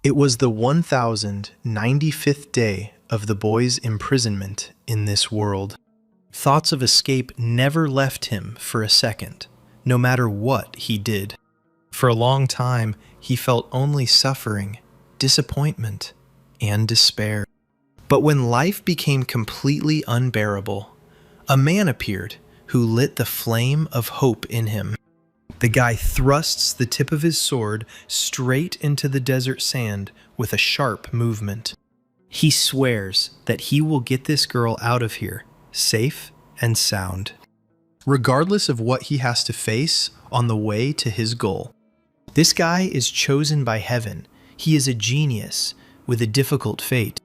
It was the 1095th day of the boy's imprisonment in this world. Thoughts of escape never left him for a second, no matter what he did. For a long time, he felt only suffering, disappointment, and despair. But when life became completely unbearable, a man appeared who lit the flame of hope in him. The guy thrusts the tip of his sword straight into the desert sand with a sharp movement. He swears that he will get this girl out of here, safe and sound, regardless of what he has to face on the way to his goal. This guy is chosen by heaven. He is a genius with a difficult fate.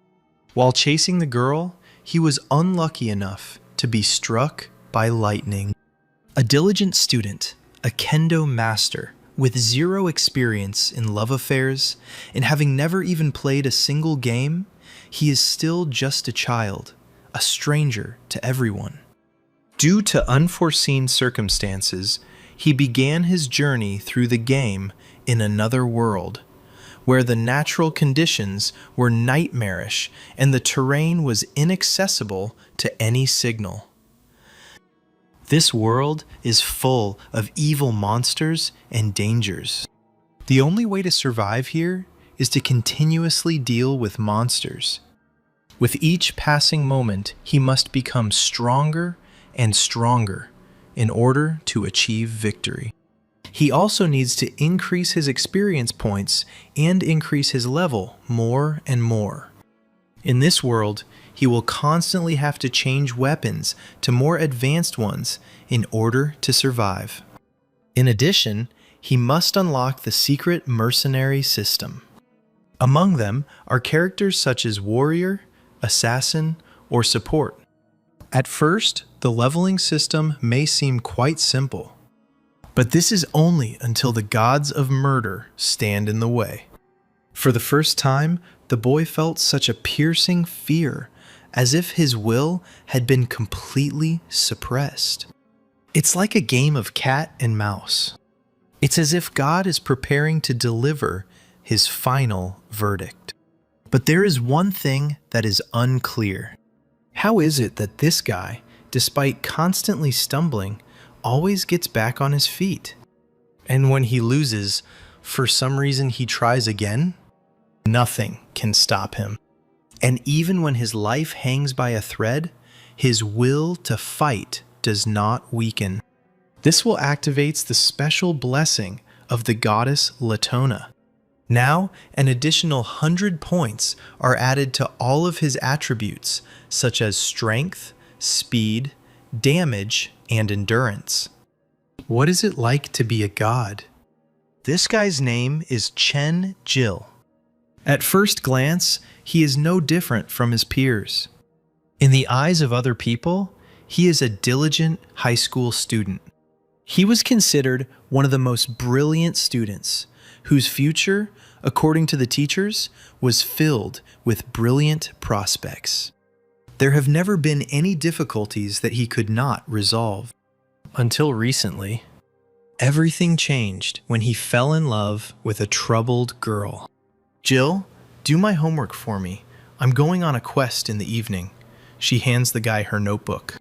While chasing the girl, he was unlucky enough to be struck by lightning. A diligent student, a kendo master, with zero experience in love affairs, and having never even played a single game, he is still just a child, a stranger to everyone. Due to unforeseen circumstances, he began his journey through the game in another world, where the natural conditions were nightmarish and the terrain was inaccessible to any signal. This world is full of evil monsters and dangers. The only way to survive here is to continuously deal with monsters. With each passing moment, he must become stronger and stronger in order to achieve victory. He also needs to increase his experience points and increase his level more and more. In this world, he will constantly have to change weapons to more advanced ones in order to survive. In addition, he must unlock the secret mercenary system. Among them are characters such as warrior, assassin, or support. At first, the leveling system may seem quite simple, but this is only until the gods of murder stand in the way. For the first time, the boy felt such a piercing fear, as if his will had been completely suppressed. It's like a game of cat and mouse. It's as if God is preparing to deliver his final verdict. But there is one thing that is unclear. How is it that this guy, despite constantly stumbling, always gets back on his feet? And when he loses, for some reason he tries again? Nothing can stop him. And even when his life hangs by a thread, his will to fight does not weaken. This will activate the special blessing of the goddess Latona. Now, an additional 100 points are added to all of his attributes, such as strength, speed, damage, and endurance. What is it like to be a god? This guy's name is Chen Jill. At first glance, he is no different from his peers. In the eyes of other people, he is a diligent high school student. He was considered one of the most brilliant students, whose future, according to the teachers, was filled with brilliant prospects. There have never been any difficulties that he could not resolve. Until recently, everything changed when he fell in love with a troubled girl. "Jill, do my homework for me. I'm going on a quest in the evening." She hands the guy her notebook.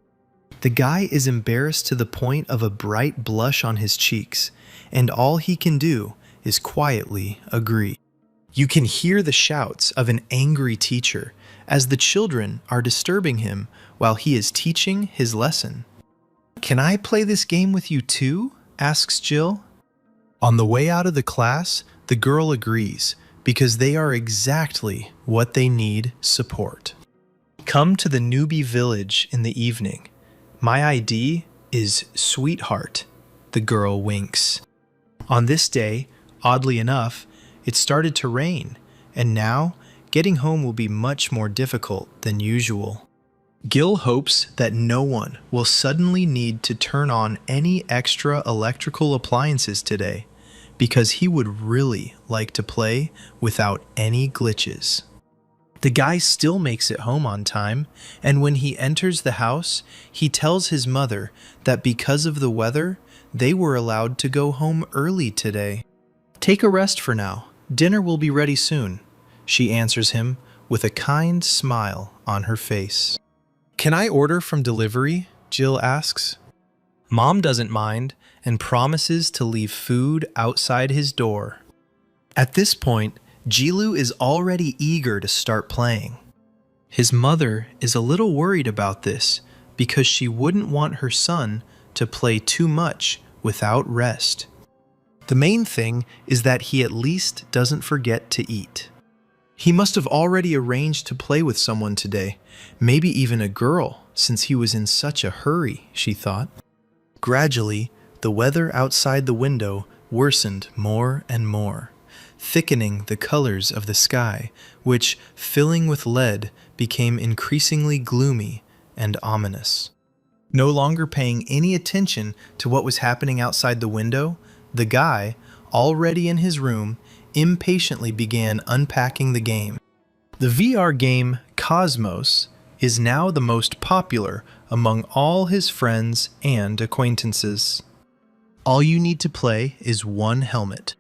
The guy is embarrassed to the point of a bright blush on his cheeks, and all he can do is quietly agree. You can hear the shouts of an angry teacher as the children are disturbing him while he is teaching his lesson. "Can I play this game with you too?" asks Jill. On the way out of the class, the girl agrees because they are exactly what they need support. Come to the newbie village in the evening. My ID is Sweetheart. The girl winks. On this day, oddly enough, it started to rain, and now getting home will be much more difficult than usual. Gil hopes that no one will suddenly need to turn on any extra electrical appliances today, because he would really like to play without any glitches. The guy still makes it home on time, and when he enters the house, he tells his mother that because of the weather, they were allowed to go home early today. "Take a rest for now. Dinner will be ready soon," she answers him with a kind smile on her face. "Can I order from delivery?" Jill asks. Mom doesn't mind and promises to leave food outside his door. At this point, Jilu is already eager to start playing. His mother is a little worried about this because she wouldn't want her son to play too much without rest. The main thing is that he at least doesn't forget to eat. He must have already arranged to play with someone today, maybe even a girl, since he was in such a hurry, she thought. Gradually, the weather outside the window worsened more and more, thickening the colors of the sky, which, filling with lead, became increasingly gloomy and ominous. No longer paying any attention to what was happening outside the window, the guy, already in his room, impatiently began unpacking the game. The VR game Cosmos is now the most popular among all his friends and acquaintances. All you need to play is one helmet.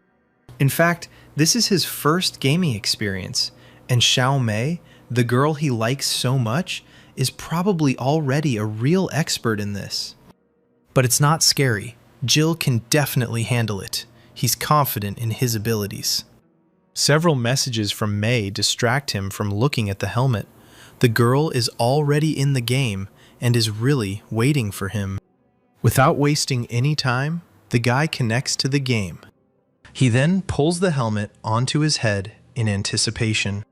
In fact, this is his first gaming experience, and Xiao Mei, the girl he likes so much, is probably already a real expert in this. But it's not scary. Jill can definitely handle it. He's confident in his abilities. Several messages from Mei distract him from looking at the helmet. The girl is already in the game and is really waiting for him. Without wasting any time, the guy connects to the game. He then pulls the helmet onto his head in anticipation.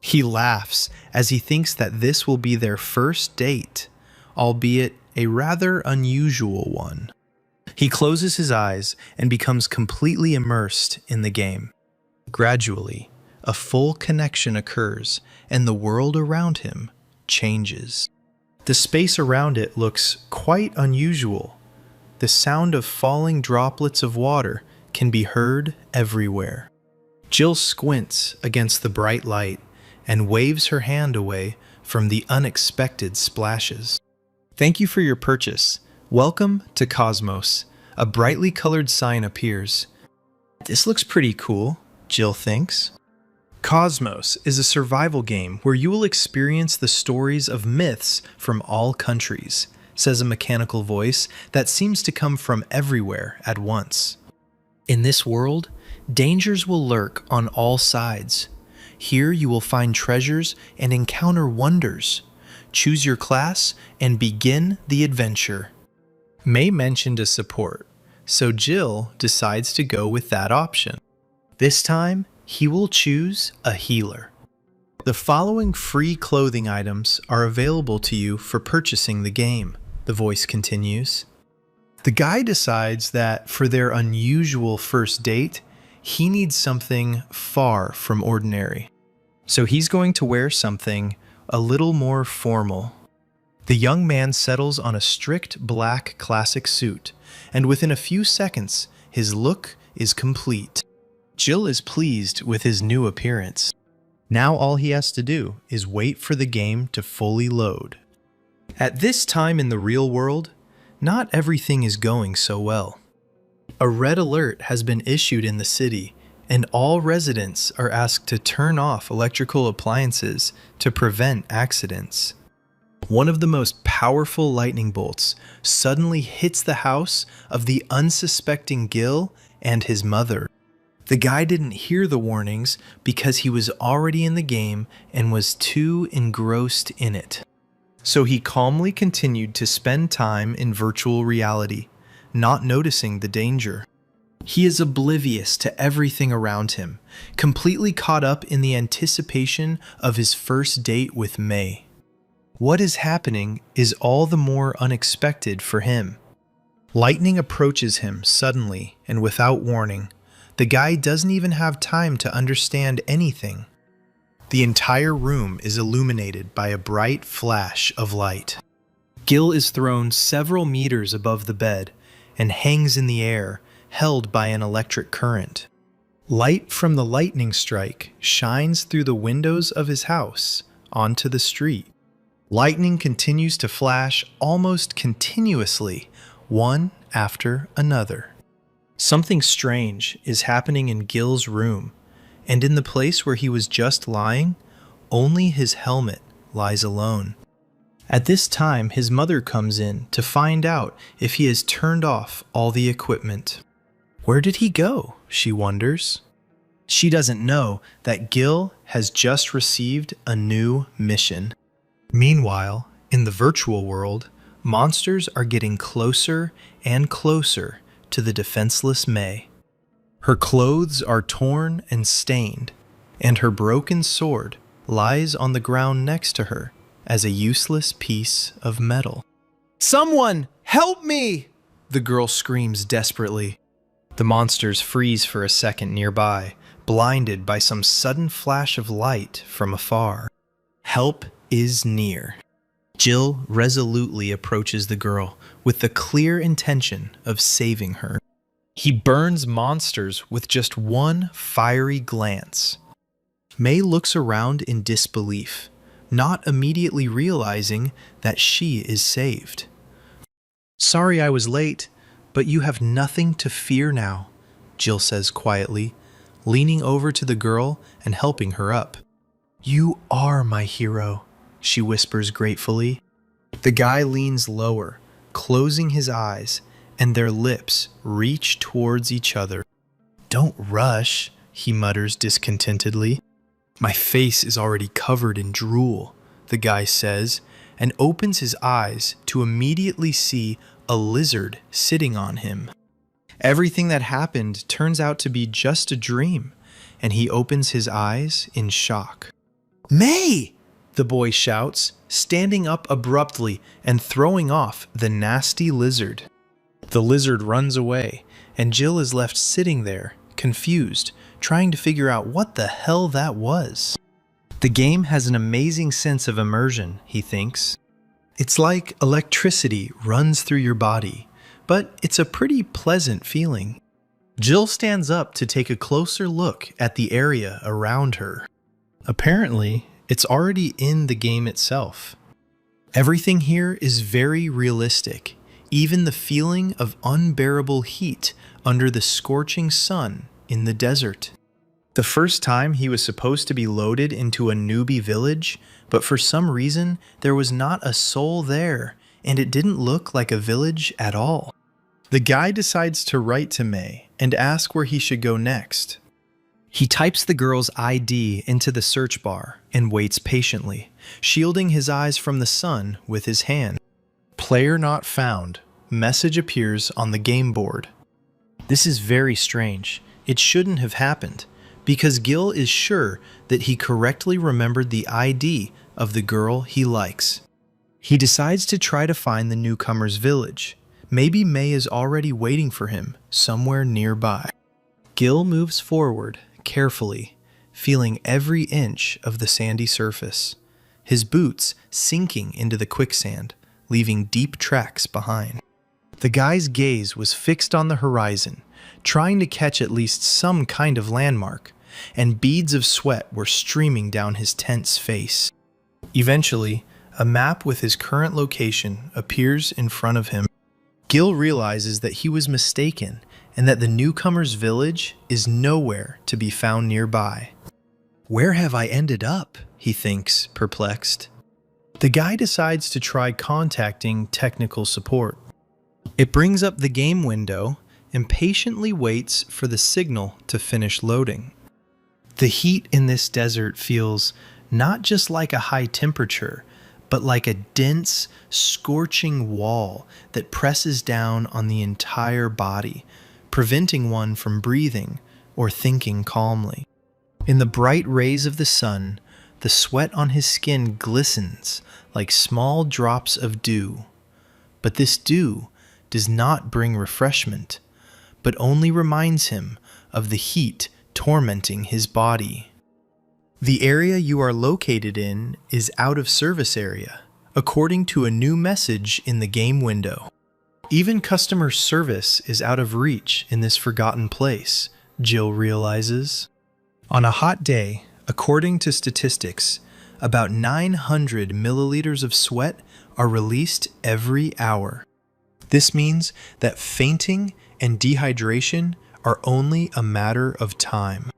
He laughs as he thinks that this will be their first date, albeit a rather unusual one. He closes his eyes and becomes completely immersed in the game. Gradually, a full connection occurs and the world around him changes. The space around it looks quite unusual. The sound of falling droplets of water can be heard everywhere. Jill squints against the bright light and waves her hand away from the unexpected splashes. "Thank you for your purchase. Welcome to Cosmos." A brightly colored sign appears. This looks pretty cool, Jill thinks. Cosmos is a survival game where you will experience the stories of myths from all countries, says a mechanical voice that seems to come from everywhere at once. In this world, dangers will lurk on all sides. Here you will find treasures and encounter wonders. Choose your class and begin the adventure. Mei mentioned a support, so Jill decides to go with that option. This time, he will choose a healer. The following free clothing items are available to you for purchasing the game, the voice continues. The guy decides that for their unusual first date, he needs something far from ordinary. So he's going to wear something a little more formal. The young man settles on a strict black classic suit, and within a few seconds, his look is complete. Jill is pleased with his new appearance. Now all he has to do is wait for the game to fully load. At this time in the real world, not everything is going so well. A red alert has been issued in the city, and all residents are asked to turn off electrical appliances to prevent accidents. One of the most powerful lightning bolts suddenly hits the house of the unsuspecting Gil and his mother. The guy didn't hear the warnings because he was already in the game and was too engrossed in it. So he calmly continued to spend time in virtual reality, not noticing the danger. He is oblivious to everything around him, completely caught up in the anticipation of his first date with Mei. What is happening is all the more unexpected for him. Lightning approaches him suddenly and without warning. The guy doesn't even have time to understand anything. The entire room is illuminated by a bright flash of light. Gil is thrown several meters above the bed and hangs in the air, held by an electric current. Light from the lightning strike shines through the windows of his house onto the street. Lightning continues to flash almost continuously, one after another. Something strange is happening in Gil's room. and in the place where he was just lying, only his helmet lies alone. At this time, his mother comes in to find out if he has turned off all the equipment. Where did he go? She wonders. She doesn't know that Gil has just received a new mission. Meanwhile, in the virtual world, monsters are getting closer and closer to the defenseless May. Her clothes are torn and stained, and her broken sword lies on the ground next to her as a useless piece of metal. "Someone, help me!" the girl screams desperately. The monsters freeze for a second nearby, blinded by some sudden flash of light from afar. Help is near. Jill resolutely approaches the girl with the clear intention of saving her. He burns monsters with just one fiery glance. May looks around in disbelief, not immediately realizing that she is saved. "Sorry I was late, but you have nothing to fear now," Jill says quietly, leaning over to the girl and helping her up. "You are my hero," she whispers gratefully. The guy leans lower, closing his eyes, and their lips reach towards each other. "Don't rush," he mutters discontentedly. "My face is already covered in drool," the guy says, and opens his eyes to immediately see a lizard sitting on him. Everything that happened turns out to be just a dream, and he opens his eyes in shock. "May!" the boy shouts, standing up abruptly and throwing off the nasty lizard. The lizard runs away, and Jill is left sitting there, confused, trying to figure out what the hell that was. The game has an amazing sense of immersion, he thinks. It's like electricity runs through your body, but it's a pretty pleasant feeling. Jill stands up to take a closer look at the area around her. Apparently, it's already in the game itself. Everything here is very realistic, even the feeling of unbearable heat under the scorching sun in the desert. The first time he was supposed to be loaded into a newbie village, but for some reason there was not a soul there, and it didn't look like a village at all. The guy decides to write to May and ask where he should go next. He types the girl's ID into the search bar and waits patiently, shielding his eyes from the sun with his hand. "Player not found." Message appears on the game board. This is very strange. It shouldn't have happened, because Gil is sure that he correctly remembered the ID of the girl he likes. He decides to try to find the newcomer's village. Maybe May is already waiting for him somewhere nearby. Gil moves forward carefully, feeling every inch of the sandy surface, his boots sinking into the quicksand, leaving deep tracks behind. The guy's gaze was fixed on the horizon, trying to catch at least some kind of landmark, and beads of sweat were streaming down his tense face. Eventually, a map with his current location appears in front of him. Gil realizes that he was mistaken and that the newcomer's village is nowhere to be found nearby. "Where have I ended up?" he thinks, perplexed. The guy decides to try contacting technical support. It brings up the game window and patiently waits for the signal to finish loading. The heat in this desert feels not just like a high temperature, but like a dense, scorching wall that presses down on the entire body, preventing one from breathing or thinking calmly. In the bright rays of the sun, the sweat on his skin glistens like small drops of dew. But this dew does not bring refreshment, but only reminds him of the heat tormenting his body. The area you are located in is out of service area, according to a new message in the game window. Even customer service is out of reach in this forgotten place, Jill realizes. On a hot day, according to statistics, about 900 milliliters of sweat are released every hour. This means that fainting and dehydration are only a matter of time.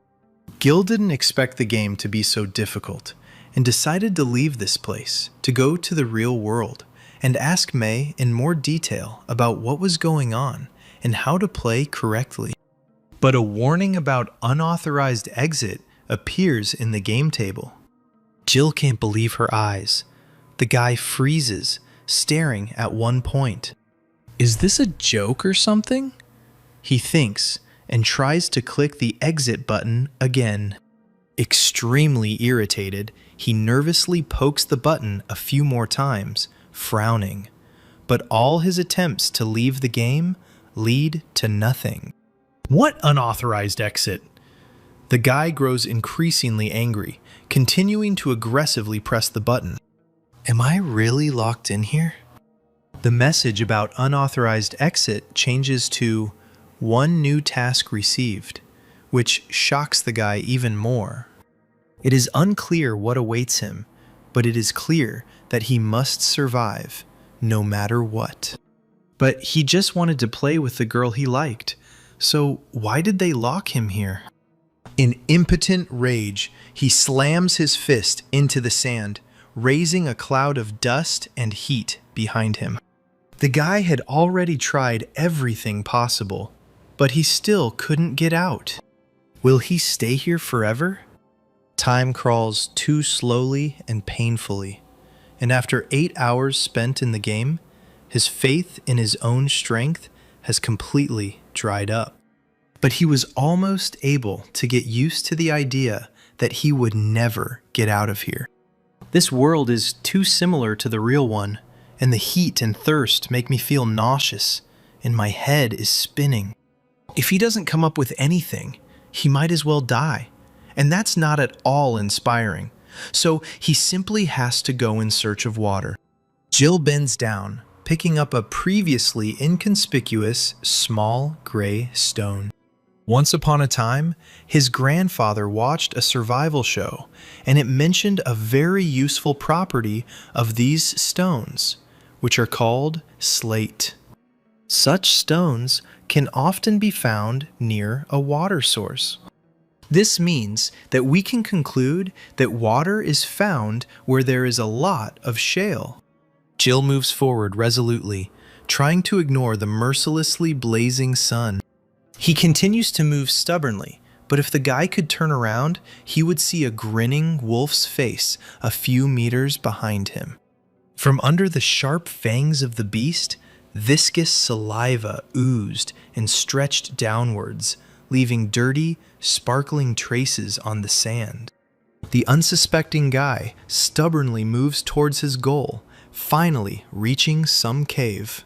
Gil didn't expect the game to be so difficult and decided to leave this place to go to the real world and ask May in more detail about what was going on and how to play correctly. But a warning about unauthorized exit appears in the game table. Jill can't believe her eyes. The guy freezes, staring at one point. Is this a joke or something? He thinks and tries to click the exit button again. Extremely irritated, he nervously pokes the button a few more times, frowning. But all his attempts to leave the game lead to nothing. What unauthorized exit? The guy grows increasingly angry, continuing to aggressively press the button. Am I really locked in here? The message about unauthorized exit changes to one new task received, which shocks the guy even more. It is unclear what awaits him, but it is clear that he must survive, no matter what. But he just wanted to play with the girl he liked, so why did they lock him here? In impotent rage, he slams his fist into the sand, raising a cloud of dust and heat behind him. The guy had already tried everything possible, but he still couldn't get out. Will he stay here forever? Time crawls too slowly and painfully, and after 8 hours spent in the game, his faith in his own strength has completely dried up. But he was almost able to get used to the idea that he would never get out of here. This world is too similar to the real one, and the heat and thirst make me feel nauseous, and my head is spinning. If he doesn't come up with anything, he might as well die, and that's not at all inspiring. So he simply has to go in search of water. Jill bends down, picking up a previously inconspicuous small gray stone. Once upon a time, his grandfather watched a survival show, and it mentioned a very useful property of these stones, which are called slate. Such stones can often be found near a water source. This means that we can conclude that water is found where there is a lot of shale. Jill moves forward resolutely, trying to ignore the mercilessly blazing sun. He continues to move stubbornly, but if the guy could turn around, he would see a grinning wolf's face a few meters behind him. From under the sharp fangs of the beast, viscous saliva oozed and stretched downwards, leaving dirty, sparkling traces on the sand. The unsuspecting guy stubbornly moves towards his goal, finally reaching some cave.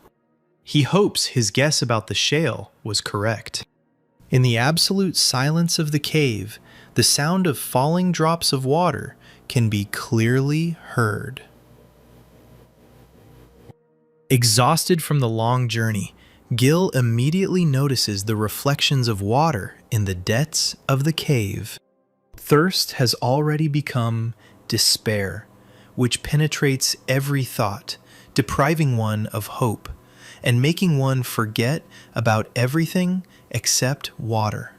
He hopes his guess about the shale was correct. In the absolute silence of the cave, the sound of falling drops of water can be clearly heard. Exhausted from the long journey, Gil immediately notices the reflections of water in the depths of the cave. Thirst has already become despair, which penetrates every thought, depriving one of hope, and making one forget about everything except water.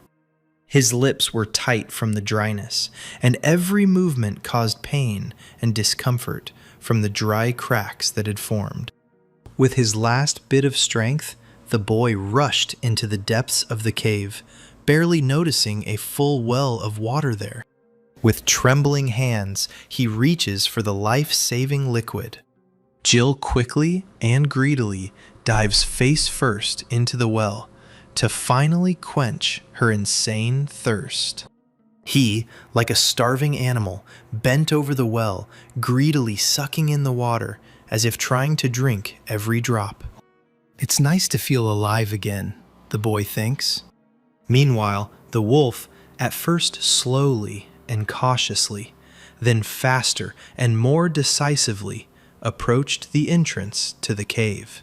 His lips were tight from the dryness, and every movement caused pain and discomfort from the dry cracks that had formed. With his last bit of strength, the boy rushed into the depths of the cave, barely noticing a full well of water there. With trembling hands, he reaches for the life-saving liquid. Jill quickly and greedily dives face first into the well to finally quench her insane thirst. He, like a starving animal, bent over the well, greedily sucking in the water as if trying to drink every drop. It's nice to feel alive again, the boy thinks. Meanwhile, the wolf, at first slowly and cautiously, then faster and more decisively, approached the entrance to the cave.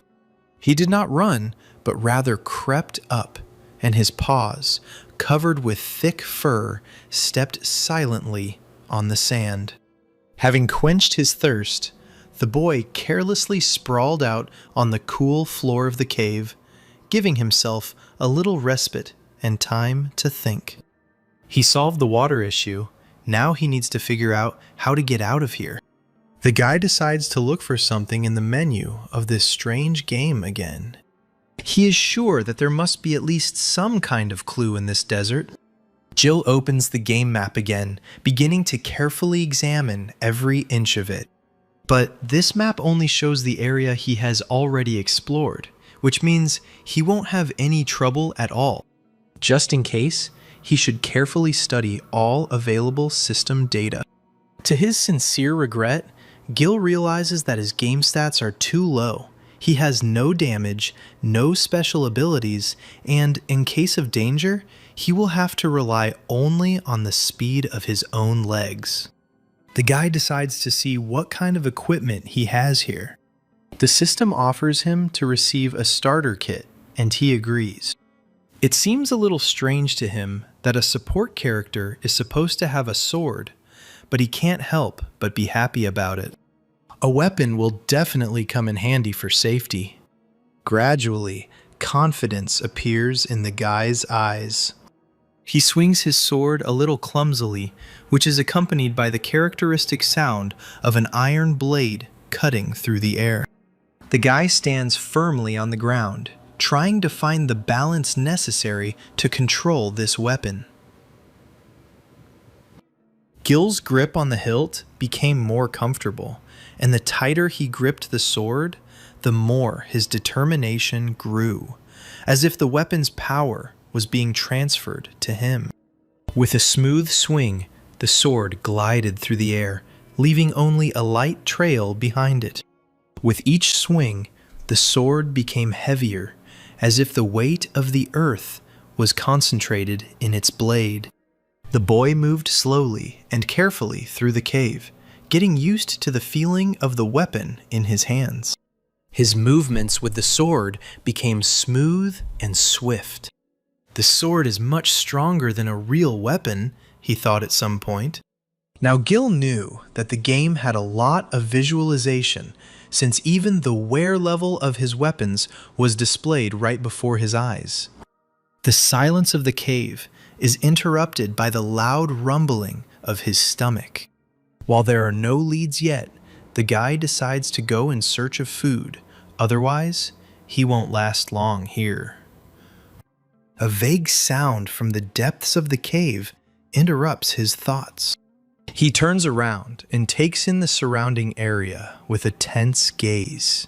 He did not run, but rather crept up, and his paws, covered with thick fur, stepped silently on the sand. Having quenched his thirst, the boy carelessly sprawled out on the cool floor of the cave, giving himself a little respite and time to think. He solved the water issue. Now he needs to figure out how to get out of here. The guy decides to look for something in the menu of this strange game again. He is sure that there must be at least some kind of clue in this desert. Jill opens the game map again, beginning to carefully examine every inch of it. But this map only shows the area he has already explored, which means he won't have any trouble at all. Just in case, he should carefully study all available system data. To his sincere regret, Gil realizes that his game stats are too low. He has no damage, no special abilities, and in case of danger, he will have to rely only on the speed of his own legs. The guy decides to see what kind of equipment he has here. The system offers him to receive a starter kit, and he agrees. It seems a little strange to him that a support character is supposed to have a sword, but he can't help but be happy about it. A weapon will definitely come in handy for safety. Gradually, confidence appears in the guy's eyes. He swings his sword a little clumsily, which is accompanied by the characteristic sound of an iron blade cutting through the air. The guy stands firmly on the ground, trying to find the balance necessary to control this weapon. Gil's grip on the hilt became more comfortable, and the tighter he gripped the sword, the more his determination grew, as if the weapon's power was being transferred to him. With a smooth swing, the sword glided through the air, leaving only a light trail behind it. With each swing, the sword became heavier, as if the weight of the earth was concentrated in its blade. The boy moved slowly and carefully through the cave, getting used to the feeling of the weapon in his hands. His movements with the sword became smooth and swift. The sword is much stronger than a real weapon, he thought at some point. Now Gil knew that the game had a lot of visualization, since even the wear level of his weapons was displayed right before his eyes. The silence of the cave is interrupted by the loud rumbling of his stomach. While there are no leads yet, the guy decides to go in search of food, otherwise he won't last long here. A vague sound from the depths of the cave interrupts his thoughts. He turns around and takes in the surrounding area with a tense gaze.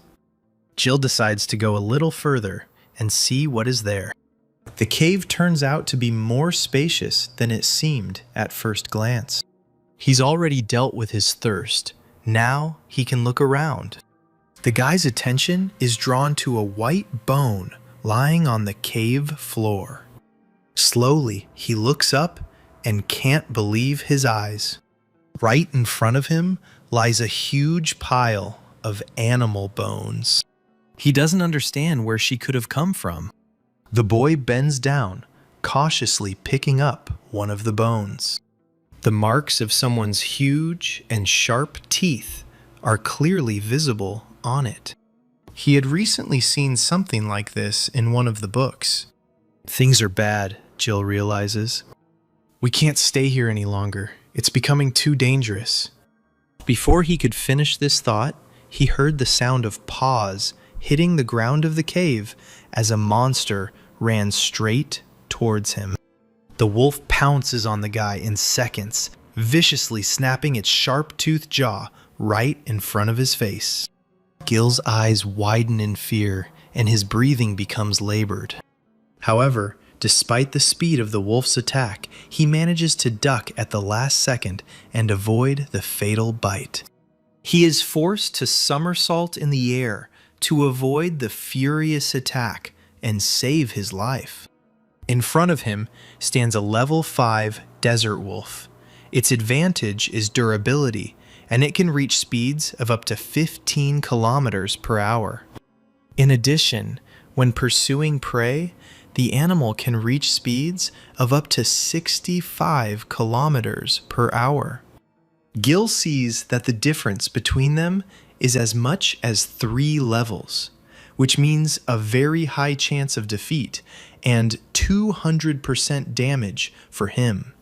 Jill decides to go a little further and see what is there. The cave turns out to be more spacious than it seemed at first glance. He's already dealt with his thirst. Now he can look around. The guy's attention is drawn to a white bone lying on the cave floor. Slowly, he looks up and can't believe his eyes. Right in front of him lies a huge pile of animal bones. He doesn't understand where she could have come from. The boy bends down, cautiously picking up one of the bones. The marks of someone's huge and sharp teeth are clearly visible on it. He had recently seen something like this in one of the books. Things are bad, Jill realizes. We can't stay here any longer. It's becoming too dangerous. Before he could finish this thought, he heard the sound of paws hitting the ground of the cave as a monster ran straight towards him. The wolf pounces on the guy in seconds, viciously snapping its sharp-toothed jaw right in front of his face. Gil's eyes widen in fear, and his breathing becomes labored. However, despite the speed of the wolf's attack, he manages to duck at the last second and avoid the fatal bite. He is forced to somersault in the air to avoid the furious attack and save his life. In front of him stands a level 5 desert wolf. Its advantage is durability, and it can reach speeds of up to 15 kilometers per hour. In addition, when pursuing prey, the animal can reach speeds of up to 65 kilometers per hour. Gil sees that the difference between them is as much as 3 levels, which means a very high chance of defeat and 200% damage for him.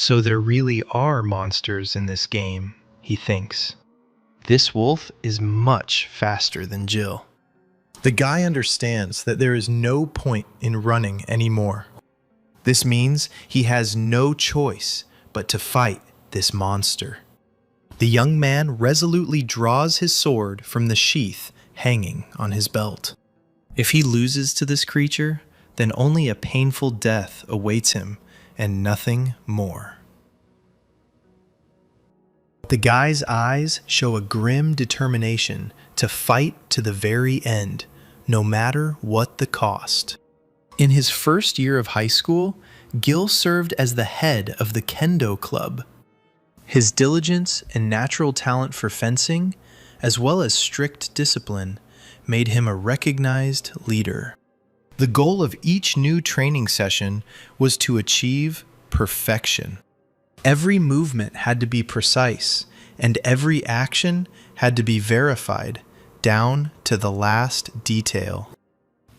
So there really are monsters in this game, he thinks. This wolf is much faster than Jill. The guy understands that there is no point in running anymore. This means he has no choice but to fight this monster. The young man resolutely draws his sword from the sheath hanging on his belt. If he loses to this creature, then only a painful death awaits him and nothing more. The guy's eyes show a grim determination to fight to the very end, no matter what the cost. In his first year of high school, Gil served as the head of the Kendo Club. His diligence and natural talent for fencing, as well as strict discipline, made him a recognized leader. The goal of each new training session was to achieve perfection. Every movement had to be precise, and every action had to be verified, down to the last detail.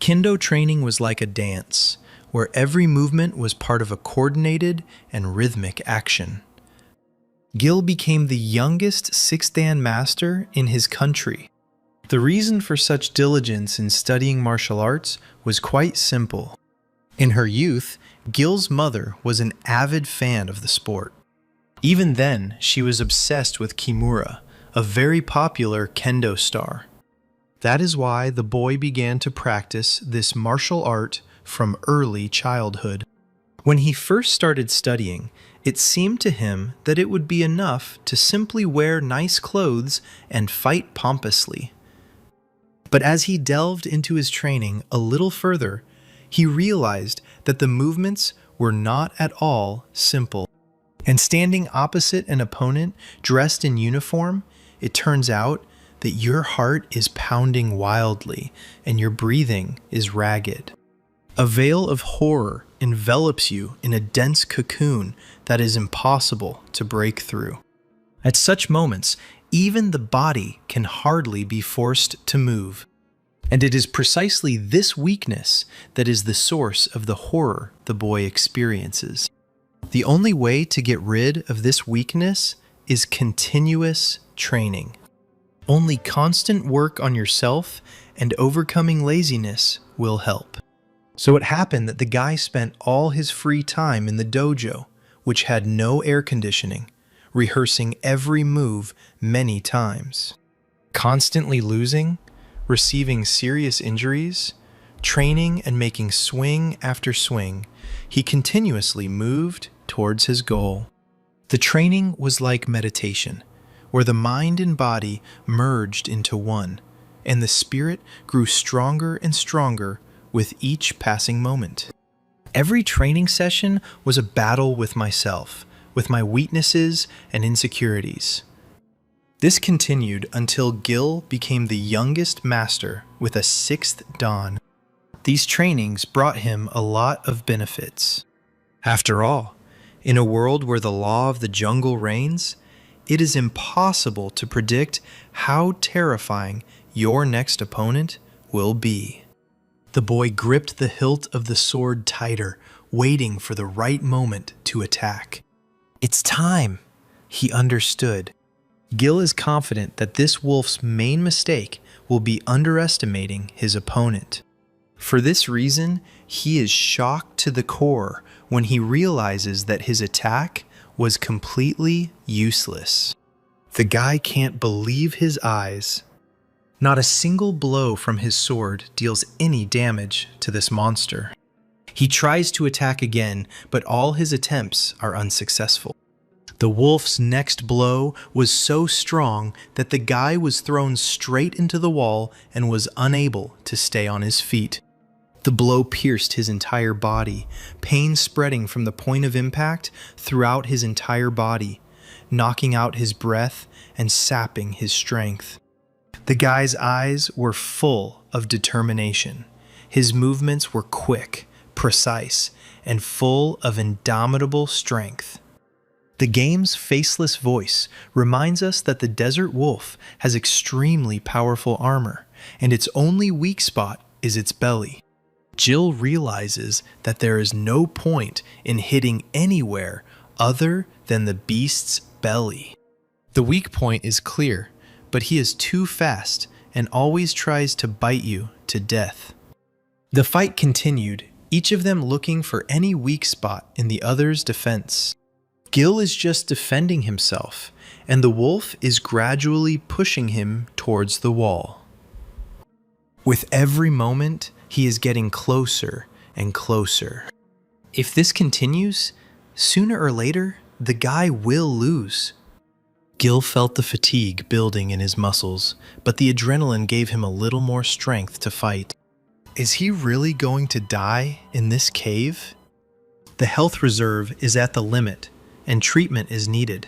Kendo training was like a dance, where every movement was part of a coordinated and rhythmic action. Gil became the youngest sixth dan master in his country. The reason for such diligence in studying martial arts was quite simple. In her youth, Gil's mother was an avid fan of the sport. Even then, she was obsessed with Kimura, a very popular kendo star. That is why the boy began to practice this martial art from early childhood. When he first started studying, it seemed to him that it would be enough to simply wear nice clothes and fight pompously. But as he delved into his training a little further, he realized that the movements were not at all simple. And standing opposite an opponent dressed in uniform, it turns out that your heart is pounding wildly and your breathing is ragged. A veil of horror envelops you in a dense cocoon that is impossible to break through. At such moments, even the body can hardly be forced to move. And it is precisely this weakness that is the source of the horror the boy experiences. The only way to get rid of this weakness is continuous training. Only constant work on yourself and overcoming laziness will help. So it happened that the guy spent all his free time in the dojo, which had no air conditioning, rehearsing every move many times. Constantly losing, receiving serious injuries, training and making swing after swing, he continuously moved towards his goal. The training was like meditation, where the mind and body merged into one, and the spirit grew stronger and stronger with each passing moment. Every training session was a battle with myself, with my weaknesses and insecurities. This continued until Gil became the youngest master with a 6th dan. These trainings brought him a lot of benefits. After all, in a world where the law of the jungle reigns, it is impossible to predict how terrifying your next opponent will be. The boy gripped the hilt of the sword tighter, waiting for the right moment to attack. It's time, he understood. Gil is confident that this wolf's main mistake will be underestimating his opponent. For this reason, he is shocked to the core when he realizes that his attack was completely useless. The guy can't believe his eyes. Not a single blow from his sword deals any damage to this monster. He tries to attack again, but all his attempts are unsuccessful. The wolf's next blow was so strong that the guy was thrown straight into the wall and was unable to stay on his feet. The blow pierced his entire body, pain spreading from the point of impact throughout his entire body, knocking out his breath and sapping his strength. The guy's eyes were full of determination. His movements were quick, precise, and full of indomitable strength. The game's faceless voice reminds us that the desert wolf has extremely powerful armor, and its only weak spot is its belly. Jill realizes that there is no point in hitting anywhere other than the beast's belly. The weak point is clear, but he is too fast and always tries to bite you to death. The fight continued, each of them looking for any weak spot in the other's defense. Gil is just defending himself, and the wolf is gradually pushing him towards the wall. With every moment, he is getting closer and closer. If this continues, sooner or later, the guy will lose. Gil felt the fatigue building in his muscles, but the adrenaline gave him a little more strength to fight. Is he really going to die in this cave? The health reserve is at the limit, and treatment is needed.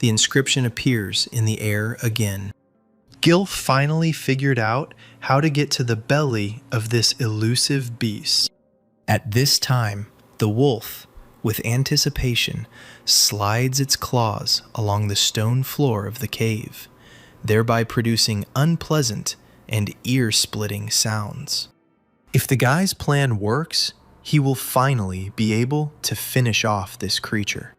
The inscription appears in the air again. Gil finally figured out how to get to the belly of this elusive beast. At this time, the wolf, with anticipation, slides its claws along the stone floor of the cave, thereby producing unpleasant and ear-splitting sounds. If the guy's plan works, he will finally be able to finish off this creature.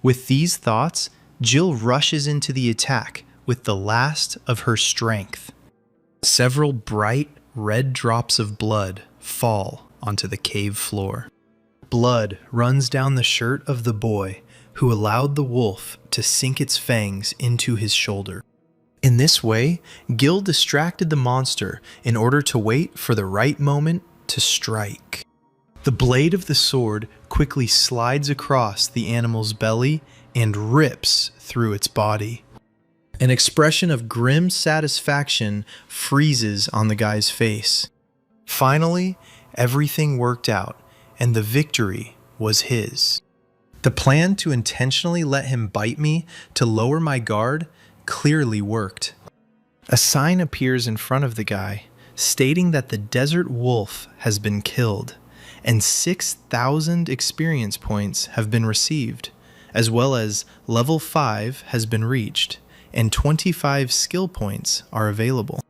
With these thoughts, Jill rushes into the attack with the last of her strength. Several bright red drops of blood fall onto the cave floor. Blood runs down the shirt of the boy who allowed the wolf to sink its fangs into his shoulder. In this way, Gil distracted the monster in order to wait for the right moment to strike. The blade of the sword quickly slides across the animal's belly and rips through its body. An expression of grim satisfaction freezes on the guy's face. Finally, everything worked out, and the victory was his. The plan to intentionally let him bite me to lower my guard clearly worked. A sign appears in front of the guy, stating that the desert wolf has been killed, and 6,000 experience points have been received, as well as level 5 has been reached, and 25 skill points are available.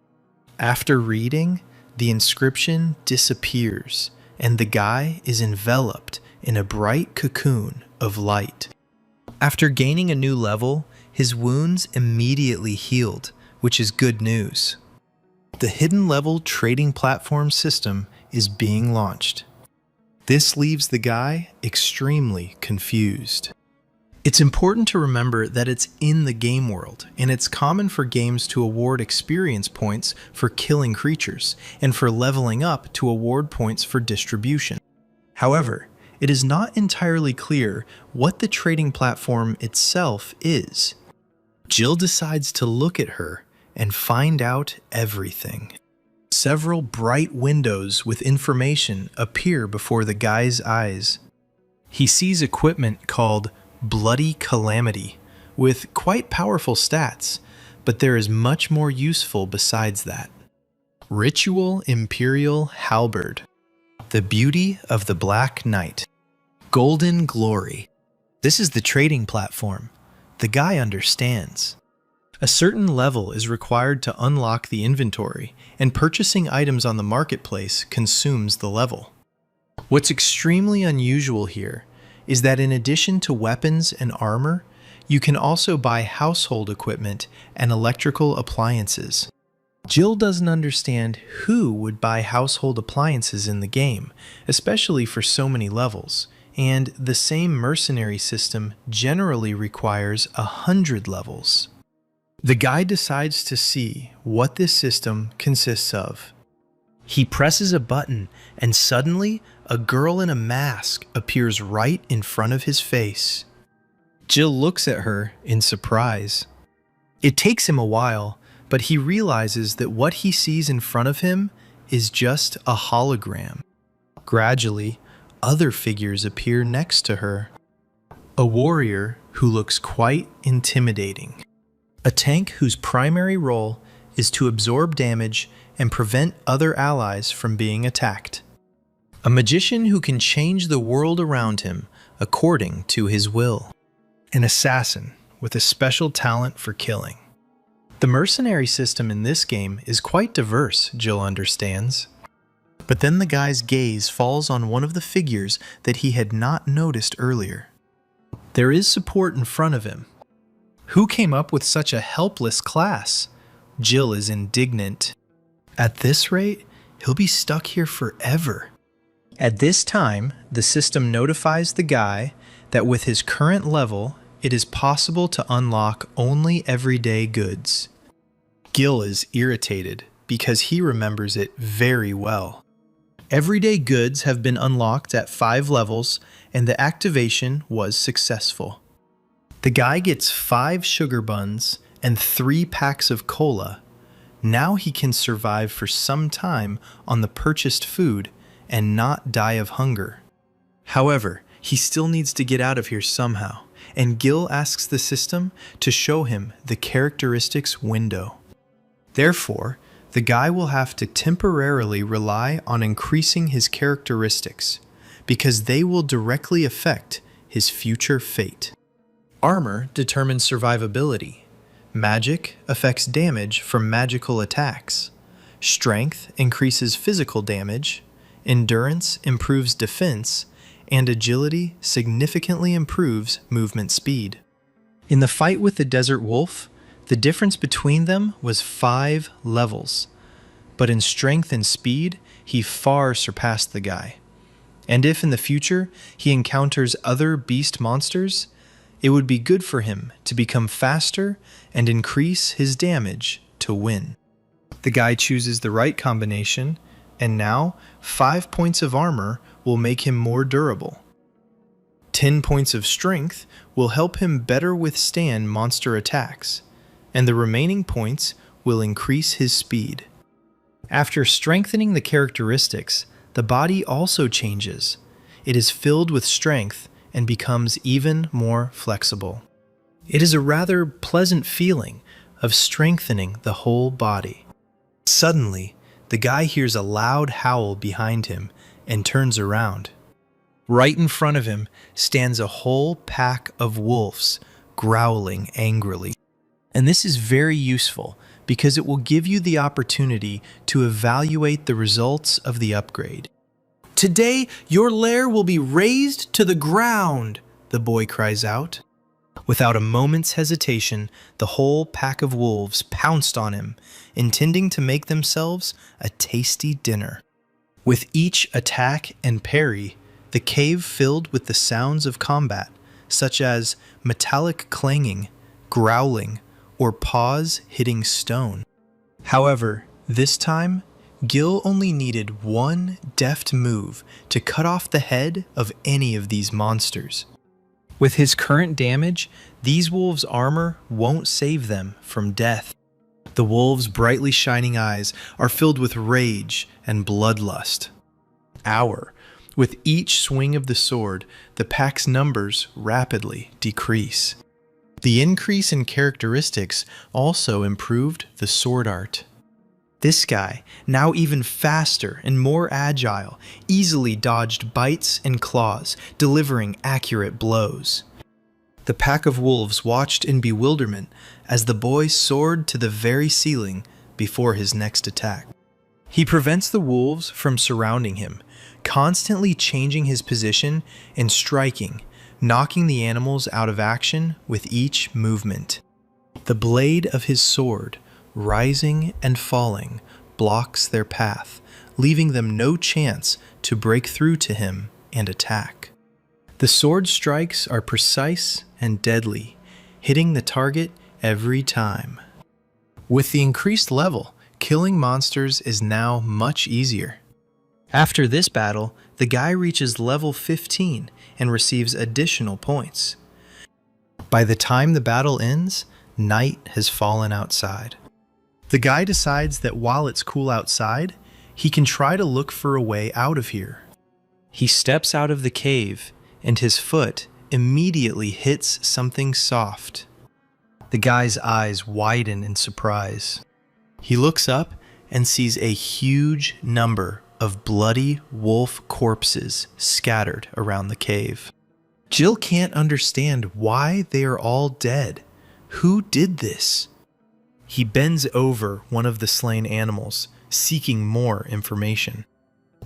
After reading, the inscription disappears, and the guy is enveloped in a bright cocoon of light. After gaining a new level, his wounds immediately healed, which is good news. The hidden level trading platform system is being launched. This leaves the guy extremely confused. It's important to remember that it's in the game world, and it's common for games to award experience points for killing creatures, and for leveling up to award points for distribution. However, it is not entirely clear what the trading platform itself is. Jill decides to look at her and find out everything. Several bright windows with information appear before the guy's eyes. He sees equipment called Bloody Calamity, with quite powerful stats, but there is much more useful besides that. Ritual Imperial Halberd, the Beauty of the Black Knight, Golden Glory. This is the trading platform. The guy understands. A certain level is required to unlock the inventory, and purchasing items on the marketplace consumes the level. What's extremely unusual here is that in addition to weapons and armor, you can also buy household equipment and electrical appliances. Jill doesn't understand who would buy household appliances in the game, especially for so many levels, and the same mercenary system generally requires 100 levels. The guy decides to see what this system consists of. He presses a button, and suddenly, a girl in a mask appears right in front of his face. Jill looks at her in surprise. It takes him a while, but he realizes that what he sees in front of him is just a hologram. Gradually, other figures appear next to her. A warrior who looks quite intimidating. A tank whose primary role is to absorb damage and prevent other allies from being attacked. A magician who can change the world around him according to his will. An assassin with a special talent for killing. The mercenary system in this game is quite diverse, Jill understands. But then the guy's gaze falls on one of the figures that he had not noticed earlier. There is support in front of him. Who came up with such a helpless class? Jill is indignant. At this rate, he'll be stuck here forever. At this time, the system notifies the guy that with his current level, it is possible to unlock only everyday goods. Gil is irritated because he remembers it very well. Everyday goods have been unlocked at 5 levels, and the activation was successful. The guy gets 5 sugar buns and 3 packs of cola. Now he can survive for some time on the purchased food and not die of hunger. However, he still needs to get out of here somehow, and Gil asks the system to show him the characteristics window. Therefore, the guy will have to temporarily rely on increasing his characteristics, because they will directly affect his future fate. Armor determines survivability. Magic affects damage from magical attacks. Strength increases physical damage. Endurance improves defense. And agility significantly improves movement speed. In the fight with the desert wolf, the difference between them was 5 levels. But in strength and speed, he far surpassed the guy. And if in the future he encounters other beast monsters, it would be good for him to become faster and increase his damage to win. The guy chooses the right combination, and now 5 points of armor will make him more durable. 10 points of strength will help him better withstand monster attacks, and the remaining points will increase his speed. After strengthening the characteristics, the body also changes. It is filled with strength and becomes even more flexible. It is a rather pleasant feeling of strengthening the whole body. Suddenly, the guy hears a loud howl behind him and turns around. Right in front of him stands a whole pack of wolves, growling angrily. And this is very useful because it will give you the opportunity to evaluate the results of the upgrade. "Today, your lair will be razed to the ground," the boy cries out. Without a moment's hesitation, the whole pack of wolves pounced on him, intending to make themselves a tasty dinner. With each attack and parry, the cave filled with the sounds of combat, such as metallic clanging, growling, or paws hitting stone. However, this time, Gil only needed one deft move to cut off the head of any of these monsters. With his current damage, these wolves' armor won't save them from death. The wolves' brightly shining eyes are filled with rage and bloodlust. With each swing of the sword, the pack's numbers rapidly decrease. The increase in characteristics also improved the sword art. This guy, now even faster and more agile, easily dodged bites and claws, delivering accurate blows. The pack of wolves watched in bewilderment as the boy soared to the very ceiling before his next attack. He prevents the wolves from surrounding him, constantly changing his position and striking, knocking the animals out of action with each movement. The blade of his sword, rising and falling, blocks their path, leaving them no chance to break through to him and attack. The sword strikes are precise and deadly, hitting the target every time. With the increased level, killing monsters is now much easier. After this battle, the guy reaches level 15 and receives additional points. By the time the battle ends, night has fallen outside. The guy decides that while it's cool outside, he can try to look for a way out of here. He steps out of the cave, and his foot immediately hits something soft. The guy's eyes widen in surprise. He looks up and sees a huge number of bloody wolf corpses scattered around the cave. Jill can't understand why they are all dead. Who did this? He bends over one of the slain animals, seeking more information.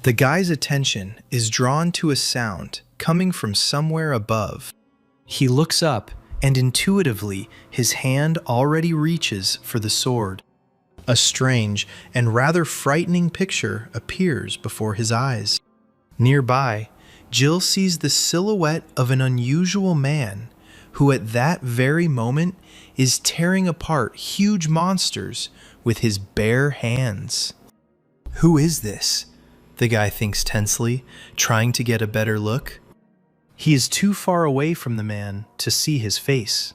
The guy's attention is drawn to a sound coming from somewhere above. He looks up, and intuitively his hand already reaches for the sword. A strange and rather frightening picture appears before his eyes. Nearby, Jill sees the silhouette of an unusual man who at that very moment is tearing apart huge monsters with his bare hands. Who is this? The guy thinks tensely, trying to get a better look. He is too far away from the man to see his face.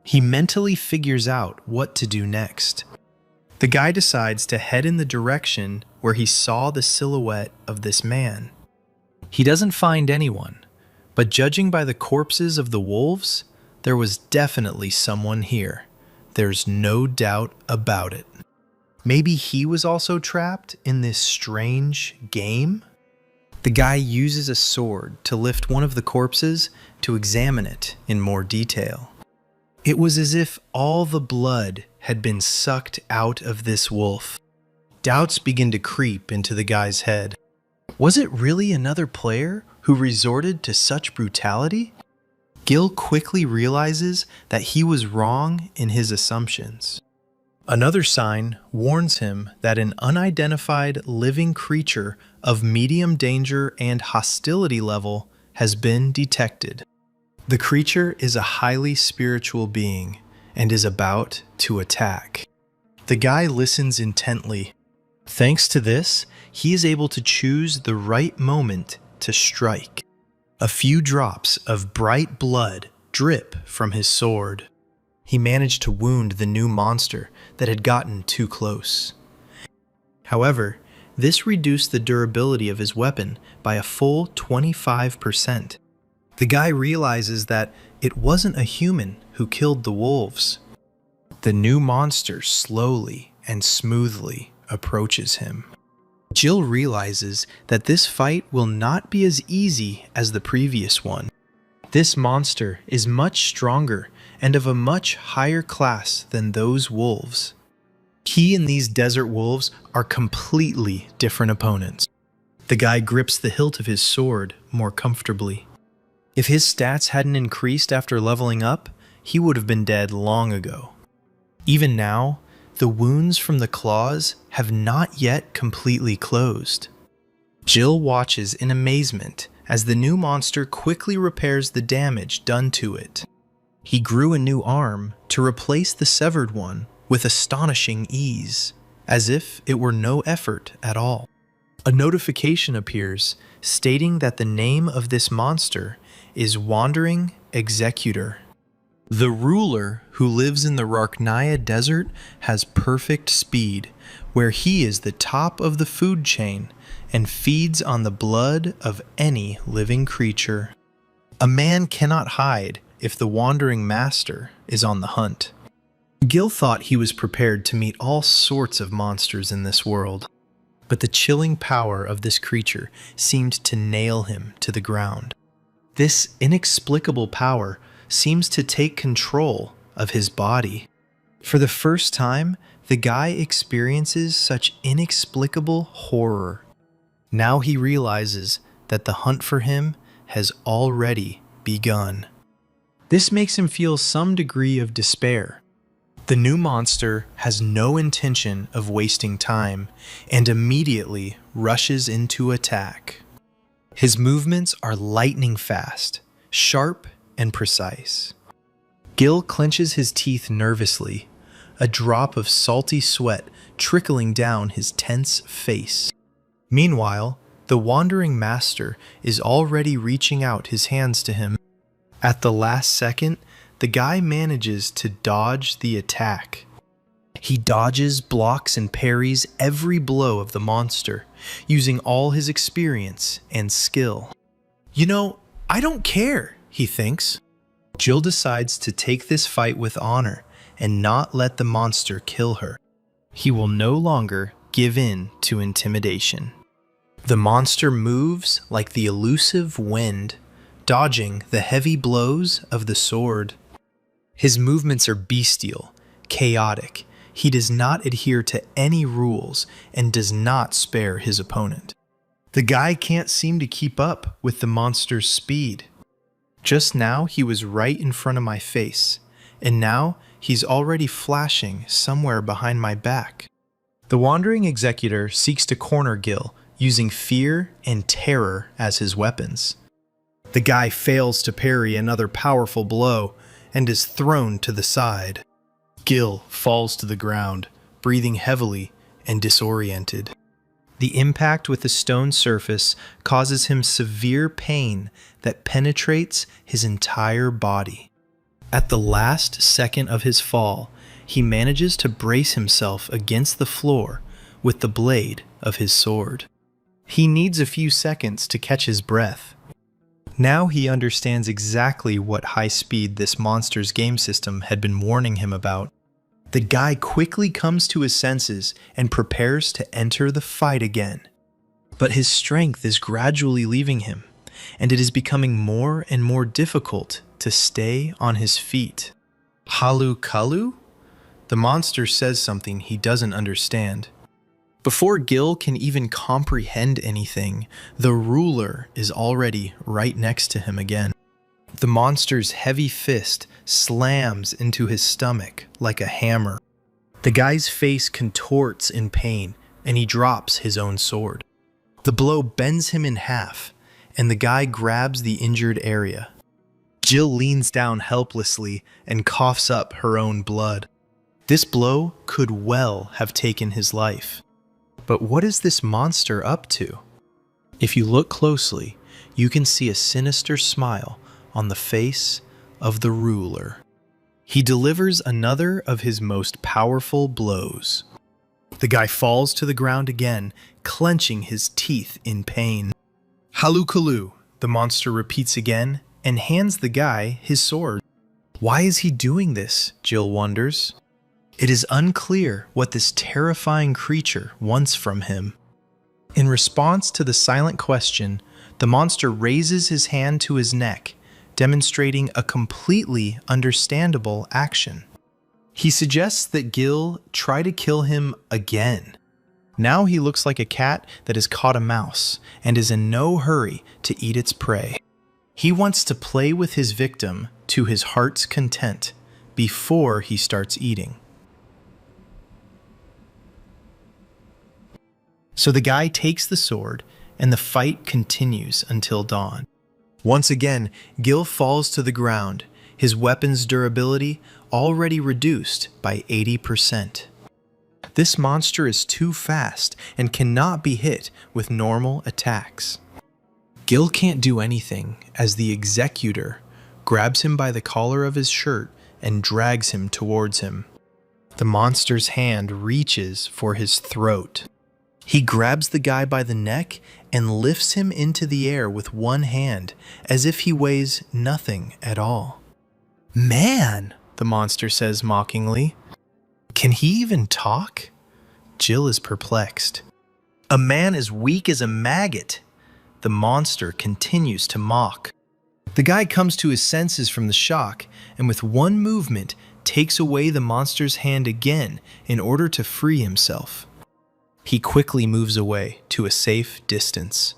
He mentally figures out what to do next. The guy decides to head in the direction where he saw the silhouette of this man. He doesn't find anyone, but judging by the corpses of the wolves, there was definitely someone here. There's no doubt about it. Maybe he was also trapped in this strange game? The guy uses a sword to lift one of the corpses to examine it in more detail. It was as if all the blood had been sucked out of this wolf. Doubts begin to creep into the guy's head. Was it really another player who resorted to such brutality? Gil quickly realizes that he was wrong in his assumptions. Another sign warns him that an unidentified living creature of medium danger and hostility level has been detected. The creature is a highly spiritual being and is about to attack. The guy listens intently. Thanks to this, he is able to choose the right moment to strike. A few drops of bright blood drip from his sword. He managed to wound the new monster that had gotten too close. However, this reduced the durability of his weapon by a full 25%. The guy realizes that it wasn't a human who killed the wolves. The new monster slowly and smoothly approaches him. Jill realizes that this fight will not be as easy as the previous one. This monster is much stronger and of a much higher class than those wolves. He and these desert wolves are completely different opponents. The guy grips the hilt of his sword more comfortably. If his stats hadn't increased after leveling up, he would have been dead long ago. Even now, the wounds from the claws have not yet completely closed. Jill watches in amazement as the new monster quickly repairs the damage done to it. He grew a new arm to replace the severed one with astonishing ease, as if it were no effort at all. A notification appears stating that the name of this monster is Wandering Executor. The ruler who lives in the Rarknaya desert has perfect speed, where he is the top of the food chain and feeds on the blood of any living creature. A man cannot hide if the wandering master is on the hunt. Gil thought he was prepared to meet all sorts of monsters in this world, but the chilling power of this creature seemed to nail him to the ground. This inexplicable power seems to take control of his body. For the first time, the guy experiences such inexplicable horror. Now he realizes that the hunt for him has already begun. This makes him feel some degree of despair. The new monster has no intention of wasting time and immediately rushes into attack. His movements are lightning fast, sharp, and precise. Gil clenches his teeth nervously, a drop of salty sweat trickling down his tense face. Meanwhile, the wandering master is already reaching out his hands to him. At the last second, the guy manages to dodge the attack. He dodges, blocks, and parries every blow of the monster, using all his experience and skill. You know, I don't care, he thinks. Jill decides to take this fight with honor and not let the monster kill her. He will no longer give in to intimidation. The monster moves like the elusive wind, dodging the heavy blows of the sword. His movements are bestial, chaotic. He does not adhere to any rules and does not spare his opponent. The guy can't seem to keep up with the monster's speed. Just now he was right in front of my face, and now he's already flashing somewhere behind my back. The wandering executor seeks to corner Gil, using fear and terror as his weapons. The guy fails to parry another powerful blow and is thrown to the side. Gil falls to the ground, breathing heavily and disoriented. The impact with the stone surface causes him severe pain that penetrates his entire body. At the last second of his fall, he manages to brace himself against the floor with the blade of his sword. He needs a few seconds to catch his breath. Now he understands exactly what high speed this monster's game system had been warning him about. The guy quickly comes to his senses and prepares to enter the fight again. But his strength is gradually leaving him, and it is becoming more and more difficult to stay on his feet. Halu Kalu? The monster says something he doesn't understand. Before Gil can even comprehend anything, the ruler is already right next to him again. The monster's heavy fist slams into his stomach like a hammer. The guy's face contorts in pain, and he drops his own sword. The blow bends him in half, and the guy grabs the injured area. Jill leans down helplessly and coughs up her own blood. This blow could well have taken his life. But what is this monster up to? If you look closely, you can see a sinister smile on the face of the ruler. He delivers another of his most powerful blows. The guy falls to the ground again, clenching his teeth in pain. Halukalu, the monster repeats again and hands the guy his sword. Why is he doing this? Jill wonders. It is unclear what this terrifying creature wants from him. In response to the silent question, the monster raises his hand to his neck, demonstrating a completely understandable action. He suggests that Gil try to kill him again. Now he looks like a cat that has caught a mouse and is in no hurry to eat its prey. He wants to play with his victim to his heart's content before he starts eating. So the guy takes the sword, and the fight continues until dawn. Once again, Gil falls to the ground, his weapon's durability already reduced by 80%. This monster is too fast and cannot be hit with normal attacks. Gil can't do anything as the executor grabs him by the collar of his shirt and drags him towards him. The monster's hand reaches for his throat. He grabs the guy by the neck and lifts him into the air with one hand, as if he weighs nothing at all. Man, the monster says mockingly. Can he even talk? Jill is perplexed. A man as weak as a maggot. The monster continues to mock. The guy comes to his senses from the shock, and with one movement takes away the monster's hand again in order to free himself. He quickly moves away to a safe distance.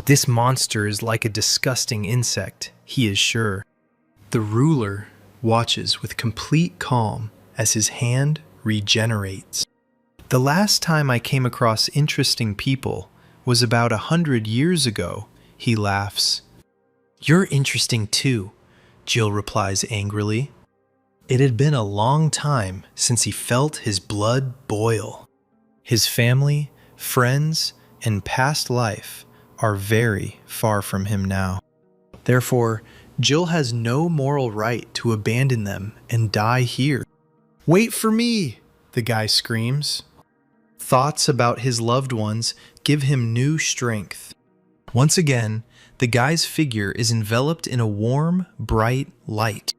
This monster is like a disgusting insect, he is sure. The ruler watches with complete calm as his hand regenerates. The last time I came across interesting people was about 100 years ago, he laughs. You're interesting too, Jill replies angrily. It had been a long time since he felt his blood boil. His family, friends, and past life are very far from him now. Therefore, Jill has no moral right to abandon them and die here. Wait for me, the guy screams. Thoughts about his loved ones give him new strength. Once again, the guy's figure is enveloped in a warm, bright light.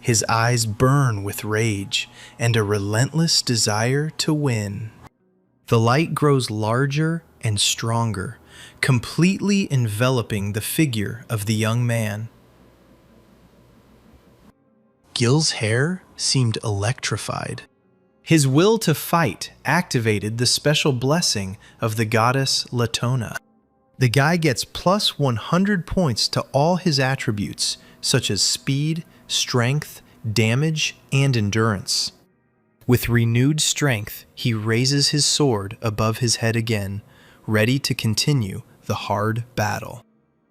His eyes burn with rage and a relentless desire to win. The light grows larger and stronger, completely enveloping the figure of the young man. Gil's hair seemed electrified. His will to fight activated the special blessing of the goddess Latona. The guy gets plus 100 points to all his attributes, such as speed, strength, damage, and endurance. With renewed strength, he raises his sword above his head again, ready to continue the hard battle.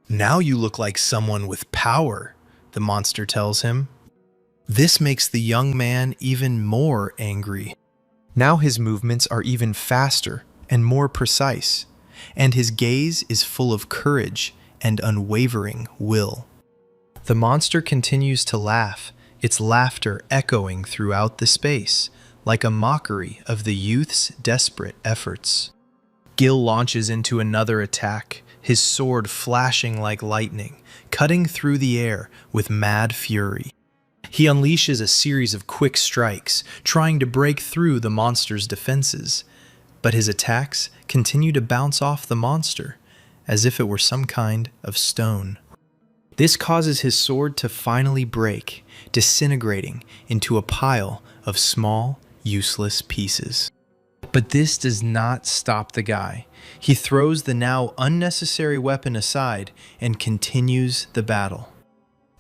"Now you look like someone with power," the monster tells him. This makes the young man even more angry. Now his movements are even faster and more precise, and his gaze is full of courage and unwavering will. The monster continues to laugh, its laughter echoing throughout the space, like a mockery of the youth's desperate efforts. Gil launches into another attack, his sword flashing like lightning, cutting through the air with mad fury. He unleashes a series of quick strikes, trying to break through the monster's defenses, but his attacks continue to bounce off the monster, as if it were some kind of stone. This causes his sword to finally break, disintegrating into a pile of small, useless pieces. But this does not stop the guy. He throws the now unnecessary weapon aside and continues the battle.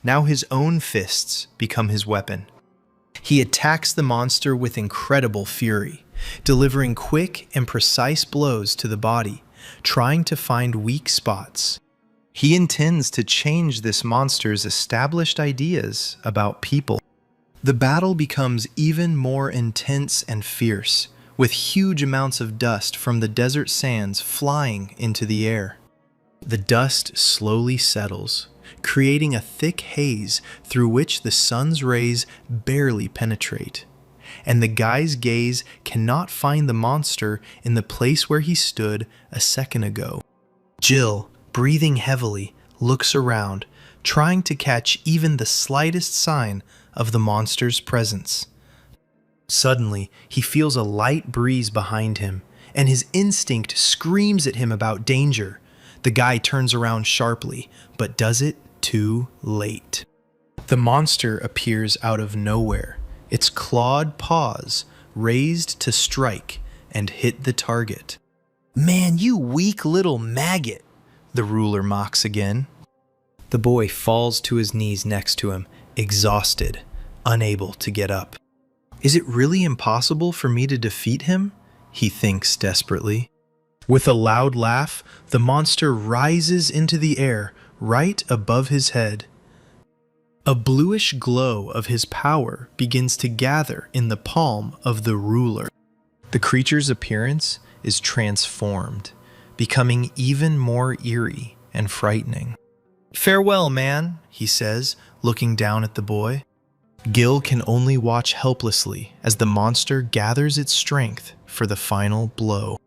Now his own fists become his weapon. He attacks the monster with incredible fury, delivering quick and precise blows to the body, trying to find weak spots. He intends to change this monster's established ideas about people. The battle becomes even more intense and fierce, with huge amounts of dust from the desert sands flying into the air. The dust slowly settles, creating a thick haze through which the sun's rays barely penetrate, and the guy's gaze cannot find the monster in the place where he stood a second ago. Jill, breathing heavily, looks around, trying to catch even the slightest sign of the monster's presence. Suddenly, he feels a light breeze behind him, and his instinct screams at him about danger. The guy turns around sharply, but does it too late. The monster appears out of nowhere, its clawed paws raised to strike and hit the target. "Man, you weak little maggot," the ruler mocks again. The boy falls to his knees next to him, exhausted, unable to get up. Is it really impossible for me to defeat him? He thinks desperately. With a loud laugh, the monster rises into the air right above his head. A bluish glow of his power begins to gather in the palm of the ruler. The creature's appearance is transformed, becoming even more eerie and frightening. "Farewell, man," he says, looking down at the boy. Gil can only watch helplessly as the monster gathers its strength for the final blow.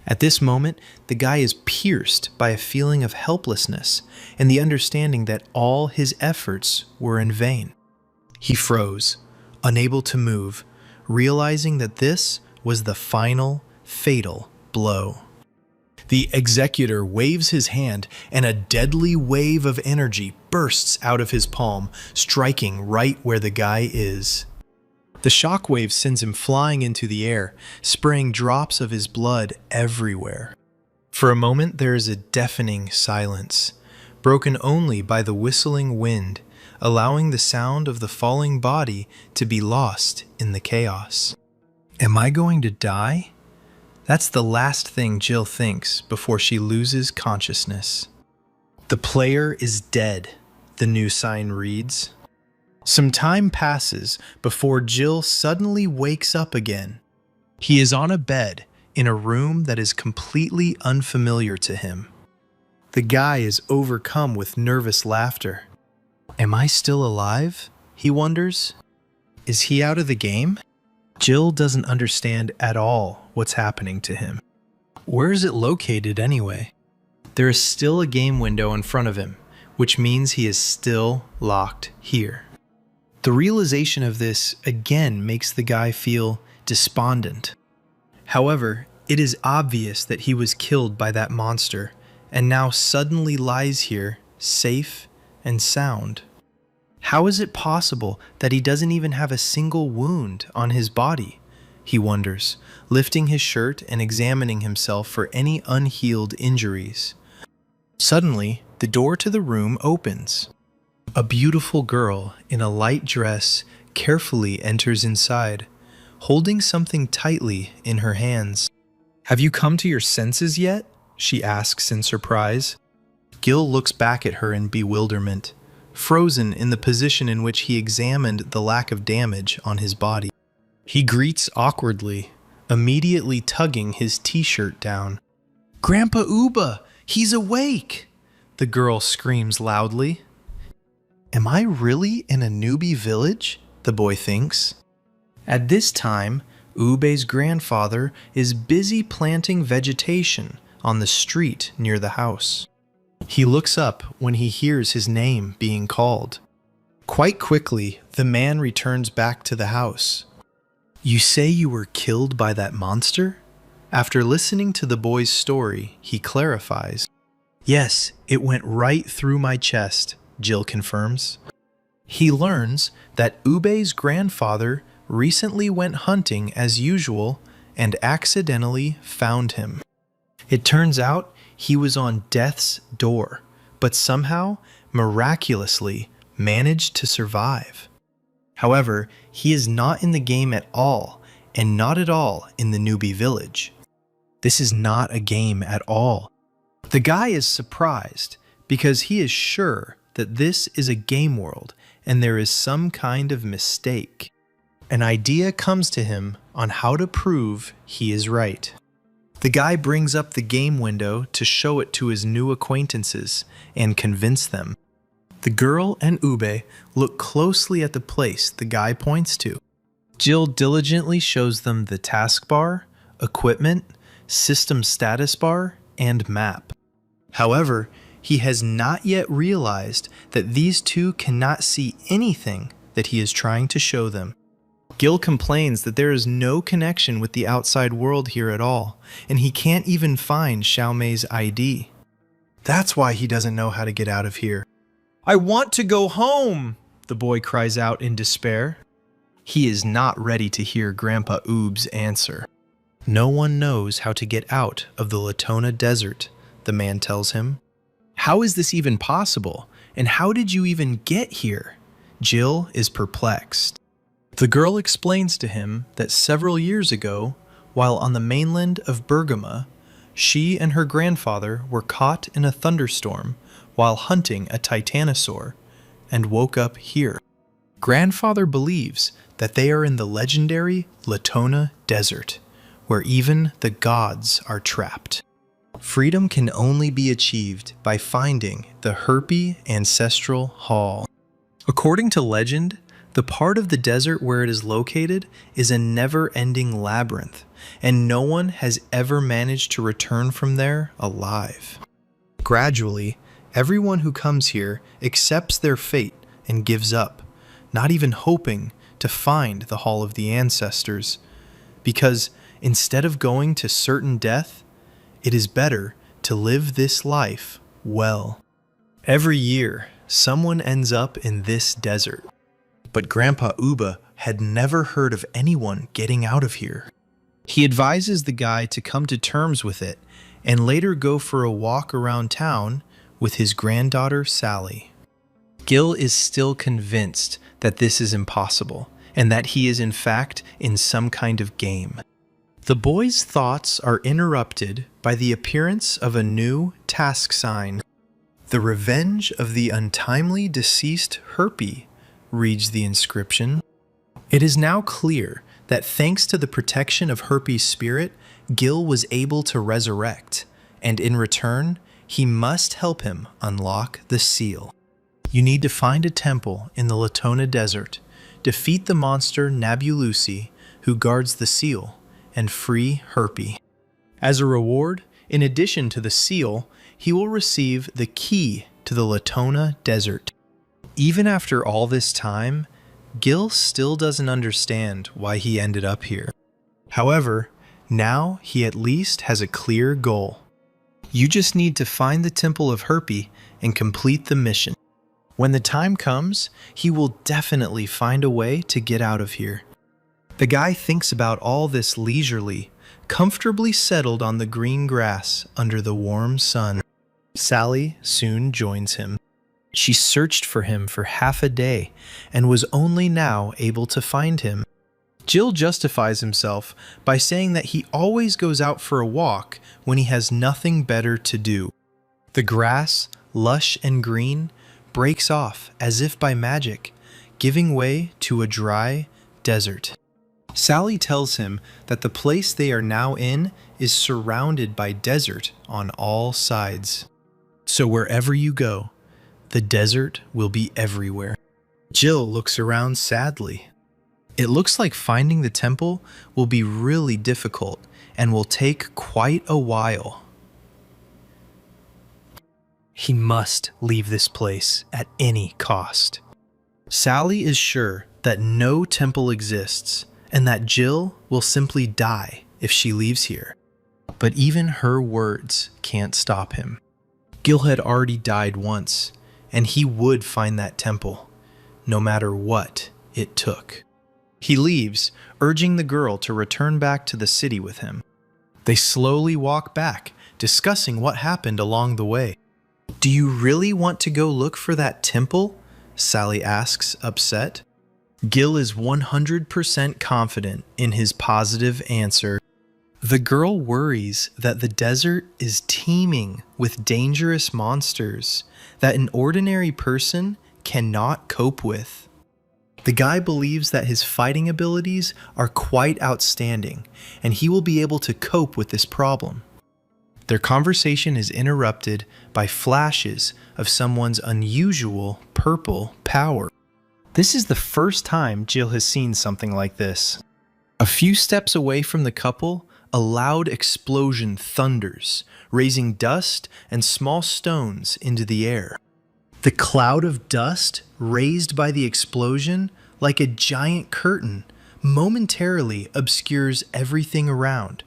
At this moment, the guy is pierced by a feeling of helplessness and the understanding that all his efforts were in vain. He froze, unable to move, realizing that this was the final, fatal blow. The executor waves his hand, and a deadly wave of energy bursts out of his palm, striking right where the guy is. The shockwave sends him flying into the air, spraying drops of his blood everywhere. For a moment, there is a deafening silence, broken only by the whistling wind, allowing the sound of the falling body to be lost in the chaos. Am I going to die? That's the last thing Jill thinks before she loses consciousness. The player is dead, the new sign reads. Some time passes before Jill suddenly wakes up again. He is on a bed in a room that is completely unfamiliar to him. The guy is overcome with nervous laughter. Am I still alive? He wonders. Is he out of the game? Jill doesn't understand at all what's happening to him. Where is it located anyway? There is still a game window in front of him, which means he is still locked here. The realization of this again makes the guy feel despondent. However, it is obvious that he was killed by that monster and now suddenly lies here, safe and sound. How is it possible that he doesn't even have a single wound on his body? He wonders, lifting his shirt and examining himself for any unhealed injuries. Suddenly, the door to the room opens. A beautiful girl in a light dress carefully enters inside, holding something tightly in her hands. "Have you come to your senses yet?" she asks in surprise. Gil looks back at her in bewilderment, frozen in the position in which he examined the lack of damage on his body. He greets awkwardly, immediately tugging his t-shirt down. "Grandpa Uba, he's awake!" the girl screams loudly. Am I really in a newbie village? The boy thinks. At this time, Ube's grandfather is busy planting vegetation on the street near the house. He looks up when he hears his name being called. Quite quickly, the man returns back to the house. "You say you were killed by that monster?" After listening to the boy's story, he clarifies. "Yes, it went right through my chest," Jill confirms. He learns that Ube's grandfather recently went hunting as usual and accidentally found him. It turns out he was on death's door, but somehow, miraculously, managed to survive. However, he is not in the game at all, and not at all in the newbie village. This is not a game at all. The guy is surprised because he is sure that this is a game world and there is some kind of mistake. An idea comes to him on how to prove he is right. The guy brings up the game window to show it to his new acquaintances and convince them. The girl and Ube look closely at the place the guy points to. Jill diligently shows them the taskbar, equipment, system status bar, and map. However, he has not yet realized that these two cannot see anything that he is trying to show them. Gil complains that there is no connection with the outside world here at all, and he can't even find Xiaomei's ID. That's why he doesn't know how to get out of here. "I want to go home!" the boy cries out in despair. He is not ready to hear Grandpa Oob's answer. "No one knows how to get out of the Latona Desert," the man tells him. "How is this even possible? And how did you even get here?" Jill is perplexed. The girl explains to him that several years ago, while on the mainland of Bergama, she and her grandfather were caught in a thunderstorm while hunting a titanosaur and woke up here. Grandfather believes that they are in the legendary Latona Desert, where even the gods are trapped. Freedom can only be achieved by finding the Herpy Ancestral Hall. According to legend, the part of the desert where it is located is a never-ending labyrinth, and no one has ever managed to return from there alive. Gradually, everyone who comes here accepts their fate and gives up, not even hoping to find the Hall of the Ancestors, because instead of going to certain death, it is better to live this life well. Every year, someone ends up in this desert. But Grandpa Uba had never heard of anyone getting out of here. He advises the guy to come to terms with it and later go for a walk around town with his granddaughter Sally. Gil is still convinced that this is impossible and that he is in fact in some kind of game. The boy's thoughts are interrupted by the appearance of a new task sign. "The Revenge of the Untimely Deceased Herpy," reads the inscription. It is now clear that thanks to the protection of Herpy's spirit, Gil was able to resurrect, and in return, he must help him unlock the seal. You need to find a temple in the Latona Desert, defeat the monster Nabulusi, who guards the seal, and free Herpy. As a reward, in addition to the seal, he will receive the key to the Latona Desert. Even after all this time, Gil still doesn't understand why he ended up here. However, now he at least has a clear goal. You just need to find the Temple of Herpy and complete the mission. When the time comes, he will definitely find a way to get out of here. The guy thinks about all this leisurely, comfortably settled on the green grass under the warm sun. Sally soon joins him. She searched for him for half a day and was only now able to find him. Jill justifies himself by saying that he always goes out for a walk when he has nothing better to do. The grass, lush and green, breaks off as if by magic, giving way to a dry desert. Sally tells him that the place they are now in is surrounded by desert on all sides. So wherever you go, the desert will be everywhere. Jill looks around sadly. It looks like finding the temple will be really difficult and will take quite a while. He must leave this place at any cost. Sally is sure that no temple exists and that Jill will simply die if she leaves here. But even her words can't stop him. Gil had already died once, and he would find that temple, no matter what it took. He leaves, urging the girl to return back to the city with him. They slowly walk back, discussing what happened along the way. "Do you really want to go look for that temple?" Sally asks, upset. Gil is 100% confident in his positive answer. The girl worries that the desert is teeming with dangerous monsters that an ordinary person cannot cope with. The guy believes that his fighting abilities are quite outstanding, and he will be able to cope with this problem. Their conversation is interrupted by flashes of someone's unusual purple power. This is the first time Jill has seen something like this. A few steps away from the couple, a loud explosion thunders, raising dust and small stones into the air. The cloud of dust raised by the explosion, like a giant curtain, momentarily obscures everything around,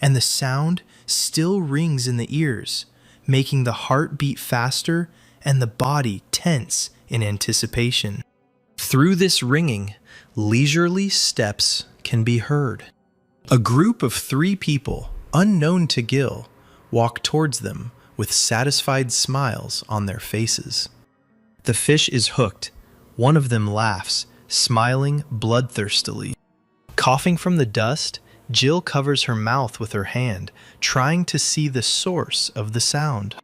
and the sound still rings in the ears, making the heart beat faster and the body tense in anticipation. Through this ringing, leisurely steps can be heard. A group of 3 people, unknown to Gil, walk towards them with satisfied smiles on their faces. The fish is hooked. One of them laughs, smiling bloodthirstily. Coughing from the dust, Jill covers her mouth with her hand, trying to see the source of the sound.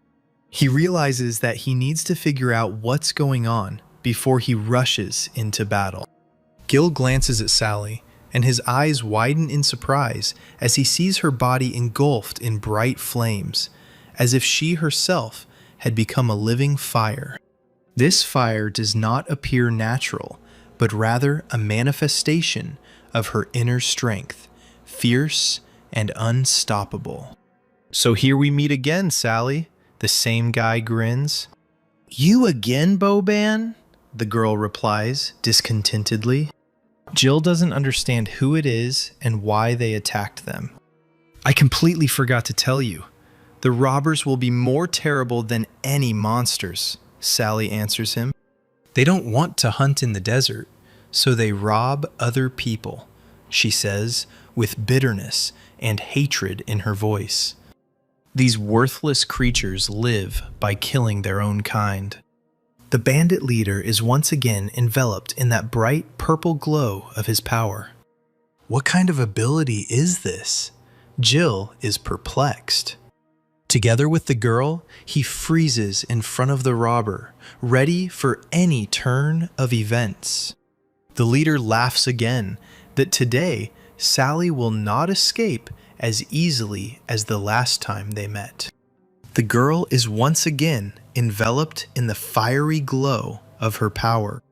He realizes that he needs to figure out what's going on before he rushes into battle. Gil glances at Sally, and his eyes widen in surprise as he sees her body engulfed in bright flames, as if she herself had become a living fire. This fire does not appear natural, but rather a manifestation of her inner strength, fierce and unstoppable. "So here we meet again, Sally," the same guy grins. "You again, Boban?" the girl replies discontentedly. Jill doesn't understand who it is and why they attacked them. "I completely forgot to tell you. The robbers will be more terrible than any monsters," Sally answers him. "They don't want to hunt in the desert, so they rob other people," she says, with bitterness and hatred in her voice. These worthless creatures live by killing their own kind. The bandit leader is once again enveloped in that bright purple glow of his power. What kind of ability is this? Jill is perplexed. Together with the girl, he freezes in front of the robber, ready for any turn of events. The leader laughs again that today Sally will not escape as easily as the last time they met. The girl is once again enveloped in the fiery glow of her power.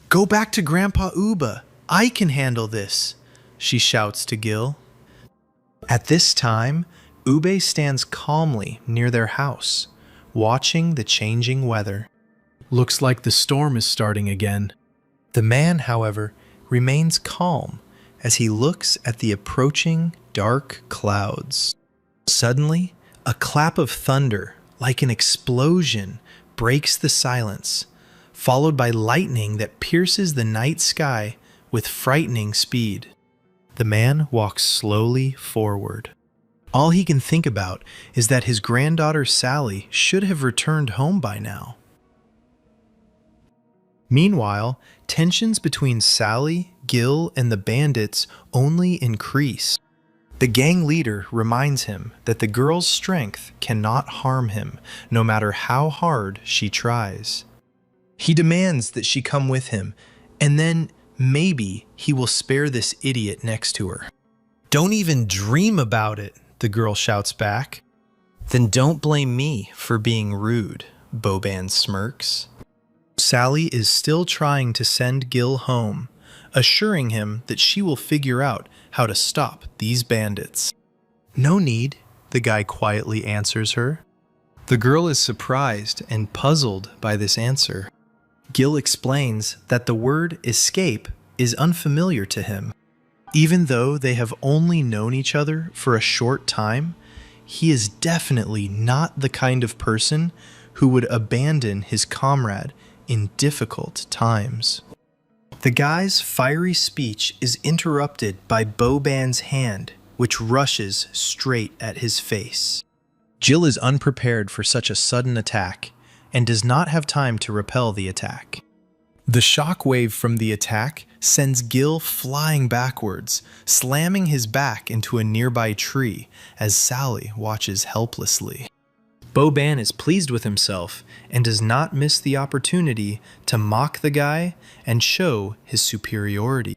"Go back to Grandpa Uba. I can handle this," she shouts to Gil. At this time, Ube stands calmly near their house, watching the changing weather. Looks like the storm is starting again. The man, however, remains calm as he looks at the approaching dark clouds. Suddenly, a clap of thunder, like an explosion, breaks the silence, followed by lightning that pierces the night sky with frightening speed. The man walks slowly forward. All he can think about is that his granddaughter Sally should have returned home by now. Meanwhile, tensions between Sally, Gil, and the bandits only increase. The gang leader reminds him that the girl's strength cannot harm him, no matter how hard she tries. He demands that she come with him, and then maybe he will spare this idiot next to her. "Don't even dream about it," the girl shouts back. "Then don't blame me for being rude," Boban smirks. Sally is still trying to send Gil home, assuring him that she will figure out how to stop these bandits. "No need," the guy quietly answers her. The girl is surprised and puzzled by this answer. Gil explains that the word escape is unfamiliar to him. Even though they have only known each other for a short time, he is definitely not the kind of person who would abandon his comrade in difficult times. The guy's fiery speech is interrupted by Boban's hand, which rushes straight at his face. Jill is unprepared for such a sudden attack and does not have time to repel the attack. The shockwave from the attack sends Gil flying backwards, slamming his back into a nearby tree as Sally watches helplessly. Boban is pleased with himself and does not miss the opportunity to mock the guy and show his superiority.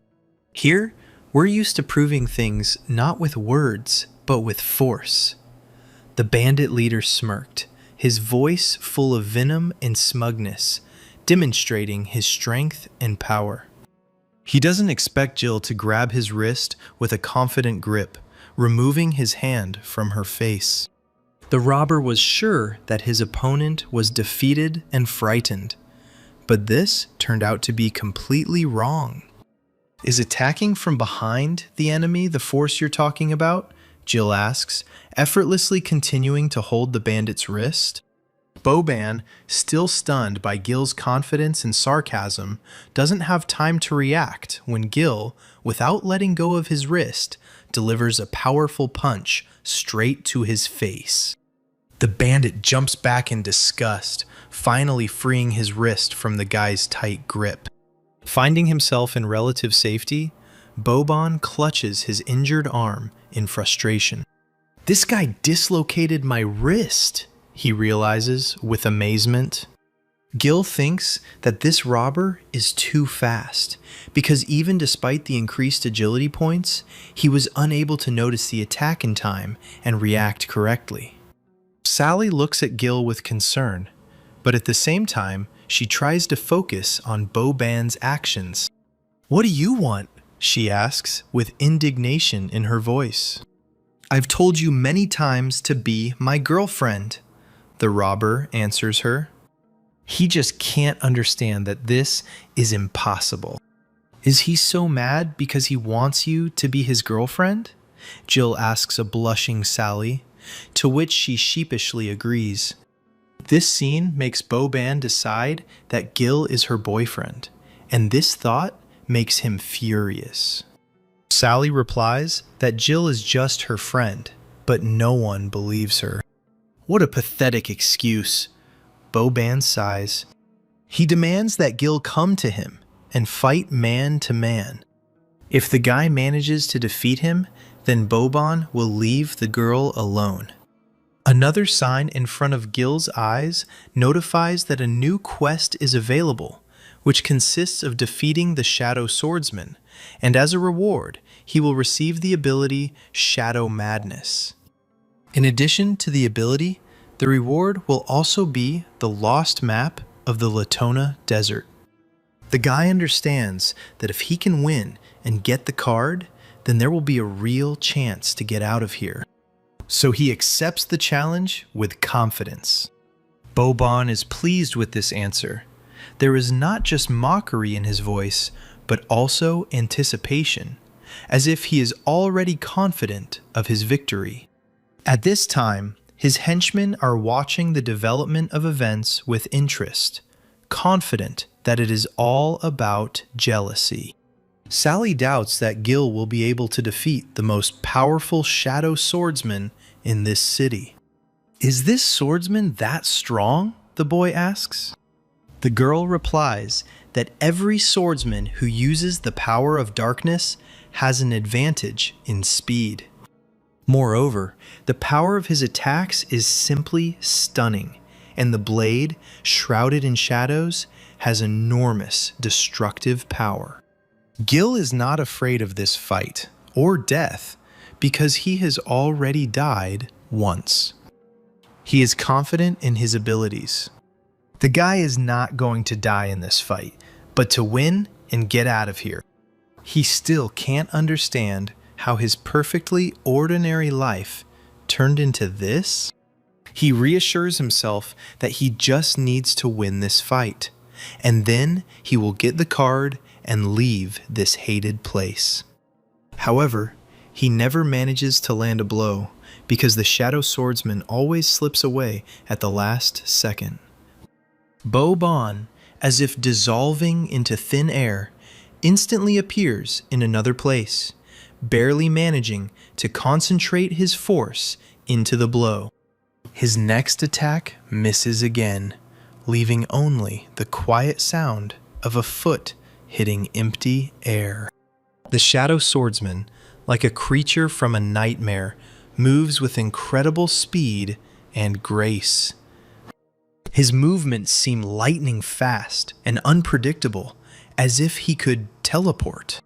Here, we're used to proving things not with words, but with force. The bandit leader smirked, his voice full of venom and smugness, demonstrating his strength and power. He doesn't expect Jill to grab his wrist with a confident grip, removing his hand from her face. The robber was sure that his opponent was defeated and frightened, but this turned out to be completely wrong. "Is attacking from behind the enemy the force you're talking about?" Jill asks, effortlessly continuing to hold the bandit's wrist. Boban, still stunned by Gil's confidence and sarcasm, doesn't have time to react when Gil, without letting go of his wrist, delivers a powerful punch straight to his face. The bandit jumps back in disgust, finally freeing his wrist from the guy's tight grip. Finding himself in relative safety, Boban clutches his injured arm in frustration. "This guy dislocated my wrist," he realizes with amazement. Gil thinks that this robber is too fast, because even despite the increased agility points, he was unable to notice the attack in time and react correctly. Sally looks at Gil with concern, but at the same time, she tries to focus on Boban's actions. "What do you want?" she asks with indignation in her voice. "I've told you many times to be my girlfriend," the robber answers her. He just can't understand that this is impossible. "Is he so mad because he wants you to be his girlfriend?" Jill asks a blushing Sally, to which she sheepishly agrees. This scene makes Boban decide that Gil is her boyfriend, and this thought makes him furious. Sally replies that Jill is just her friend, but no one believes her. "What a pathetic excuse," Boban sighs. He demands that Gil come to him and fight man to man. If the guy manages to defeat him, then Boban will leave the girl alone. Another sign in front of Gil's eyes notifies that a new quest is available, which consists of defeating the Shadow Swordsman, and as a reward, he will receive the ability Shadow Madness. In addition to the ability, the reward will also be the lost map of the Latona Desert. The guy understands that if he can win and get the card, then there will be a real chance to get out of here. So he accepts the challenge with confidence. Boban is pleased with this answer. There is not just mockery in his voice, but also anticipation, as if he is already confident of his victory. At this time, his henchmen are watching the development of events with interest, confident that it is all about jealousy. Sally doubts that Gil will be able to defeat the most powerful shadow swordsman in this city. Is this swordsman that strong? The boy asks. The girl replies that every swordsman who uses the power of darkness has an advantage in speed. Moreover, the power of his attacks is simply stunning, and the blade, shrouded in shadows, has enormous destructive power. Gil is not afraid of this fight, or death, because he has already died once. He is confident in his abilities. The guy is not going to die in this fight, but to win and get out of here. He still can't understand how his perfectly ordinary life turned into this. He reassures himself that he just needs to win this fight, and then he will get the card and leave this hated place. However, he never manages to land a blow because the shadow swordsman always slips away at the last second. Bo-Bon, as if dissolving into thin air, instantly appears in another place, barely managing to concentrate his force into the blow. His next attack misses again, leaving only the quiet sound of a foot hitting empty air. The shadow swordsman, like a creature from a nightmare, moves with incredible speed and grace. His movements seem lightning fast and unpredictable, as if he could teleport.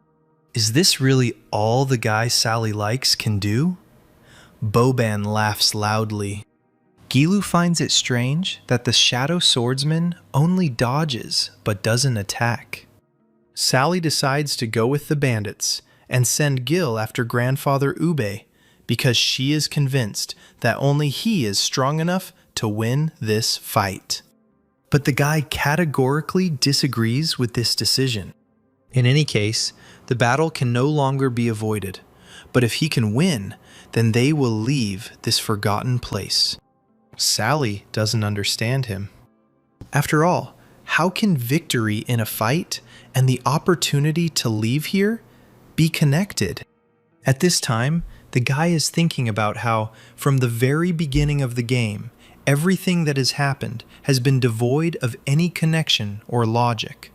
Is this really all the guy Sally likes can do? Bo-Ban laughs loudly. Gilu finds it strange that the shadow swordsman only dodges but doesn't attack. Sally decides to go with the bandits and send Gil after Grandfather Ube because she is convinced that only he is strong enough to win this fight. But the guy categorically disagrees with this decision. In any case, the battle can no longer be avoided, but if he can win, then they will leave this forgotten place. Sally doesn't understand him. After all, how can victory in a fight and the opportunity to leave here be connected? At this time, the guy is thinking about how, from the very beginning of the game, everything that has happened has been devoid of any connection or logic.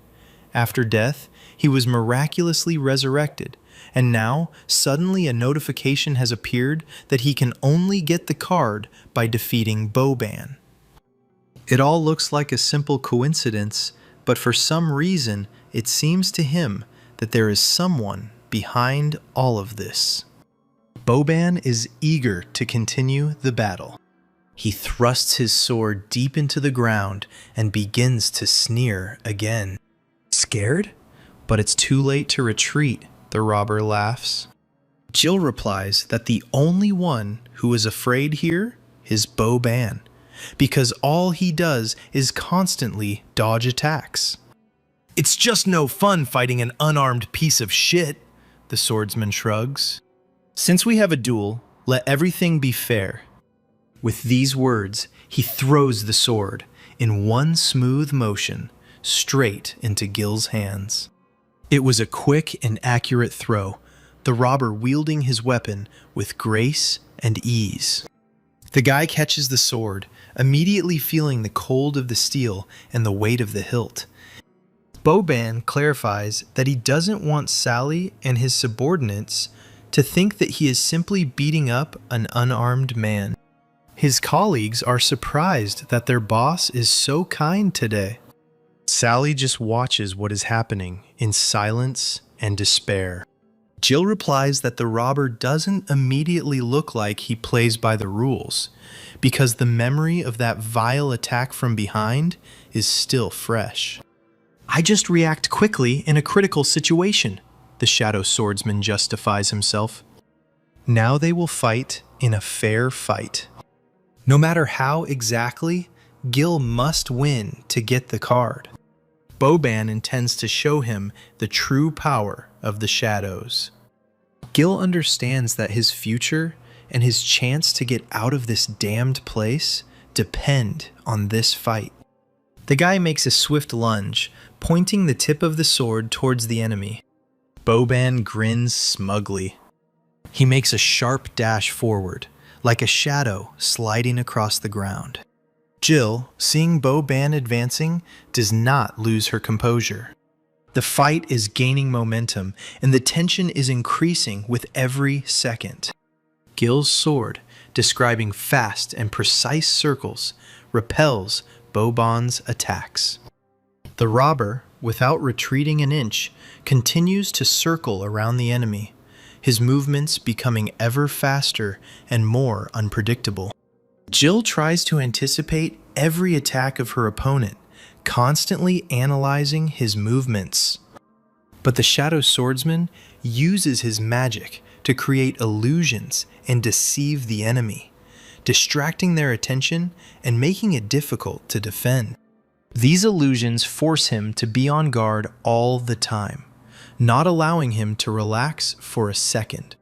After death, he was miraculously resurrected, and now suddenly a notification has appeared that he can only get the card by defeating Bo-Ban. It all looks like a simple coincidence, but for some reason it seems to him that there is someone behind all of this. Bo-Ban is eager to continue the battle. He thrusts his sword deep into the ground and begins to sneer again. Scared? But it's too late to retreat, the robber laughs. Jill replies that the only one who is afraid here is Bo-Ban, because all he does is constantly dodge attacks. It's just no fun fighting an unarmed piece of shit, the swordsman shrugs. Since we have a duel, let everything be fair. With these words, he throws the sword, in one smooth motion, straight into Gil's hands. It was a quick and accurate throw, the robber wielding his weapon with grace and ease. The guy catches the sword, immediately feeling the cold of the steel and the weight of the hilt. Bo-Ban clarifies that he doesn't want Sally and his subordinates to think that he is simply beating up an unarmed man. His colleagues are surprised that their boss is so kind today. Sally just watches what is happening in silence and despair. Jill replies that the robber doesn't immediately look like he plays by the rules, because the memory of that vile attack from behind is still fresh. I just react quickly in a critical situation, the shadow swordsman justifies himself. Now they will fight in a fair fight. No matter how exactly, Gil must win to get the card. Bo-Ban intends to show him the true power of the shadows. Gil understands that his future and his chance to get out of this damned place depend on this fight. The guy makes a swift lunge, pointing the tip of the sword towards the enemy. Bo-Ban grins smugly. He makes a sharp dash forward, like a shadow sliding across the ground. Jill, seeing Bo-Ban advancing, does not lose her composure. The fight is gaining momentum, and the tension is increasing with every second. Gil's sword, describing fast and precise circles, repels Bo-Ban's attacks. The robber, without retreating an inch, continues to circle around the enemy, his movements becoming ever faster and more unpredictable. Jill tries to anticipate every attack of her opponent, constantly analyzing his movements. But the Shadow Swordsman uses his magic to create illusions and deceive the enemy, distracting their attention and making it difficult to defend. These illusions force him to be on guard all the time, not allowing him to relax for a second.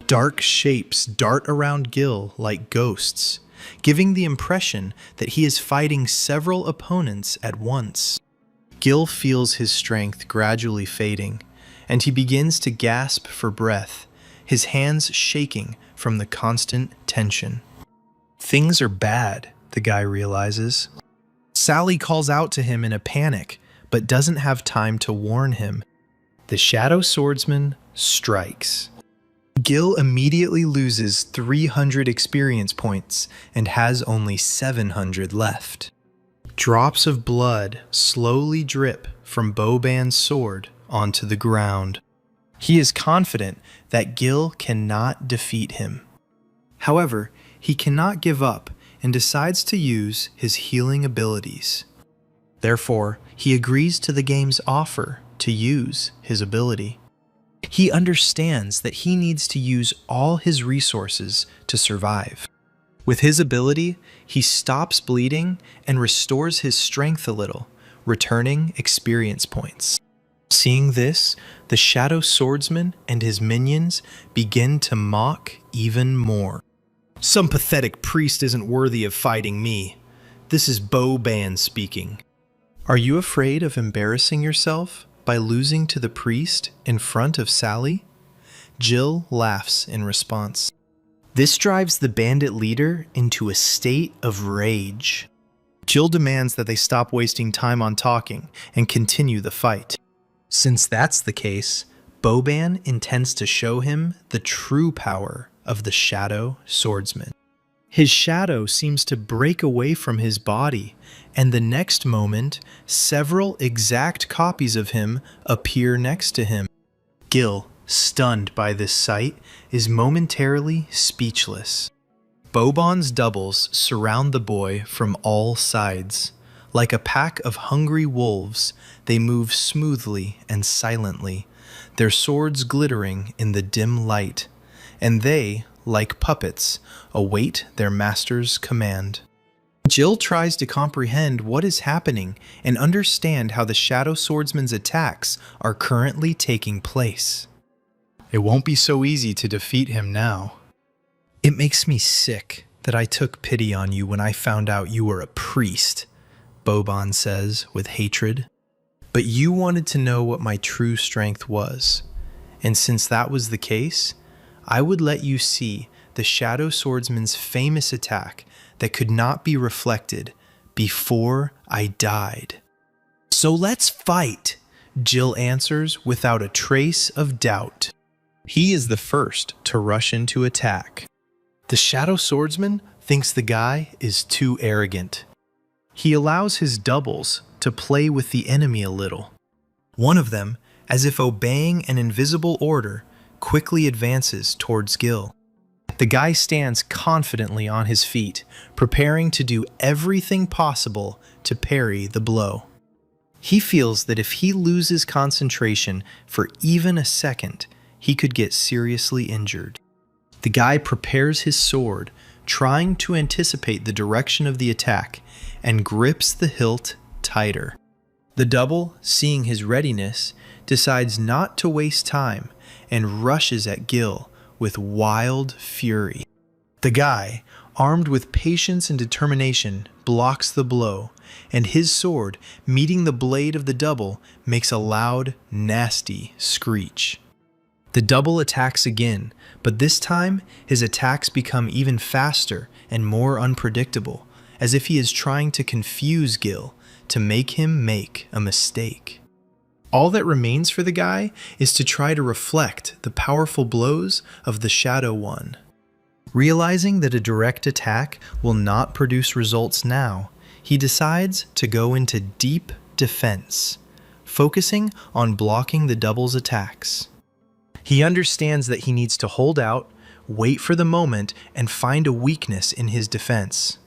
Dark shapes dart around Gil like ghosts, giving the impression that he is fighting several opponents at once. Gil feels his strength gradually fading, and he begins to gasp for breath, his hands shaking from the constant tension. Things are bad, the guy realizes. Sally calls out to him in a panic, but doesn't have time to warn him. The Shadow Swordsman strikes. Gil immediately loses 300 experience points and has only 700 left. Drops of blood slowly drip from Bo-Ban's sword onto the ground. He is confident that Gil cannot defeat him. However, he cannot give up and decides to use his healing abilities. Therefore, he agrees to the game's offer to use his ability. He understands that he needs to use all his resources to survive. With his ability, he stops bleeding and restores his strength a little, returning experience points. Seeing this, the Shadow Swordsman and his minions begin to mock even more. Some pathetic priest isn't worthy of fighting me. This is Bo-Ban speaking. Are you afraid of embarrassing yourself by losing to the priest in front of Sally? Jill laughs in response. This drives the bandit leader into a state of rage. Jill demands that they stop wasting time on talking and continue the fight. Since that's the case, Bo-Ban intends to show him the true power of the Shadow Swordsman. His shadow seems to break away from his body, and the next moment, several exact copies of him appear next to him. Gil, stunned by this sight, is momentarily speechless. Bo-Ban's doubles surround the boy from all sides. Like a pack of hungry wolves, they move smoothly and silently, their swords glittering in the dim light, and they, like puppets, await their master's command. Jill tries to comprehend what is happening and understand how the Shadow Swordsman's attacks are currently taking place. It won't be so easy to defeat him now. It makes me sick that I took pity on you when I found out you were a priest, Bo-Ban says with hatred. But you wanted to know what my true strength was, and since that was the case, I would let you see the Shadow Swordsman's famous attack that could not be reflected before I died. So let's fight, Jill answers without a trace of doubt. He is the first to rush into attack. The Shadow Swordsman thinks the guy is too arrogant. He allows his doubles to play with the enemy a little. One of them, as if obeying an invisible order, quickly advances towards Gil. The guy stands confidently on his feet, preparing to do everything possible to parry the blow. He feels that if he loses concentration for even a second, he could get seriously injured. The guy prepares his sword, trying to anticipate the direction of the attack, and grips the hilt tighter. The double, seeing his readiness, decides not to waste time and rushes at Gil with wild fury. The guy, armed with patience and determination, blocks the blow, and his sword, meeting the blade of the double, makes a loud, nasty screech. The double attacks again, but this time his attacks become even faster and more unpredictable, as if he is trying to confuse Gil to make him make a mistake. All that remains for the guy is to try to reflect the powerful blows of the Shadow One. Realizing that a direct attack will not produce results now, he decides to go into deep defense, focusing on blocking the double's attacks. He understands that he needs to hold out, wait for the moment, and find a weakness in his defense.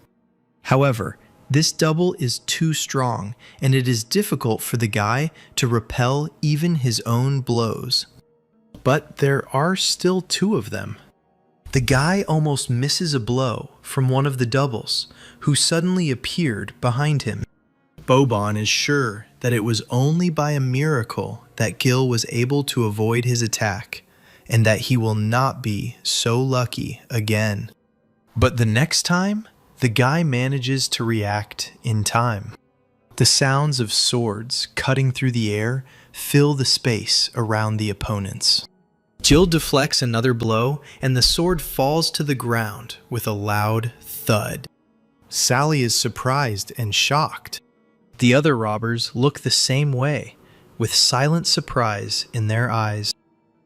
However, this double is too strong, and it is difficult for the guy to repel even his own blows. But there are still two of them. The guy almost misses a blow from one of the doubles, who suddenly appeared behind him. Boban is sure that it was only by a miracle that Gil was able to avoid his attack, and that he will not be so lucky again. But the next time, the guy manages to react in time. The sounds of swords cutting through the air fill the space around the opponents. Jill deflects another blow, and the sword falls to the ground with a loud thud. Sally is surprised and shocked. The other robbers look the same way, with silent surprise in their eyes.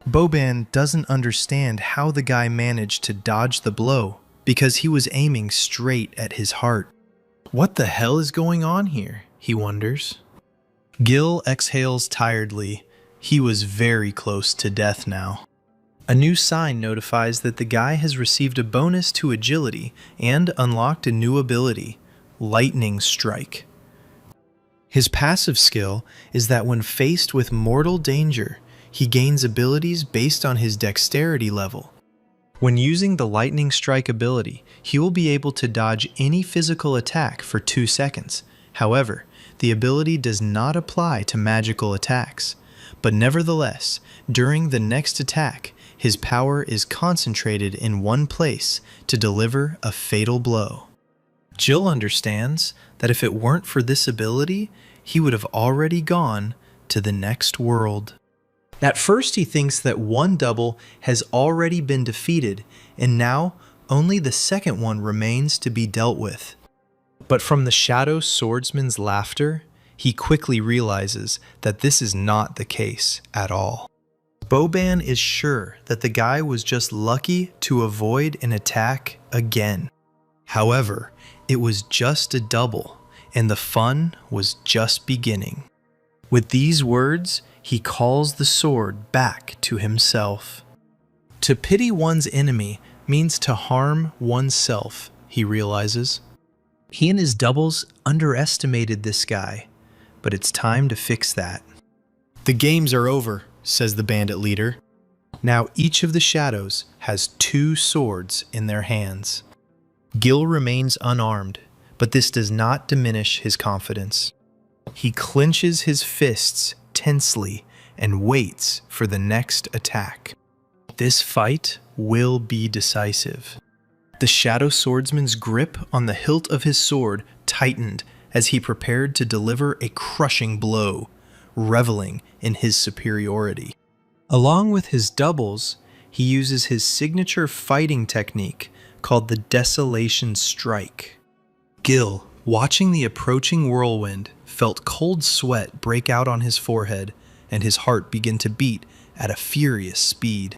Boban doesn't understand how the guy managed to dodge the blow, because he was aiming straight at his heart. What the hell is going on here, he wonders. Gil exhales tiredly. He was very close to death now. A new sign notifies that the guy has received a bonus to agility and unlocked a new ability, Lightning Strike. His passive skill is that when faced with mortal danger, he gains abilities based on his dexterity level. When using the Lightning Strike ability, he will be able to dodge any physical attack for 2 seconds. However, the ability does not apply to magical attacks. But nevertheless, during the next attack, his power is concentrated in one place to deliver a fatal blow. Jill understands that if it weren't for this ability, he would have already gone to the next world. At first he thinks that one double has already been defeated, and now only the second one remains to be dealt with. But from the Shadow Swordsman's laughter, he quickly realizes that this is not the case at all. Boban is sure that the guy was just lucky to avoid an attack again. However, it was just a double, and the fun was just beginning. With these words, he calls the sword back to himself. To pity one's enemy means to harm oneself, he realizes. He and his doubles underestimated this guy, but it's time to fix that. The games are over, says the bandit leader. Now each of the shadows has 2 swords in their hands. Gil remains unarmed, but this does not diminish his confidence. He clenches his fists tensely and waits for the next attack. This fight will be decisive. The Shadow Swordsman's grip on the hilt of his sword tightened as he prepared to deliver a crushing blow, reveling in his superiority. Along with his doubles, he uses his signature fighting technique called the Desolation Strike. Gil, watching the approaching whirlwind, felt cold sweat break out on his forehead and his heart begin to beat at a furious speed.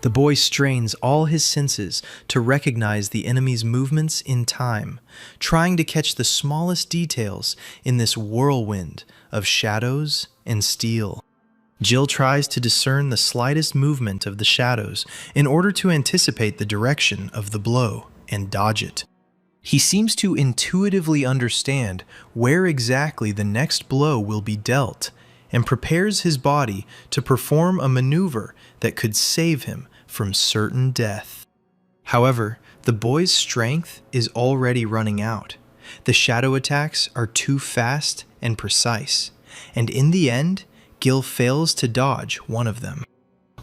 The boy strains all his senses to recognize the enemy's movements in time, trying to catch the smallest details in this whirlwind of shadows and steel. Jill tries to discern the slightest movement of the shadows in order to anticipate the direction of the blow and dodge it. He seems to intuitively understand where exactly the next blow will be dealt, and prepares his body to perform a maneuver that could save him from certain death. However, the boy's strength is already running out. The shadow attacks are too fast and precise, and in the end, Gil fails to dodge one of them.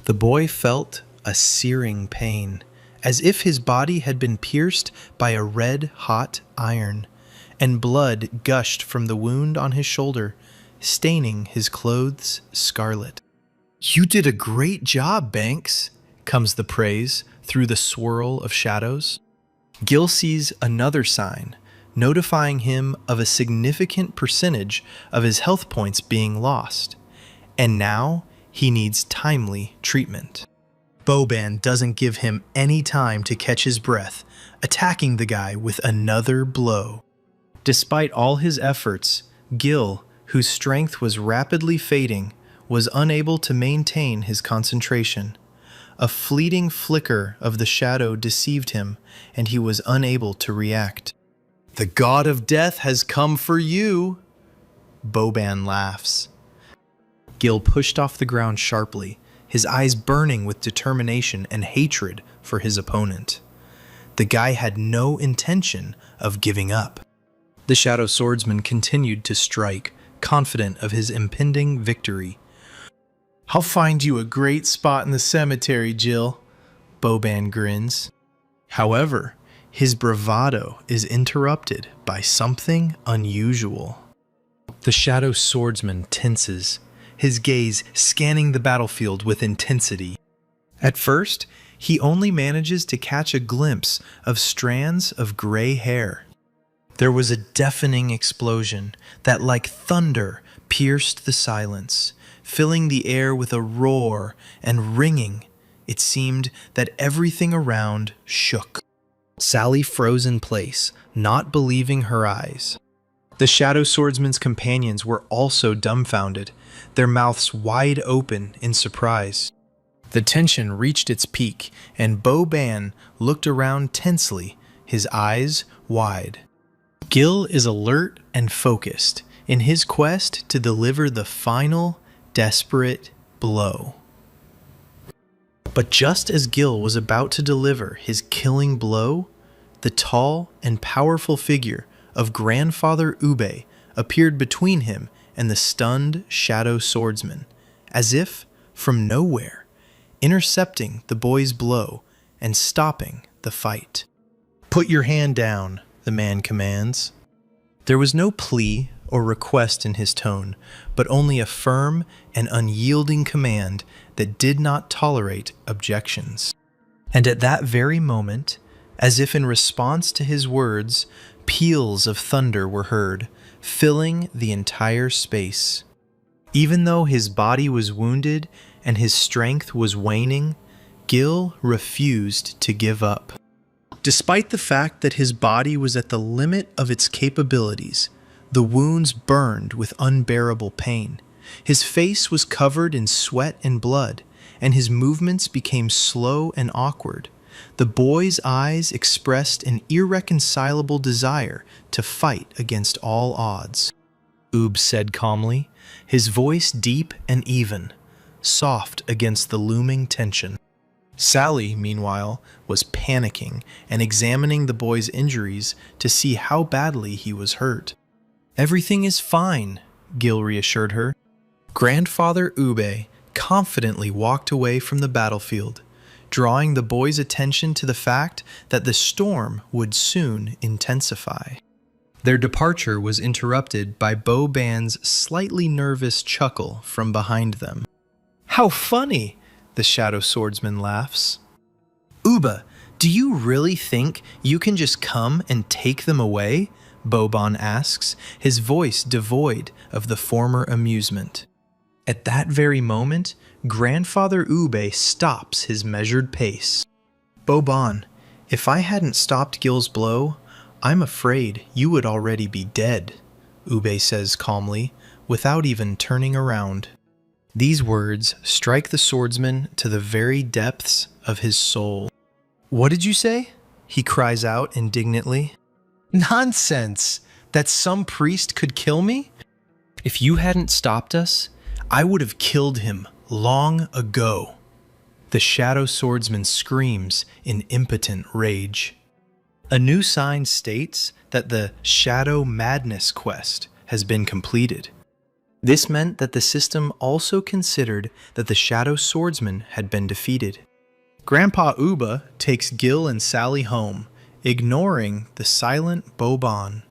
The boy felt a searing pain, as if his body had been pierced by a red-hot iron, and blood gushed from the wound on his shoulder, staining his clothes scarlet. "You did a great job, Banks," comes the praise through the swirl of shadows. Gil sees another sign, notifying him of a significant percentage of his health points being lost, and now he needs timely treatment. Boban doesn't give him any time to catch his breath, attacking the guy with another blow. Despite all his efforts, Gil, whose strength was rapidly fading, was unable to maintain his concentration. A fleeting flicker of the shadow deceived him, and he was unable to react. "The god of death has come for you," Boban laughs. Gil pushed off the ground sharply, his eyes burning with determination and hatred for his opponent. The guy had no intention of giving up. The Shadow Swordsman continued to strike, confident of his impending victory. "I'll find you a great spot in the cemetery, Jill," Boban grins. However, his bravado is interrupted by something unusual. The Shadow Swordsman tenses, his gaze scanning the battlefield with intensity. At first, he only manages to catch a glimpse of strands of gray hair. There was a deafening explosion that, like thunder, pierced the silence, filling the air with a roar and ringing. It seemed that everything around shook. Sally froze in place, not believing her eyes. The Shadow Swordsman's companions were also dumbfounded, their mouths wide open in surprise. The tension reached its peak, and Boban looked around tensely, his eyes wide. Gil is alert and focused in his quest to deliver the final, desperate blow. But just as Gil was about to deliver his killing blow, the tall and powerful figure of Grandfather Ube appeared between him and the stunned Shadow Swordsman, as if from nowhere, intercepting the boy's blow and stopping the fight. "Put your hand down," the man commands. There was no plea or request in his tone, but only a firm and unyielding command that did not tolerate objections. And at that very moment, as if in response to his words, peals of thunder were heard, filling the entire space. Even though his body was wounded and his strength was waning, Gil refused to give up. Despite the fact that his body was at the limit of its capabilities, the wounds burned with unbearable pain. His face was covered in sweat and blood, and his movements became slow and awkward. The boy's eyes expressed an irreconcilable desire to fight against all odds. Oob said calmly, his voice deep and even, soft against the looming tension. Sally, meanwhile, was panicking and examining the boy's injuries to see how badly he was hurt. "Everything is fine," Gil reassured her. Grandfather Ube confidently walked away from the battlefield, drawing the boy's attention to the fact that the storm would soon intensify. Their departure was interrupted by Boban's slightly nervous chuckle from behind them. "How funny!" the Shadow Swordsman laughs. "Uba, do you really think you can just come and take them away?" Boban asks, his voice devoid of the former amusement. At that very moment, Grandfather Ube stops his measured pace. "Boban, if I hadn't stopped Gil's blow, I'm afraid you would already be dead," Ube says calmly, without even turning around. These words strike the swordsman to the very depths of his soul. "What did you say?" he cries out indignantly. "Nonsense! That some priest could kill me? If you hadn't stopped us, I would have killed him long ago." The Shadow Swordsman screams in impotent rage. A new sign states that the Shadow Madness quest has been completed. This meant that the system also considered that the Shadow Swordsman had been defeated. Grandpa Uba takes Gil and Sally home, ignoring the silent Boban.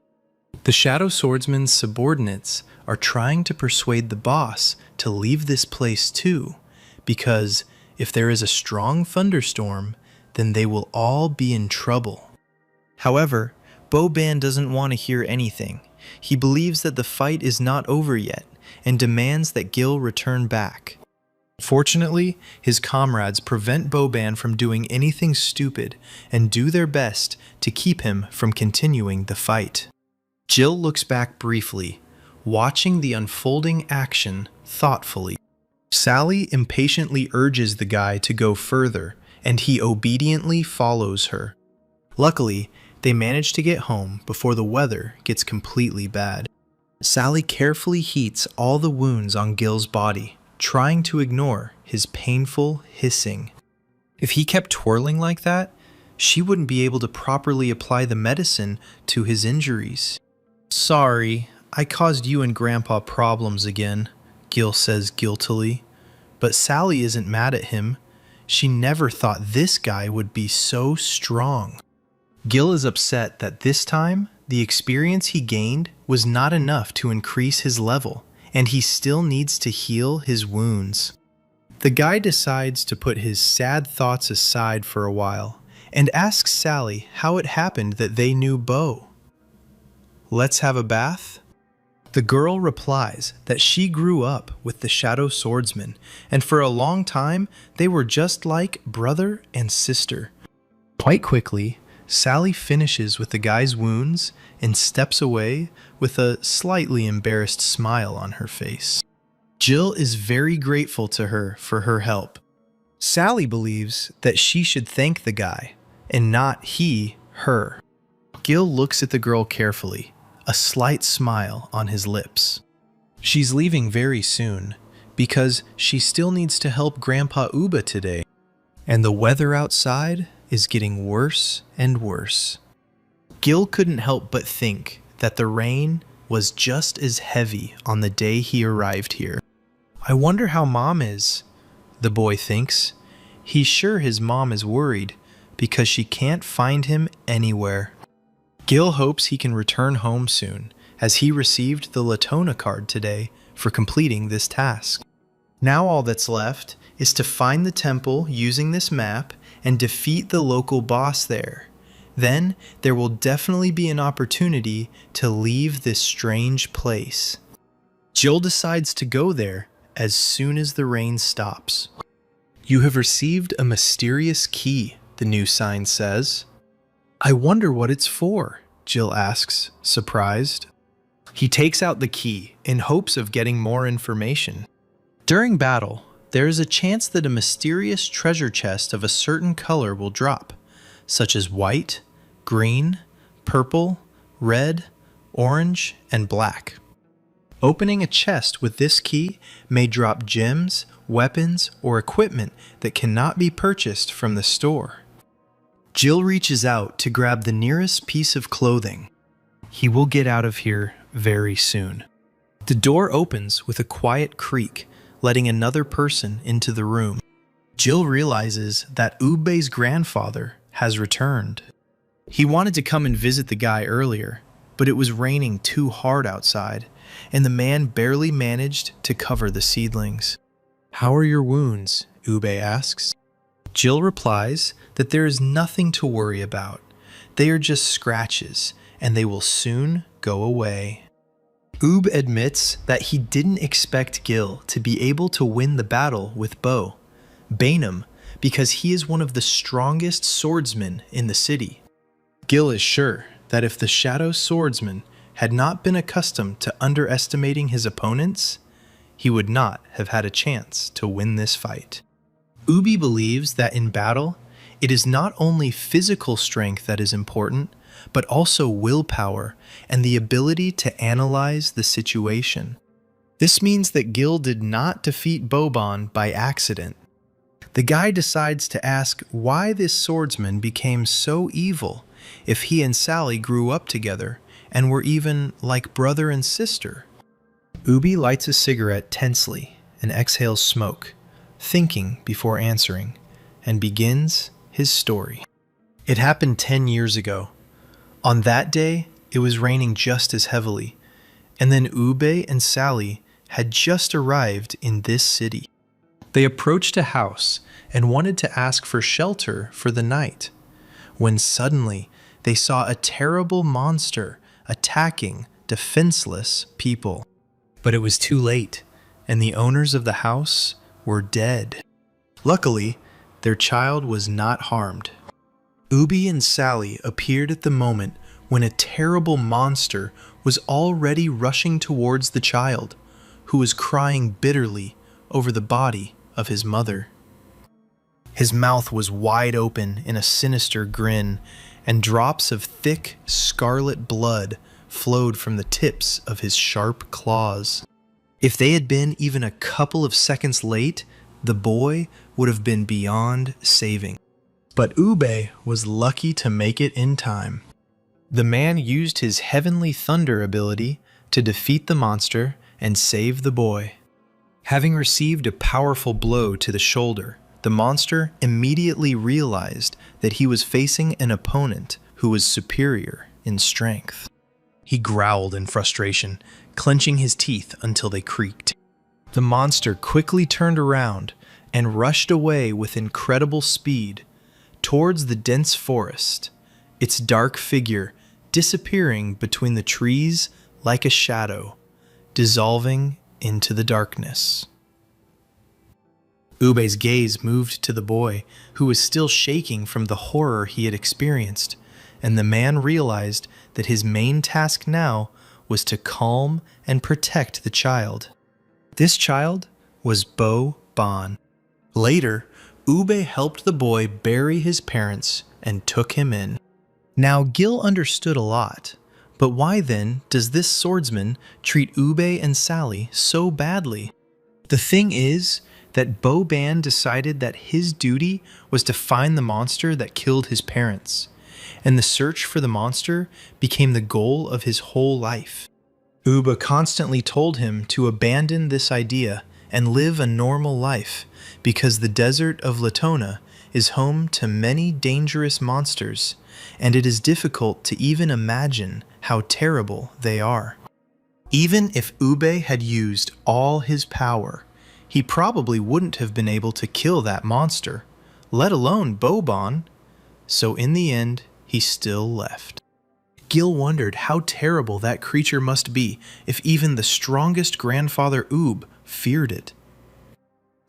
The Shadow Swordsman's subordinates are trying to persuade the boss to leave this place too, because if there is a strong thunderstorm, then they will all be in trouble. However, Boban doesn't want to hear anything. He believes that the fight is not over yet and demands that Gil return back. Fortunately, his comrades prevent Boban from doing anything stupid and do their best to keep him from continuing the fight. Jill looks back briefly, watching the unfolding action thoughtfully. Sally impatiently urges the guy to go further, and he obediently follows her. Luckily, they manage to get home before the weather gets completely bad. Sally carefully heats all the wounds on Gil's body, trying to ignore his painful hissing. If he kept twirling like that, she wouldn't be able to properly apply the medicine to his injuries. "Sorry, I caused you and Grandpa problems again," Gil says guiltily. But Sally isn't mad at him. She never thought this guy would be so strong. Gil is upset that this time, the experience he gained was not enough to increase his level, and he still needs to heal his wounds. The guy decides to put his sad thoughts aside for a while and asks Sally how it happened that they knew Bo. "Let's have a bath?" The girl replies that she grew up with the Shadow Swordsman, and for a long time they were just like brother and sister. Quite quickly, Sally finishes with the guy's wounds and steps away with a slightly embarrassed smile on her face. Jill is very grateful to her for her help. Sally believes that she should thank the guy, and not he her. Gil looks at the girl carefully, a slight smile on his lips. She's leaving very soon, because she still needs to help Grandpa Uba today, and the weather outside is getting worse and worse. Gil couldn't help but think that the rain was just as heavy on the day he arrived here. "I wonder how Mom is," the boy thinks. He's sure his mom is worried because she can't find him anywhere. Gil hopes he can return home soon, as he received the Latona card today for completing this task. Now all that's left is to find the temple using this map and defeat the local boss there. Then there will definitely be an opportunity to leave this strange place. Jill decides to go there as soon as the rain stops. "You have received a mysterious key," the new sign says. "I wonder what it's for," Jill asks, surprised. He takes out the key in hopes of getting more information. During battle, there is a chance that a mysterious treasure chest of a certain color will drop, such as white, green, purple, red, orange, and black. Opening a chest with this key may drop gems, weapons, or equipment that cannot be purchased from the store. Jill reaches out to grab the nearest piece of clothing. He will get out of here very soon. The door opens with a quiet creak, letting another person into the room. Jill realizes that Ube's grandfather has returned. He wanted to come and visit the guy earlier, but it was raining too hard outside, and the man barely managed to cover the seedlings. "How are your wounds?" Ube asks. Jill replies that there is nothing to worry about. They are just scratches, and they will soon go away. Ube admits that he didn't expect Gil to be able to win the battle with Bo, Bainham, because he is one of the strongest swordsmen in the city. Gil is sure that if the Shadow Swordsman had not been accustomed to underestimating his opponents, he would not have had a chance to win this fight. Ubi believes that in battle, it is not only physical strength that is important, but also willpower and the ability to analyze the situation. This means that Gil did not defeat Boban by accident. The guy decides to ask why this swordsman became so evil if he and Sally grew up together and were even like brother and sister. Ubi lights a cigarette tensely and exhales smoke, thinking before answering, and begins his story. It happened 10 years ago. On that day, it was raining just as heavily, and then Ube and Sally had just arrived in this city. They approached a house and wanted to ask for shelter for the night, when suddenly they saw a terrible monster attacking defenseless people. But it was too late, and the owners of the house were dead. Luckily, their child was not harmed. Ubi and Sally appeared at the moment when a terrible monster was already rushing towards the child, who was crying bitterly over the body of his mother. His mouth was wide open in a sinister grin, and drops of thick, scarlet blood flowed from the tips of his sharp claws. If they had been even a couple of seconds late, the boy would have been beyond saving. But Ube was lucky to make it in time. The man used his heavenly thunder ability to defeat the monster and save the boy. Having received a powerful blow to the shoulder, the monster immediately realized that he was facing an opponent who was superior in strength. He growled in frustration, clenching his teeth until they creaked. The monster quickly turned around and rushed away with incredible speed towards the dense forest, its dark figure disappearing between the trees like a shadow, dissolving into the darkness. Ube's gaze moved to the boy, who was still shaking from the horror he had experienced, and the man realized that his main task now was to calm and protect the child. This child was Bo Bon. Later, Ube helped the boy bury his parents and took him in. Now Gil understood a lot, but why then does this swordsman treat Ube and Sally so badly? The thing is that Bo Ban decided that his duty was to find the monster that killed his parents, and the search for the monster became the goal of his whole life. Ube constantly told him to abandon this idea and live a normal life, because the desert of Latona is home to many dangerous monsters, and it is difficult to even imagine how terrible they are. Even if Ube had used all his power, he probably wouldn't have been able to kill that monster, let alone Bobon, so in the end, he still left. Gil wondered how terrible that creature must be if even the strongest grandfather Oob feared it.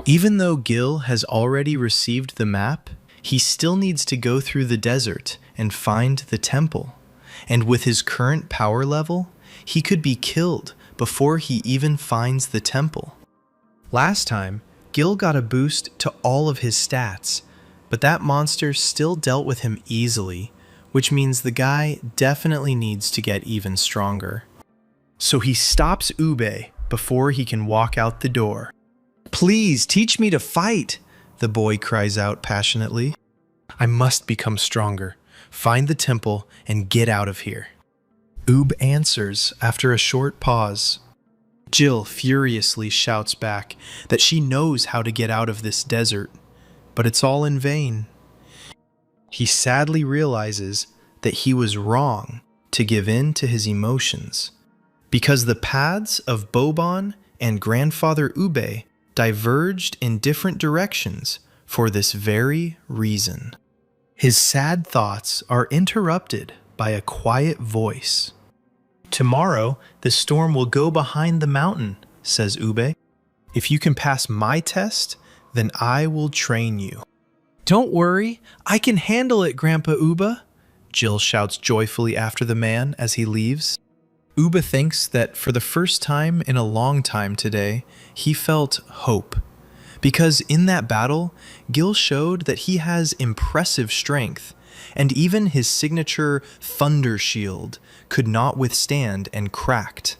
Even though Gil has already received the map, he still needs to go through the desert and find the temple, and with his current power level, he could be killed before he even finds the temple. Last time, Gil got a boost to all of his stats, but that monster still dealt with him easily, which means the guy definitely needs to get even stronger. So he stops Ube before he can walk out the door. "Please, teach me to fight," the boy cries out passionately. "I must become stronger, find the temple, and get out of here." Ube answers after a short pause. Jill furiously shouts back that she knows how to get out of this desert, but it's all in vain. He sadly realizes that he was wrong to give in to his emotions, because the paths of Bobon and grandfather Ube diverged in different directions for this very reason. His sad thoughts are interrupted by a quiet voice. "Tomorrow, the storm will go behind the mountain," says Ube. "If you can pass my test, then I will train you." "Don't worry, I can handle it, Grandpa Ube," Jill shouts joyfully after the man as he leaves. Ube thinks that for the first time in a long time today, he felt hope. Because in that battle, Gil showed that he has impressive strength, and even his signature Thunder Shield could not withstand and cracked.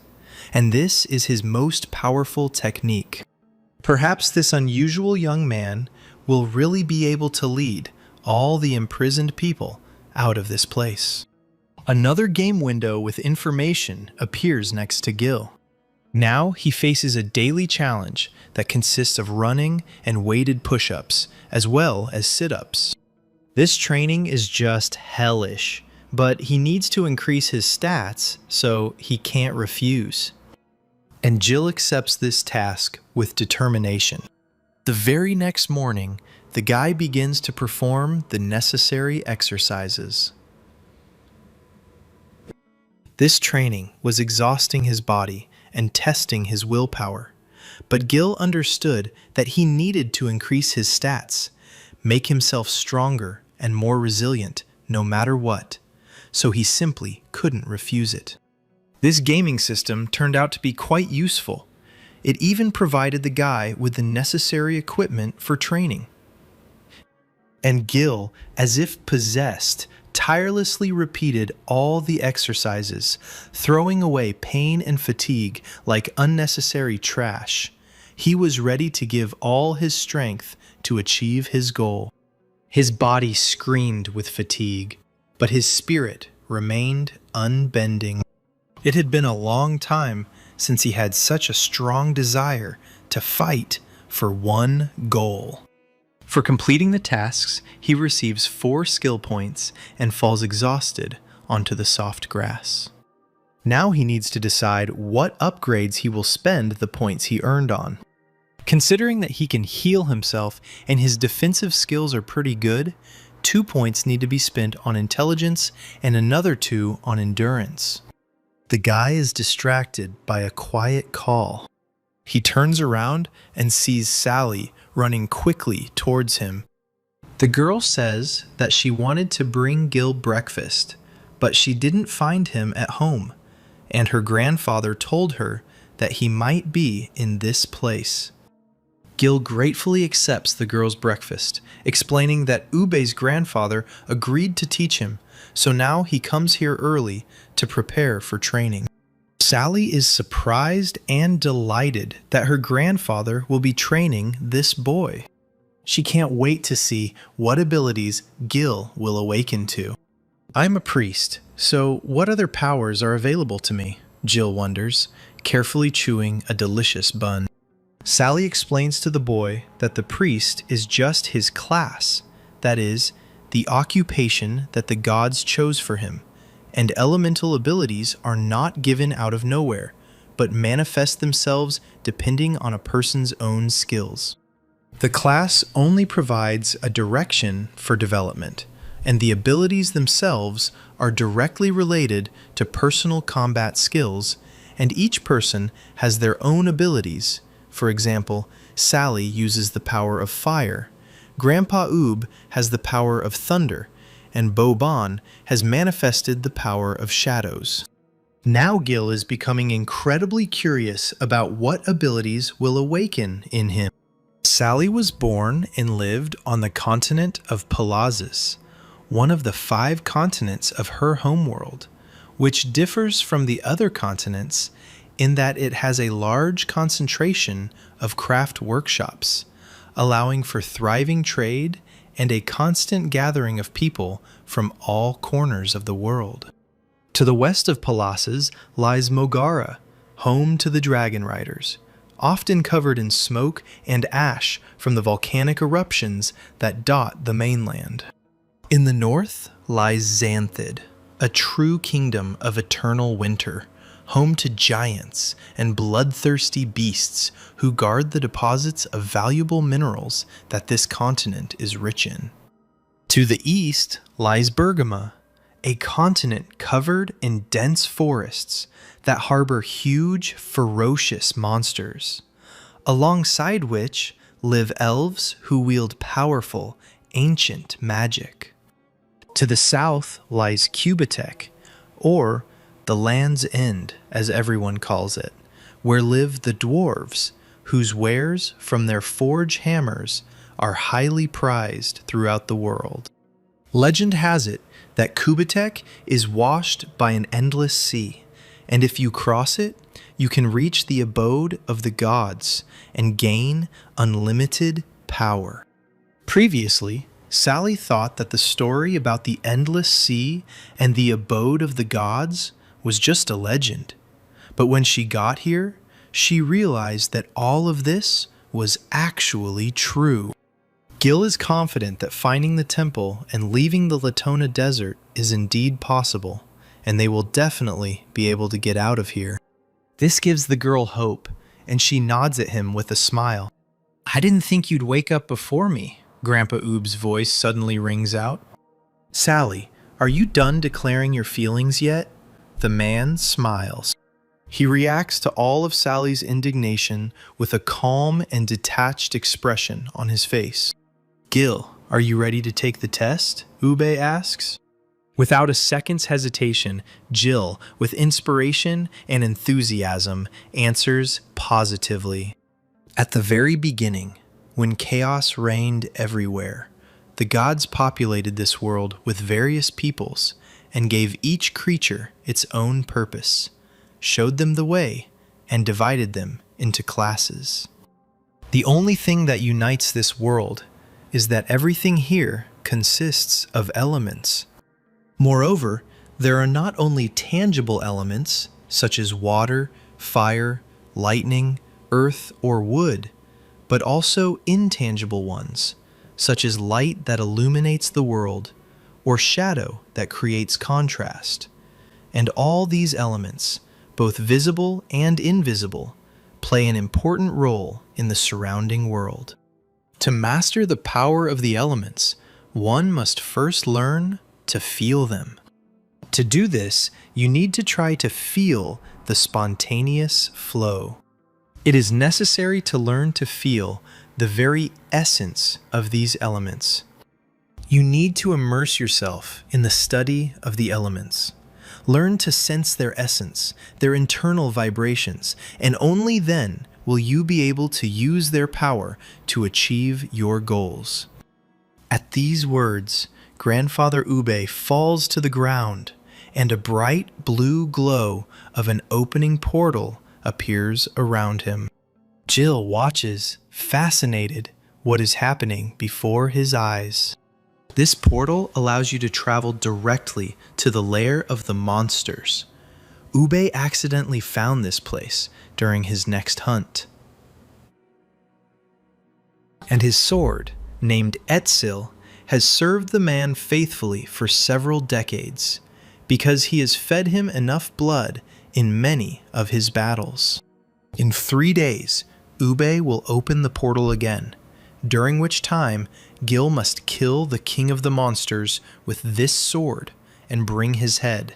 And this is his most powerful technique. Perhaps this unusual young man will really be able to lead all the imprisoned people out of this place. Another game window with information appears next to Gil. Now he faces a daily challenge that consists of running and weighted push-ups, as well as sit-ups. This training is just hellish, but he needs to increase his stats, so he can't refuse. And Jill accepts this task with determination. The very next morning, the guy begins to perform the necessary exercises. This training was exhausting his body and testing his willpower, but Gil understood that he needed to increase his stats, make himself stronger and more resilient no matter what, so he simply couldn't refuse it. This gaming system turned out to be quite useful. It even provided the guy with the necessary equipment for training. And Gil, as if possessed, tirelessly repeated all the exercises, throwing away pain and fatigue like unnecessary trash. He was ready to give all his strength to achieve his goal. His body screamed with fatigue, but his spirit remained unbending. It had been a long time since he had such a strong desire to fight for one goal. For completing the tasks, he receives 4 skill points and falls exhausted onto the soft grass. Now he needs to decide what upgrades he will spend the points he earned on. Considering that he can heal himself and his defensive skills are pretty good, 2 points need to be spent on intelligence and another 2 on endurance. The guy is distracted by a quiet call. He turns around and sees Sally running quickly towards him. The girl says that she wanted to bring Gil breakfast, but she didn't find him at home, and her grandfather told her that he might be in this place. Gil gratefully accepts the girl's breakfast, explaining that Ube's grandfather agreed to teach him, so now he comes here early to prepare for training. Sally is surprised and delighted that her grandfather will be training this boy. She can't wait to see what abilities Gil will awaken to. I'm a priest, so what other powers are available to me? Jill wonders, carefully chewing a delicious bun. Sally explains to the boy that the priest is just his class, that is, the occupation that the gods chose for him, and elemental abilities are not given out of nowhere, but manifest themselves depending on a person's own skills. The class only provides a direction for development, and the abilities themselves are directly related to personal combat skills, and each person has their own abilities. For example, Sally uses the power of fire, Grandpa Oob has the power of thunder, and Boban has manifested the power of shadows. Now Gil is becoming incredibly curious about what abilities will awaken in him. Sally was born and lived on the continent of Pelazis, one of the 5 continents of her homeworld, which differs from the other continents in that it has a large concentration of craft workshops, allowing for thriving trade and a constant gathering of people from all corners of the world. To the west of Pelazis lies Mogara, home to the dragon riders, often covered in smoke and ash from the volcanic eruptions that dot the mainland. In the north lies Xanthid, a true kingdom of eternal winter, home to giants and bloodthirsty beasts who guard the deposits of valuable minerals that this continent is rich in. To the east lies Bergama, a continent covered in dense forests that harbor huge, ferocious monsters, alongside which live elves who wield powerful, ancient magic. To the south lies Cubitek, or the Land's End, as everyone calls it, where live the dwarves, whose wares from their forge hammers are highly prized throughout the world. Legend has it that Kubitek is washed by an endless sea, and if you cross it, you can reach the abode of the gods and gain unlimited power. Previously, Sally thought that the story about the endless sea and the abode of the gods was just a legend. But when she got here, she realized that all of this was actually true. Gil is confident that finding the temple and leaving the Latona Desert is indeed possible, and they will definitely be able to get out of here. This gives the girl hope, and she nods at him with a smile. I didn't think you'd wake up before me, Grandpa Oob's voice suddenly rings out. Sally, are you done declaring your feelings yet? The man smiles. He reacts to all of Sally's indignation with a calm and detached expression on his face. Gil, are you ready to take the test? Ube asks. Without a second's hesitation, Jill, with inspiration and enthusiasm, answers positively. At the very beginning, when chaos reigned everywhere, the gods populated this world with various peoples and gave each creature its own purpose, showed them the way, and divided them into classes. The only thing that unites this world is that everything here consists of elements. Moreover, there are not only tangible elements, such as water, fire, lightning, earth, or wood, but also intangible ones, such as light that illuminates the world, or shadow that creates contrast. And all these elements, both visible and invisible, play an important role in the surrounding world. To master the power of the elements, one must first learn to feel them. To do this, you need to try to feel the spontaneous flow. It is necessary to learn to feel the very essence of these elements. You need to immerse yourself in the study of the elements. Learn to sense their essence, their internal vibrations, and only then will you be able to use their power to achieve your goals. At these words, Grandfather Ube falls to the ground, and a bright blue glow of an opening portal appears around him. Jill watches, fascinated, what is happening before his eyes. This portal allows you to travel directly to the lair of the monsters. Ube accidentally found this place during his next hunt. And his sword, named Etzel, has served the man faithfully for several decades, because he has fed him enough blood in many of his battles. In 3 days, Ube will open the portal again, during which time Gil must kill the king of the monsters with this sword and bring his head.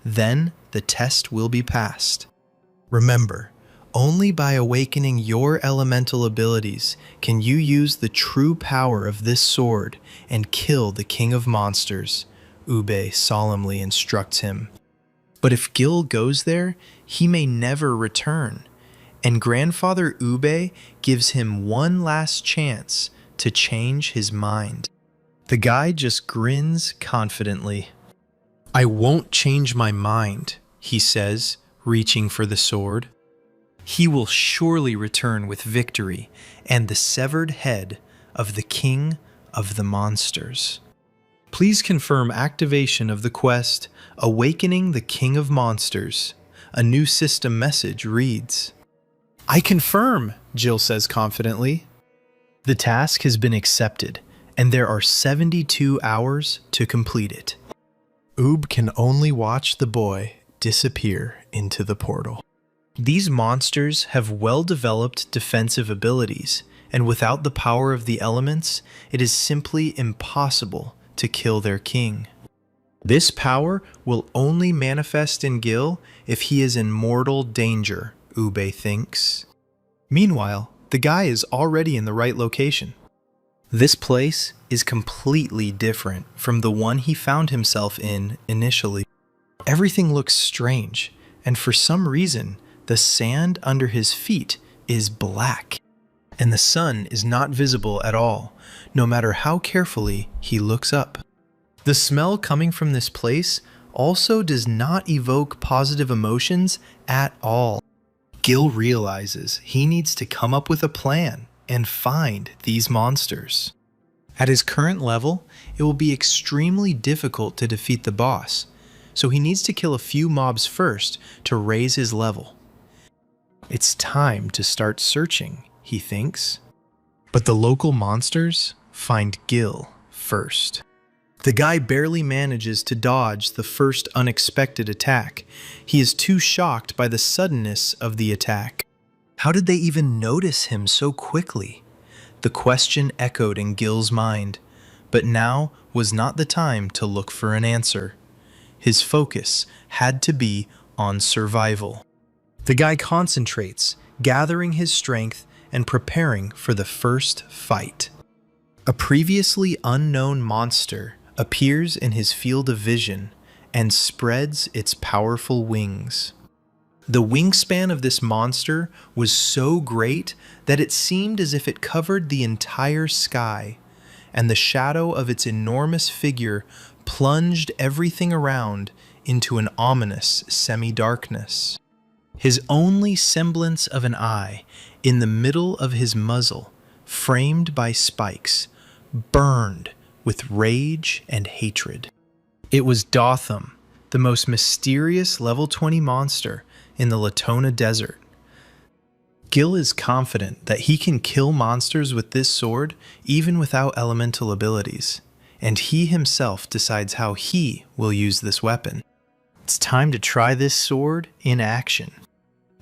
Then the test will be passed. Remember, only by awakening your elemental abilities can you use the true power of this sword and kill the king of monsters, Ube solemnly instructs him. But if Gil goes there, he may never return, and Grandfather Ube gives him one last chance to change his mind. The guy just grins confidently. I won't change my mind, he says, reaching for the sword. He will surely return with victory and the severed head of the king of the monsters. Please confirm activation of the quest, Awakening the King of Monsters. A new system message reads. I confirm, Jill says confidently. The task has been accepted, and there are 72 hours to complete it. Oob can only watch the boy disappear into the portal. These monsters have well-developed defensive abilities, and without the power of the elements, it is simply impossible to kill their king. This power will only manifest in Gil if he is in mortal danger, Ube thinks. Meanwhile, the guy is already in the right location. This place is completely different from the one he found himself in initially. Everything looks strange, and for some reason, the sand under his feet is black, and the sun is not visible at all, no matter how carefully he looks up. The smell coming from this place also does not evoke positive emotions at all. Gil realizes he needs to come up with a plan and find these monsters. At his current level, it will be extremely difficult to defeat the boss, so he needs to kill a few mobs first to raise his level. It's time to start searching, he thinks. But the local monsters find Gil first. The guy barely manages to dodge the first unexpected attack. He is too shocked by the suddenness of the attack. How did they even notice him so quickly? The question echoed in Gil's mind, but now was not the time to look for an answer. His focus had to be on survival. The guy concentrates, gathering his strength and preparing for the first fight. A previously unknown monster appears in his field of vision and spreads its powerful wings. The wingspan of this monster was so great that it seemed as if it covered the entire sky, and the shadow of its enormous figure plunged everything around into an ominous semi-darkness. His only semblance of an eye, in the middle of his muzzle, framed by spikes, burned with rage and hatred. It was Dotham, the most mysterious level 20 monster in the Latona Desert. Gil is confident that he can kill monsters with this sword even without elemental abilities, and he himself decides how he will use this weapon. It's time to try this sword in action.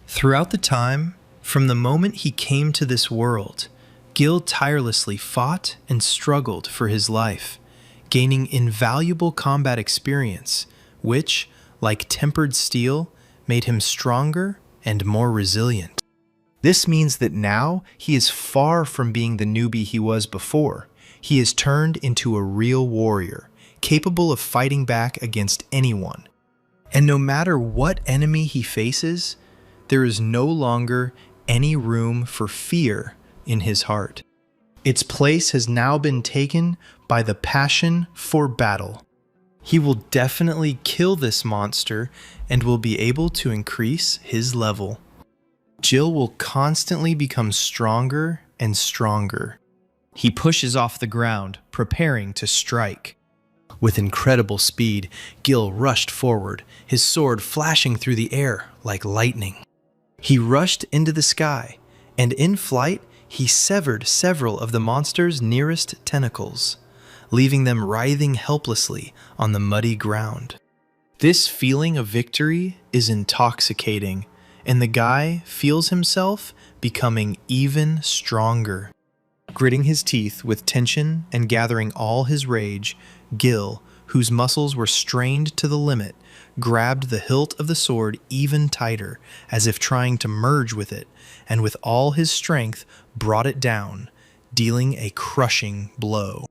Throughout the time, from the moment he came to this world, Gil tirelessly fought and struggled for his life, gaining invaluable combat experience, which, like tempered steel, made him stronger and more resilient. This means that now he is far from being the newbie he was before. He is turned into a real warrior, capable of fighting back against anyone. And no matter what enemy he faces, there is no longer any room for fear in his heart. Its place has now been taken by the passion for battle. He will definitely kill this monster and will be able to increase his level. Gil will constantly become stronger and stronger. He pushes off the ground, preparing to strike. With incredible speed, Gil rushed forward, his sword flashing through the air like lightning. He rushed into the sky, and in flight, he severed several of the monster's nearest tentacles, leaving them writhing helplessly on the muddy ground. This feeling of victory is intoxicating, and the guy feels himself becoming even stronger. Gritting his teeth with tension and gathering all his rage, Gil, whose muscles were strained to the limit, grabbed the hilt of the sword even tighter, as if trying to merge with it, and with all his strength brought it down, dealing a crushing blow.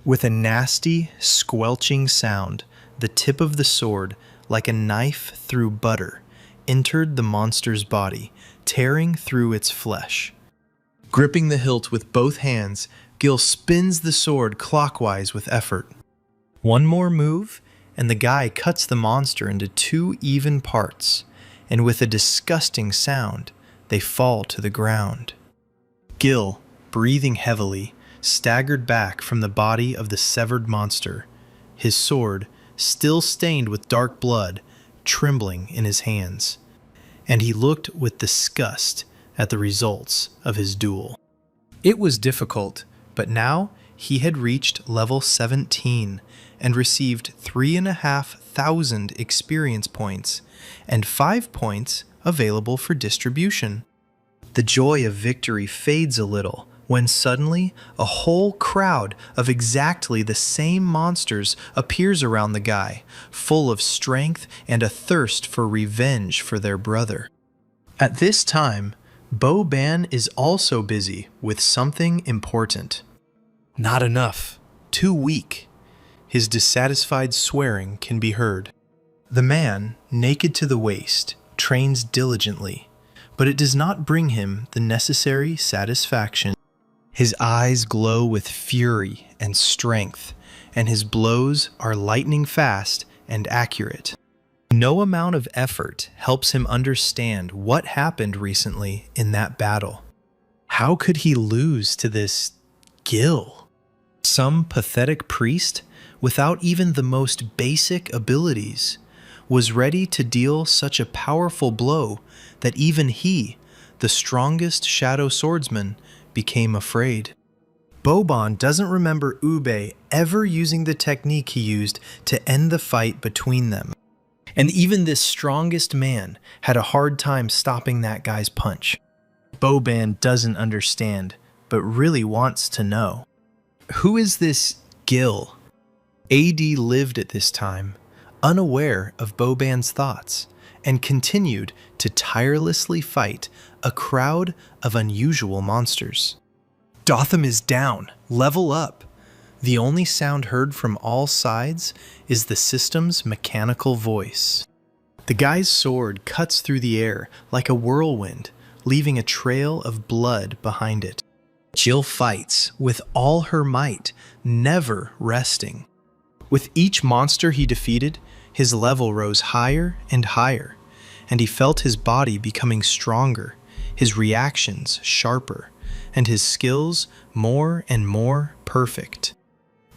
With a nasty, squelching sound, the tip of the sword, like a knife through butter, entered the monster's body, tearing through its flesh. Gripping the hilt with both hands, Gil spins the sword clockwise with effort. One more move, and the guy cuts the monster into 2 even parts, and with a disgusting sound, they fall to the ground. Gil, breathing heavily, staggered back from the body of the severed monster, his sword, still stained with dark blood, trembling in his hands, and he looked with disgust at the results of his duel. It was difficult, but now he had reached level 17 and received 3,500 experience points and 5 points available for distribution. The joy of victory fades a little when suddenly a whole crowd of exactly the same monsters appears around the guy, full of strength and a thirst for revenge for their brother. At this time, Bo-Ban is also busy with something important. Not enough. Too weak. His dissatisfied swearing can be heard. The man, naked to the waist, trains diligently, but it does not bring him the necessary satisfaction. His eyes glow with fury and strength, and his blows are lightning fast and accurate. No amount of effort helps him understand what happened recently in that battle. How could he lose to this Gil? Some pathetic priest, without even the most basic abilities, was ready to deal such a powerful blow that even he, the strongest shadow swordsman, became afraid. Boban doesn't remember Ube ever using the technique he used to end the fight between them. And even this strongest man had a hard time stopping that guy's punch. Boban doesn't understand, but really wants to know. Who is this Gil? AD lived at this time, unaware of Boban's thoughts, and continued to tirelessly fight a crowd of unusual monsters. Dotham is down. Level up. The only sound heard from all sides is the system's mechanical voice. The guy's sword cuts through the air like a whirlwind, leaving a trail of blood behind it. Jill fights with all her might, never resting. With each monster he defeated, his level rose higher and higher, and he felt his body becoming stronger, his reactions sharper, and his skills more and more perfect.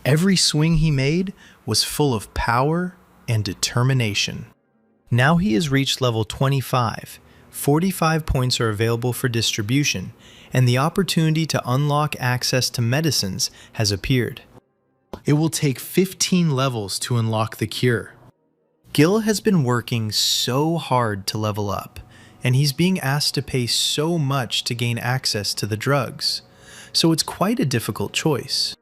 Every swing he made was full of power and determination. Now he has reached level 25. 45 points are available for distribution, and the opportunity to unlock access to medicines has appeared. It will take 15 levels to unlock the cure. Gil has been working so hard to level up, and he's being asked to pay so much to gain access to the drugs, so it's quite a difficult choice.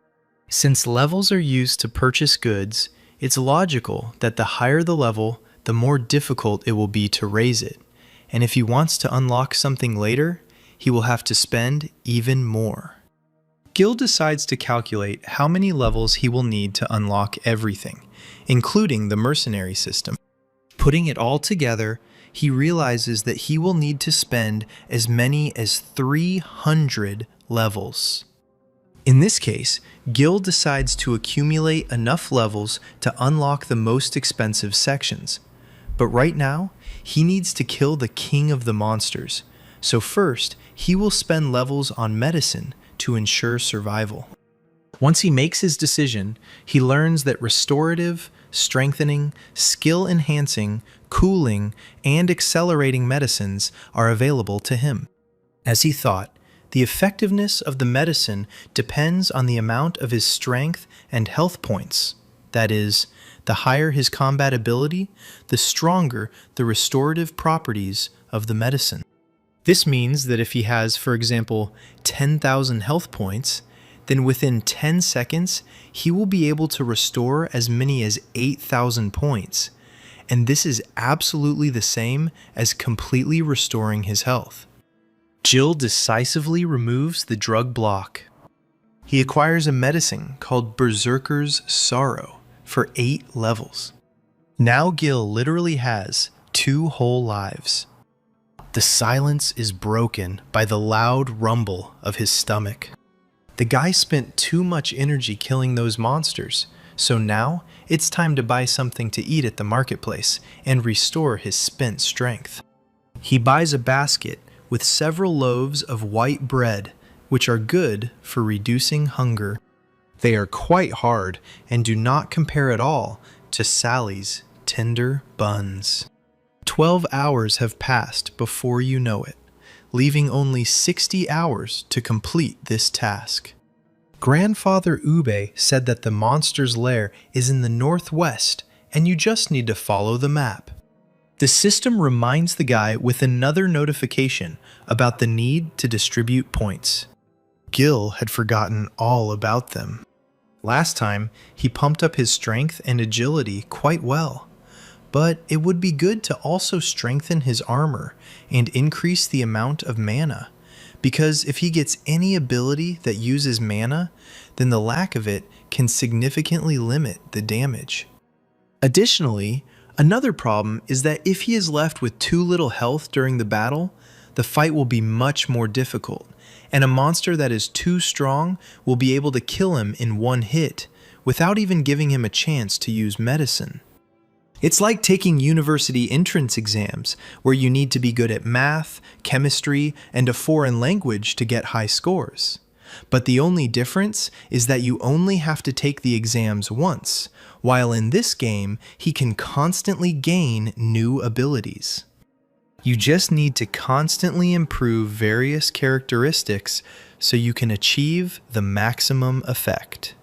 Since levels are used to purchase goods, it's logical that the higher the level, the more difficult it will be to raise it, and if he wants to unlock something later, he will have to spend even more. Gil decides to calculate how many levels he will need to unlock everything, including the mercenary system. Putting it all together, he realizes that he will need to spend as many as 300 levels. In this case, Gil decides to accumulate enough levels to unlock the most expensive sections. But right now, he needs to kill the king of the monsters. So first, he will spend levels on medicine to ensure survival. Once he makes his decision, he learns that restorative, strengthening, skill-enhancing, cooling, and accelerating medicines are available to him. As he thought, the effectiveness of the medicine depends on the amount of his strength and health points. That is, the higher his combat ability, the stronger the restorative properties of the medicine. This means that if he has, for example, 10,000 health points, then within 10 seconds, he will be able to restore as many as 8,000 points. And this is absolutely the same as completely restoring his health. Jill decisively removes the drug block. He acquires a medicine called Berserker's Sorrow for 8 levels. Now Gil literally has 2 whole lives. The silence is broken by the loud rumble of his stomach. The guy spent too much energy killing those monsters, so now it's time to buy something to eat at the marketplace and restore his spent strength. He buys a basket with several loaves of white bread, which are good for reducing hunger. They are quite hard and do not compare at all to Sally's tender buns. 12 hours have passed before you know it, leaving only 60 hours to complete this task. Grandfather Ube said that the monster's lair is in the northwest, and you just need to follow the map. The system reminds the guy with another notification about the need to distribute points. Gil had forgotten all about them. Last time, he pumped up his strength and agility quite well. But it would be good to also strengthen his armor and increase the amount of mana, because if he gets any ability that uses mana, then the lack of it can significantly limit the damage. Additionally, another problem is that if he is left with too little health during the battle, the fight will be much more difficult, and a monster that is too strong will be able to kill him in one hit without even giving him a chance to use medicine. It's like taking university entrance exams, where you need to be good at math, chemistry, and a foreign language to get high scores. But the only difference is that you only have to take the exams once, while in this game, he can constantly gain new abilities. You just need to constantly improve various characteristics so you can achieve the maximum effect.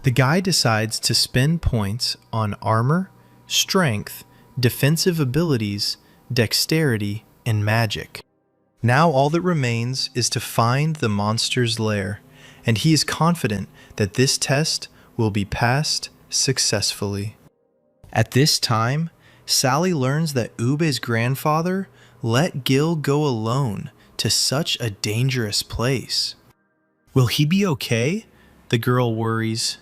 The guy decides to spend points on armor, strength, defensive abilities, dexterity, and magic. Now all that remains is to find the monster's lair, and he is confident that this test will be passed successfully. At this time, Sally learns that Ube's grandfather let Gil go alone to such a dangerous place. Will he be okay? The girl worries.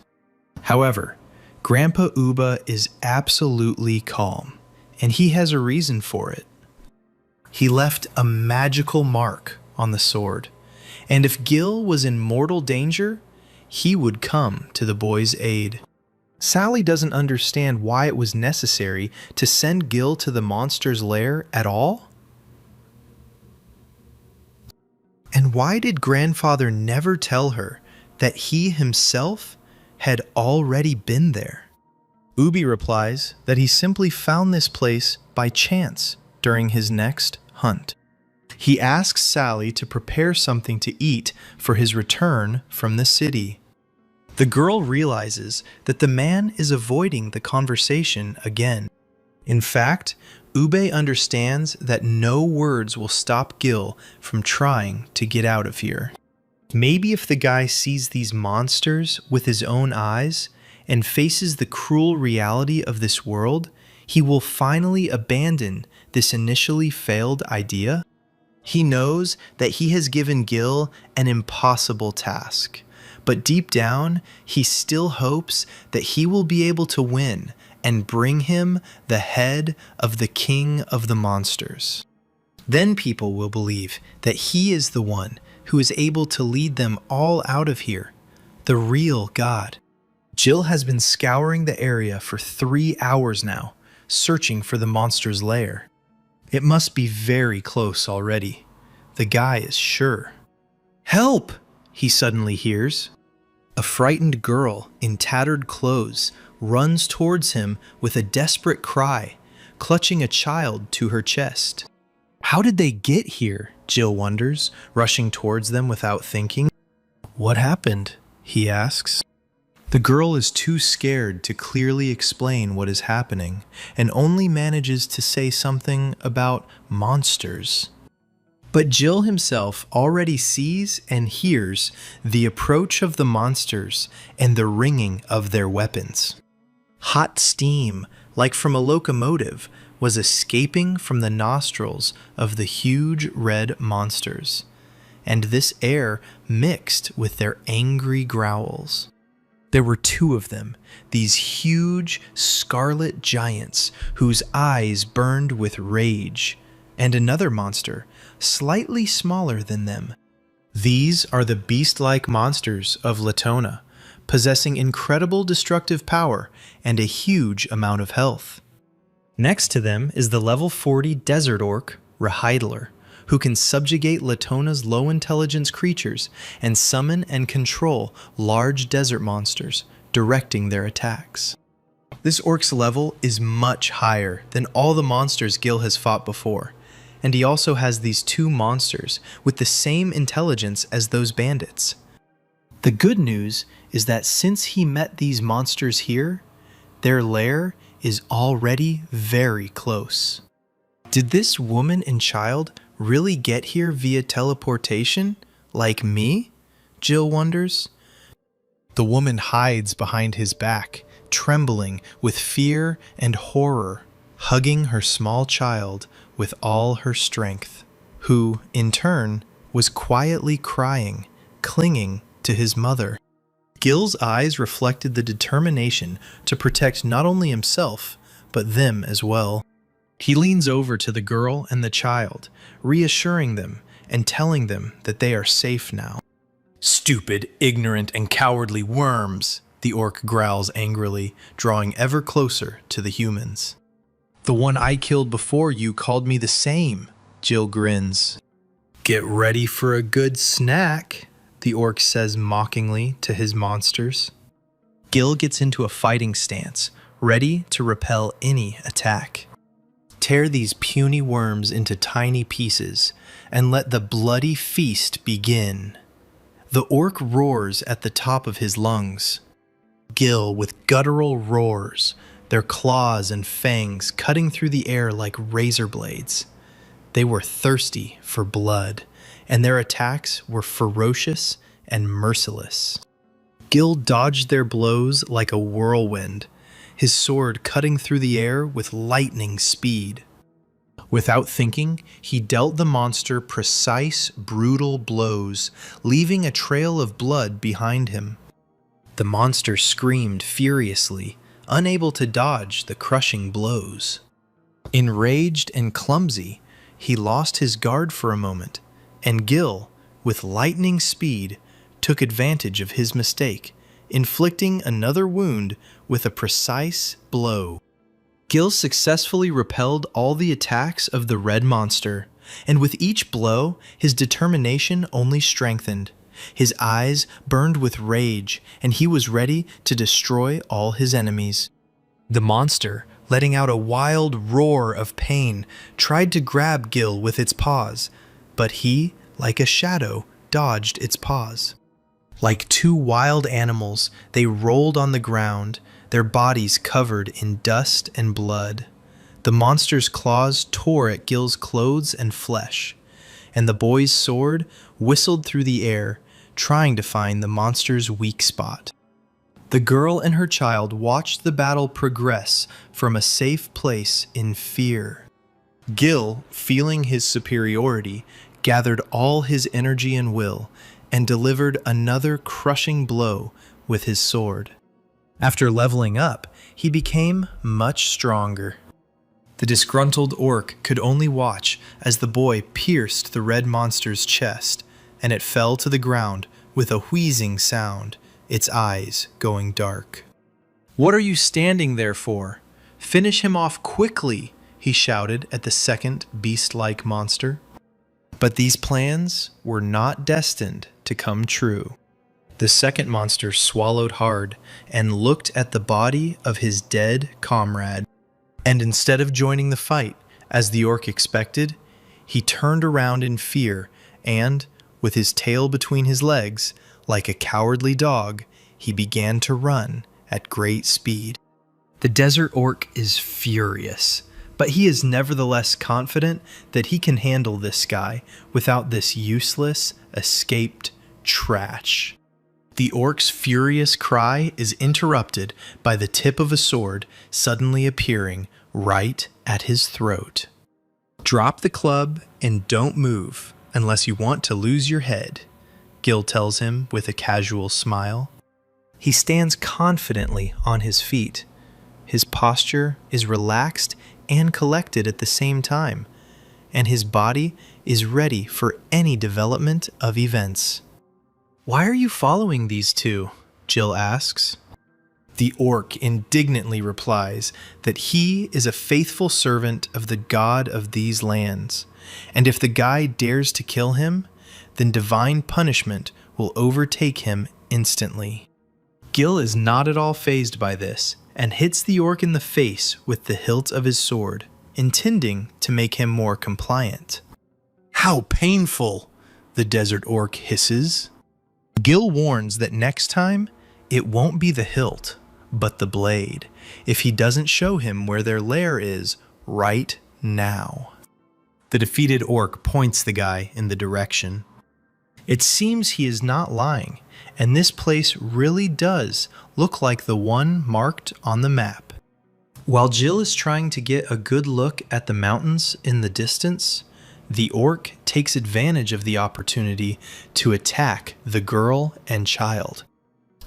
However, Grandpa Uba is absolutely calm, and he has a reason for it. He left a magical mark on the sword, and if Gil was in mortal danger, he would come to the boy's aid. Sally doesn't understand why it was necessary to send Gil to the monster's lair at all. And why did Grandfather never tell her that he himself had already been there? Ubi replies that he simply found this place by chance during his next hunt. He asks Sally to prepare something to eat for his return from the city. The girl realizes that the man is avoiding the conversation again. In fact, Ube understands that no words will stop Gil from trying to get out of here. Maybe if the guy sees these monsters with his own eyes and faces the cruel reality of this world, he will finally abandon this initially failed idea. He knows that he has given Gil an impossible task, but deep down, he still hopes that he will be able to win and bring him the head of the king of the monsters. Then people will believe that he is the one who is able to lead them all out of here, the real God. Jill has been scouring the area for 3 hours now, searching for the monster's lair. It must be very close already. The guy is sure. "Help!" he suddenly hears. A frightened girl in tattered clothes runs towards him with a desperate cry, clutching a child to her chest. How did they get here? Jill wonders, rushing towards them without thinking. "What happened?" he asks. The girl is too scared to clearly explain what is happening and only manages to say something about monsters. But Jill himself already sees and hears the approach of the monsters and the ringing of their weapons. Hot steam, like from a locomotive, was escaping from the nostrils of the huge red monsters, and this air mixed with their angry growls. There were 2 of them, these huge scarlet giants whose eyes burned with rage, and another monster, slightly smaller than them. These are the beast-like monsters of Latona, possessing incredible destructive power and a huge amount of health. Next to them is the level 40 desert orc, Reheidler, who can subjugate Latona's low-intelligence creatures and summon and control large desert monsters, directing their attacks. This orc's level is much higher than all the monsters Gil has fought before, and he also has these 2 monsters with the same intelligence as those bandits. The good news is that since he met these monsters here, their lair is already very close. Did this woman and child really get here via teleportation, like me? Jill wonders. The woman hides behind his back, trembling with fear and horror, hugging her small child with all her strength, who, in turn, was quietly crying, clinging to his mother. Gil's eyes reflected the determination to protect not only himself, but them as well. He leans over to the girl and the child, reassuring them and telling them that they are safe now. "Stupid, ignorant, and cowardly worms," the orc growls angrily, drawing ever closer to the humans. "The one I killed before you called me the same," Jill grins. "Get ready for a good snack," the orc says mockingly to his monsters. Gil gets into a fighting stance, ready to repel any attack. Tear these puny worms into tiny pieces, and let the bloody feast begin. The orc roars at the top of his lungs. Gil with guttural roars, their claws and fangs cutting through the air like razor blades. They were thirsty for blood, and their attacks were ferocious and merciless. Gil dodged their blows like a whirlwind, his sword cutting through the air with lightning speed. Without thinking, he dealt the monster precise, brutal blows, leaving a trail of blood behind him. The monster screamed furiously, unable to dodge the crushing blows. Enraged and clumsy, he lost his guard for a moment, and Gil, with lightning speed, took advantage of his mistake, inflicting another wound with a precise blow. Gil successfully repelled all the attacks of the red monster, and with each blow, his determination only strengthened. His eyes burned with rage, and he was ready to destroy all his enemies. The monster, letting out a wild roar of pain, tried to grab Gil with its paws, but he, like a shadow, dodged its paws. Like two wild animals, they rolled on the ground, their bodies covered in dust and blood. The monster's claws tore at Gil's clothes and flesh, and the boy's sword whistled through the air, trying to find the monster's weak spot. The girl and her child watched the battle progress from a safe place in fear. Gil, feeling his superiority, gathered all his energy and will, and delivered another crushing blow with his sword. After leveling up, he became much stronger. The disgruntled orc could only watch as the boy pierced the red monster's chest, and it fell to the ground with a wheezing sound, its eyes going dark. "What are you standing there for? Finish him off quickly," he shouted at the second beast-like monster. But these plans were not destined to come true. The second monster swallowed hard and looked at the body of his dead comrade. And instead of joining the fight, as the orc expected, he turned around in fear and, with his tail between his legs, like a cowardly dog, he began to run at great speed. The desert orc is furious, but he is nevertheless confident that he can handle this guy without this useless, escaped trash. The orc's furious cry is interrupted by the tip of a sword suddenly appearing right at his throat. "Drop the club and don't move unless you want to lose your head," Gil tells him with a casual smile. He stands confidently on his feet. His posture is relaxed and collected at the same time, and his body is ready for any development of events. "Why are you following these two?" Jill asks. The orc indignantly replies that he is a faithful servant of the god of these lands, and if the guy dares to kill him, then divine punishment will overtake him instantly. Gil is not at all fazed by this, and hits the orc in the face with the hilt of his sword, intending to make him more compliant. "How painful!" the desert orc hisses. Gil warns that next time, it won't be the hilt, but the blade, if he doesn't show him where their lair is right now. The defeated orc points the guy in the direction. It seems he is not lying, and this place really does look like the one marked on the map. While Jill is trying to get a good look at the mountains in the distance, the orc takes advantage of the opportunity to attack the girl and child.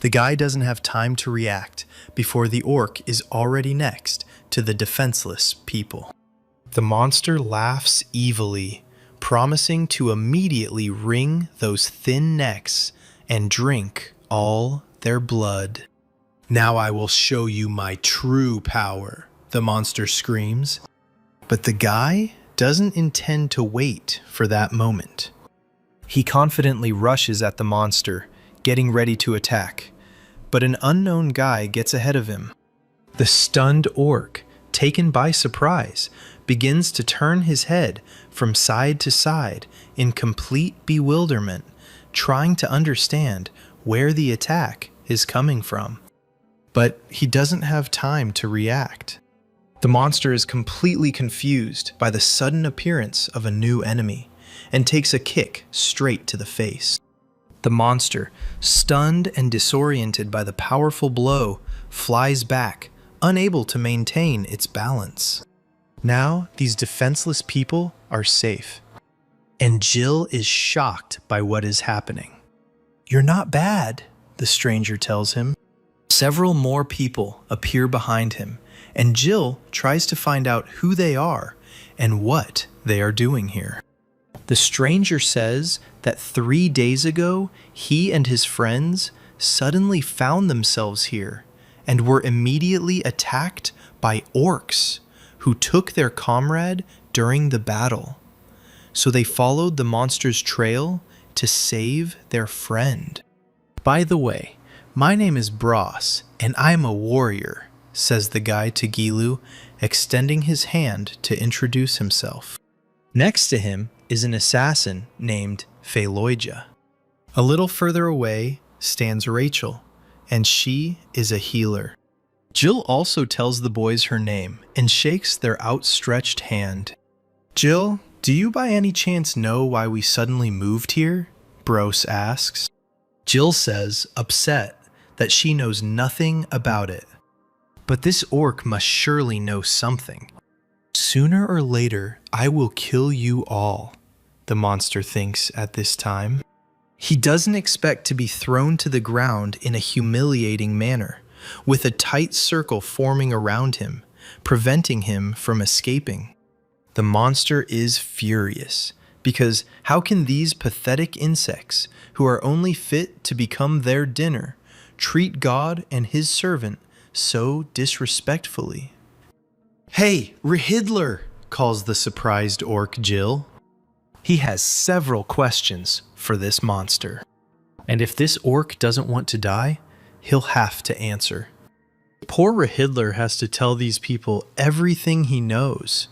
The guy doesn't have time to react before the orc is already next to the defenseless people. The monster laughs evilly, promising to immediately wring those thin necks and drink all their blood. "Now I will show you my true power," the monster screams. But the guy doesn't intend to wait for that moment. He confidently rushes at the monster, getting ready to attack, but an unknown guy gets ahead of him. The stunned orc, taken by surprise, begins to turn his head from side to side in complete bewilderment, trying to understand where the attack is coming from. But he doesn't have time to react. The monster is completely confused by the sudden appearance of a new enemy and takes a kick straight to the face. The monster, stunned and disoriented by the powerful blow, flies back, unable to maintain its balance. Now, these defenseless people are safe, and Jill is shocked by what is happening. "You're not bad," the stranger tells him. Several more people appear behind him, and Jill tries to find out who they are and what they are doing here. The stranger says that 3 days ago, he and his friends suddenly found themselves here and were immediately attacked by orcs who took their comrade during the battle. So they followed the monster's trail to save their friend. "By the way, my name is Bros, and I'm a warrior," says the guy to Gilu, extending his hand to introduce himself. Next to him is an assassin named Pheloija. A little further away stands Rachel, and she is a healer. Jill also tells the boys her name and shakes their outstretched hand. "Jill, do you by any chance know why we suddenly moved here?" Bros asks. Jill says, upset, that she knows nothing about it. "But this orc must surely know something. Sooner or later, I will kill you all," the monster thinks at this time. He doesn't expect to be thrown to the ground in a humiliating manner, with a tight circle forming around him, preventing him from escaping. The monster is furious, because how can these pathetic insects, who are only fit to become their dinner, treat God and his servant so disrespectfully? "Hey, Rehidler," calls the surprised orc Jill. He has several questions for this monster, and if this orc doesn't want to die, he'll have to answer. Poor Rehidler has to tell these people everything he knows.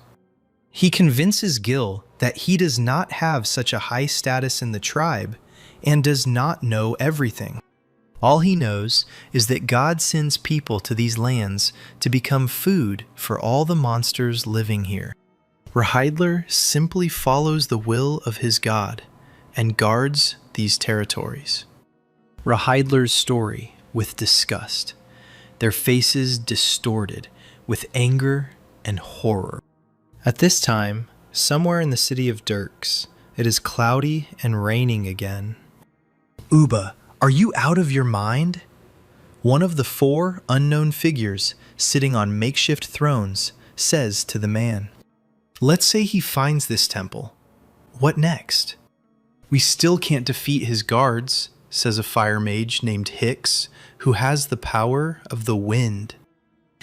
He convinces Gil that he does not have such a high status in the tribe and does not know everything. All he knows is that God sends people to these lands to become food for all the monsters living here. Rehidler simply follows the will of his God and guards these territories. Rehidler's story with disgust, their faces distorted with anger and horror. At this time, somewhere in the city of Dirks, it is cloudy and raining again. "Uba, are you out of your mind?" One of the 4 unknown figures sitting on makeshift thrones says to the man. "Let's say he finds this temple. What next?" "We still can't defeat his guards," says a fire mage named Hicks, who has the power of the wind.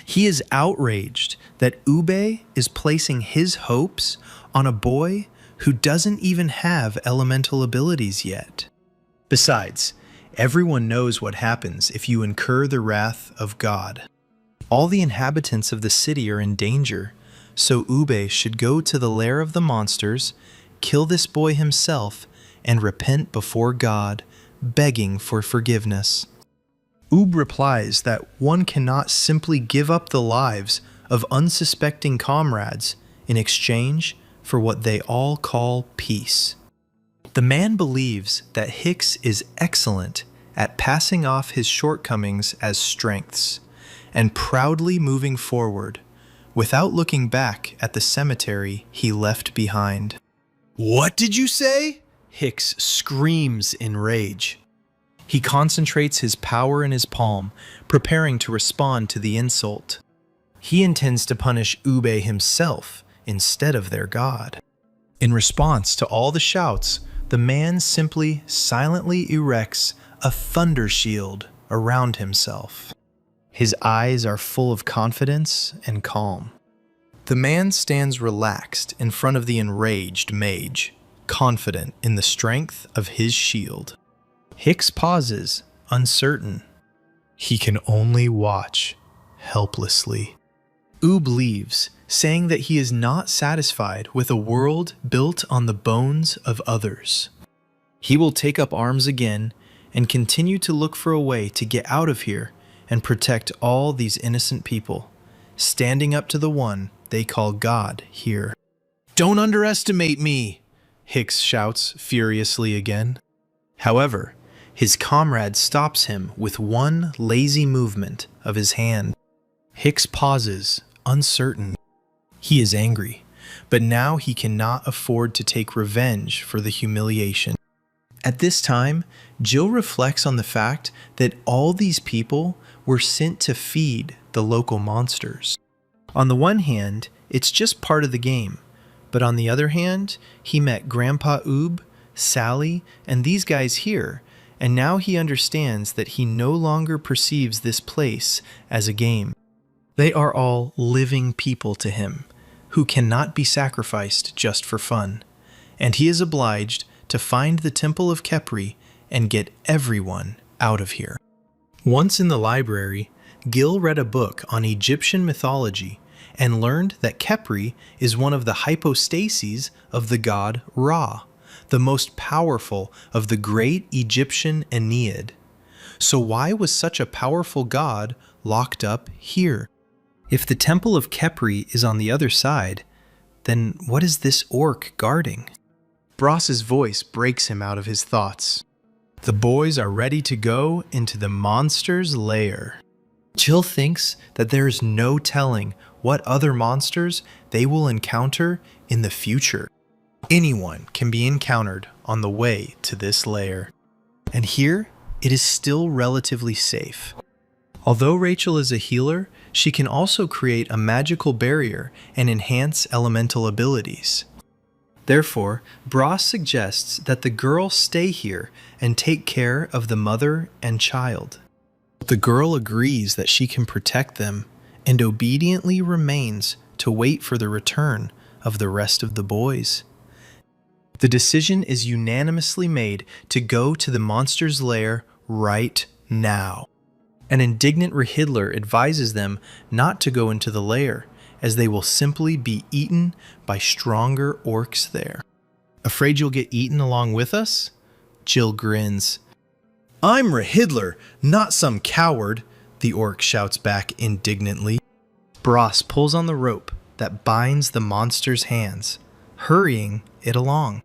He is outraged that Ube is placing his hopes on a boy who doesn't even have elemental abilities yet. Besides, everyone knows what happens if you incur the wrath of God. All the inhabitants of the city are in danger, so Ube should go to the lair of the monsters, kill this boy himself, and repent before God, begging for forgiveness. Ube replies that one cannot simply give up the lives of unsuspecting comrades in exchange for what they all call peace. The man believes that Hicks is excellent at passing off his shortcomings as strengths and proudly moving forward without looking back at the cemetery he left behind. "What did you say?" Hicks screams in rage. He concentrates his power in his palm, preparing to respond to the insult. He intends to punish Ube himself instead of their god. In response to all the shouts, the man simply silently erects a thunder shield around himself. His eyes are full of confidence and calm. The man stands relaxed in front of the enraged mage, confident in the strength of his shield. Hicks pauses, uncertain. He can only watch, helplessly. Ube leaves, saying that he is not satisfied with a world built on the bones of others. He will take up arms again and continue to look for a way to get out of here and protect all these innocent people, standing up to the one they call God here. "Don't underestimate me," Hicks shouts furiously again. However, his comrade stops him with one lazy movement of his hand. Hicks pauses, uncertain. He is angry, but now he cannot afford to take revenge for the humiliation. At this time, Jill reflects on the fact that all these people were sent to feed the local monsters. On the one hand, it's just part of the game, but on the other hand, he met Grandpa Oob, Sally, and these guys here, and now he understands that he no longer perceives this place as a game. They are all living people to him, who cannot be sacrificed just for fun, and he is obliged to find the Temple of Khepri and get everyone out of here. Once in the library, Gil read a book on Egyptian mythology and learned that Khepri is one of the hypostases of the god Ra, the most powerful of the great Egyptian Ennead. So why was such a powerful god locked up here? If the Temple of Khepri is on the other side, then what is this orc guarding? Bross's voice breaks him out of his thoughts. The boys are ready to go into the monster's lair. Jill thinks that there is no telling what other monsters they will encounter in the future. Anyone can be encountered on the way to this lair. And here, it is still relatively safe. Although Rachel is a healer, she can also create a magical barrier and enhance elemental abilities. Therefore, Bross suggests that the girl stay here and take care of the mother and child. The girl agrees that she can protect them and obediently remains to wait for the return of the rest of the boys. The decision is unanimously made to go to the monster's lair right now. An indignant Rehidler advises them not to go into the lair, as they will simply be eaten by stronger orcs there. "Afraid you'll get eaten along with us?" Jill grins. "I'm Rehidler, not some coward," the orc shouts back indignantly. Bross pulls on the rope that binds the monster's hands, hurrying it along.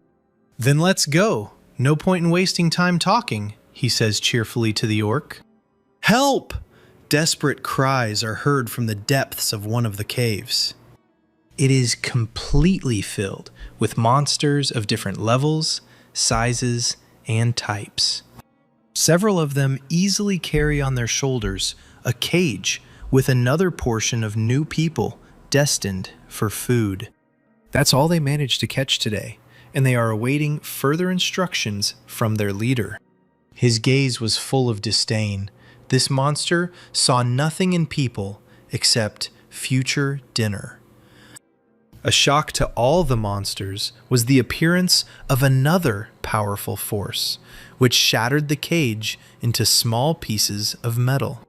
"Then let's go. No point in wasting time talking," he says cheerfully to the orc. "Help!" Desperate cries are heard from the depths of one of the caves. It is completely filled with monsters of different levels, sizes, and types. Several of them easily carry on their shoulders a cage with another portion of new people destined for food. That's all they managed to catch today, and they are awaiting further instructions from their leader. His gaze was full of disdain. This monster saw nothing in people except future dinner. A shock to all the monsters was the appearance of another powerful force, which shattered the cage into small pieces of metal.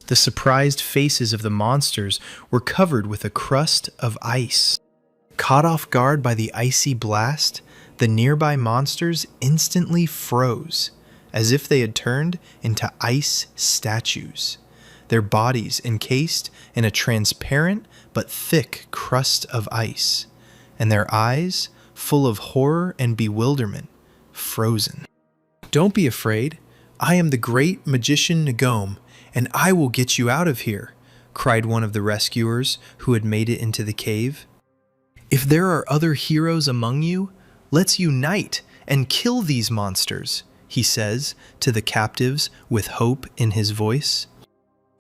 The surprised faces of the monsters were covered with a crust of ice. Caught off guard by the icy blast, the nearby monsters instantly froze, as if they had turned into ice statues, their bodies encased in a transparent but thick crust of ice, and their eyes, full of horror and bewilderment, frozen. "Don't be afraid. I am the great magician Nagome, and I will get you out of here," cried one of the rescuers who had made it into the cave. "If there are other heroes among you, let's unite and kill these monsters," he says to the captives with hope in his voice.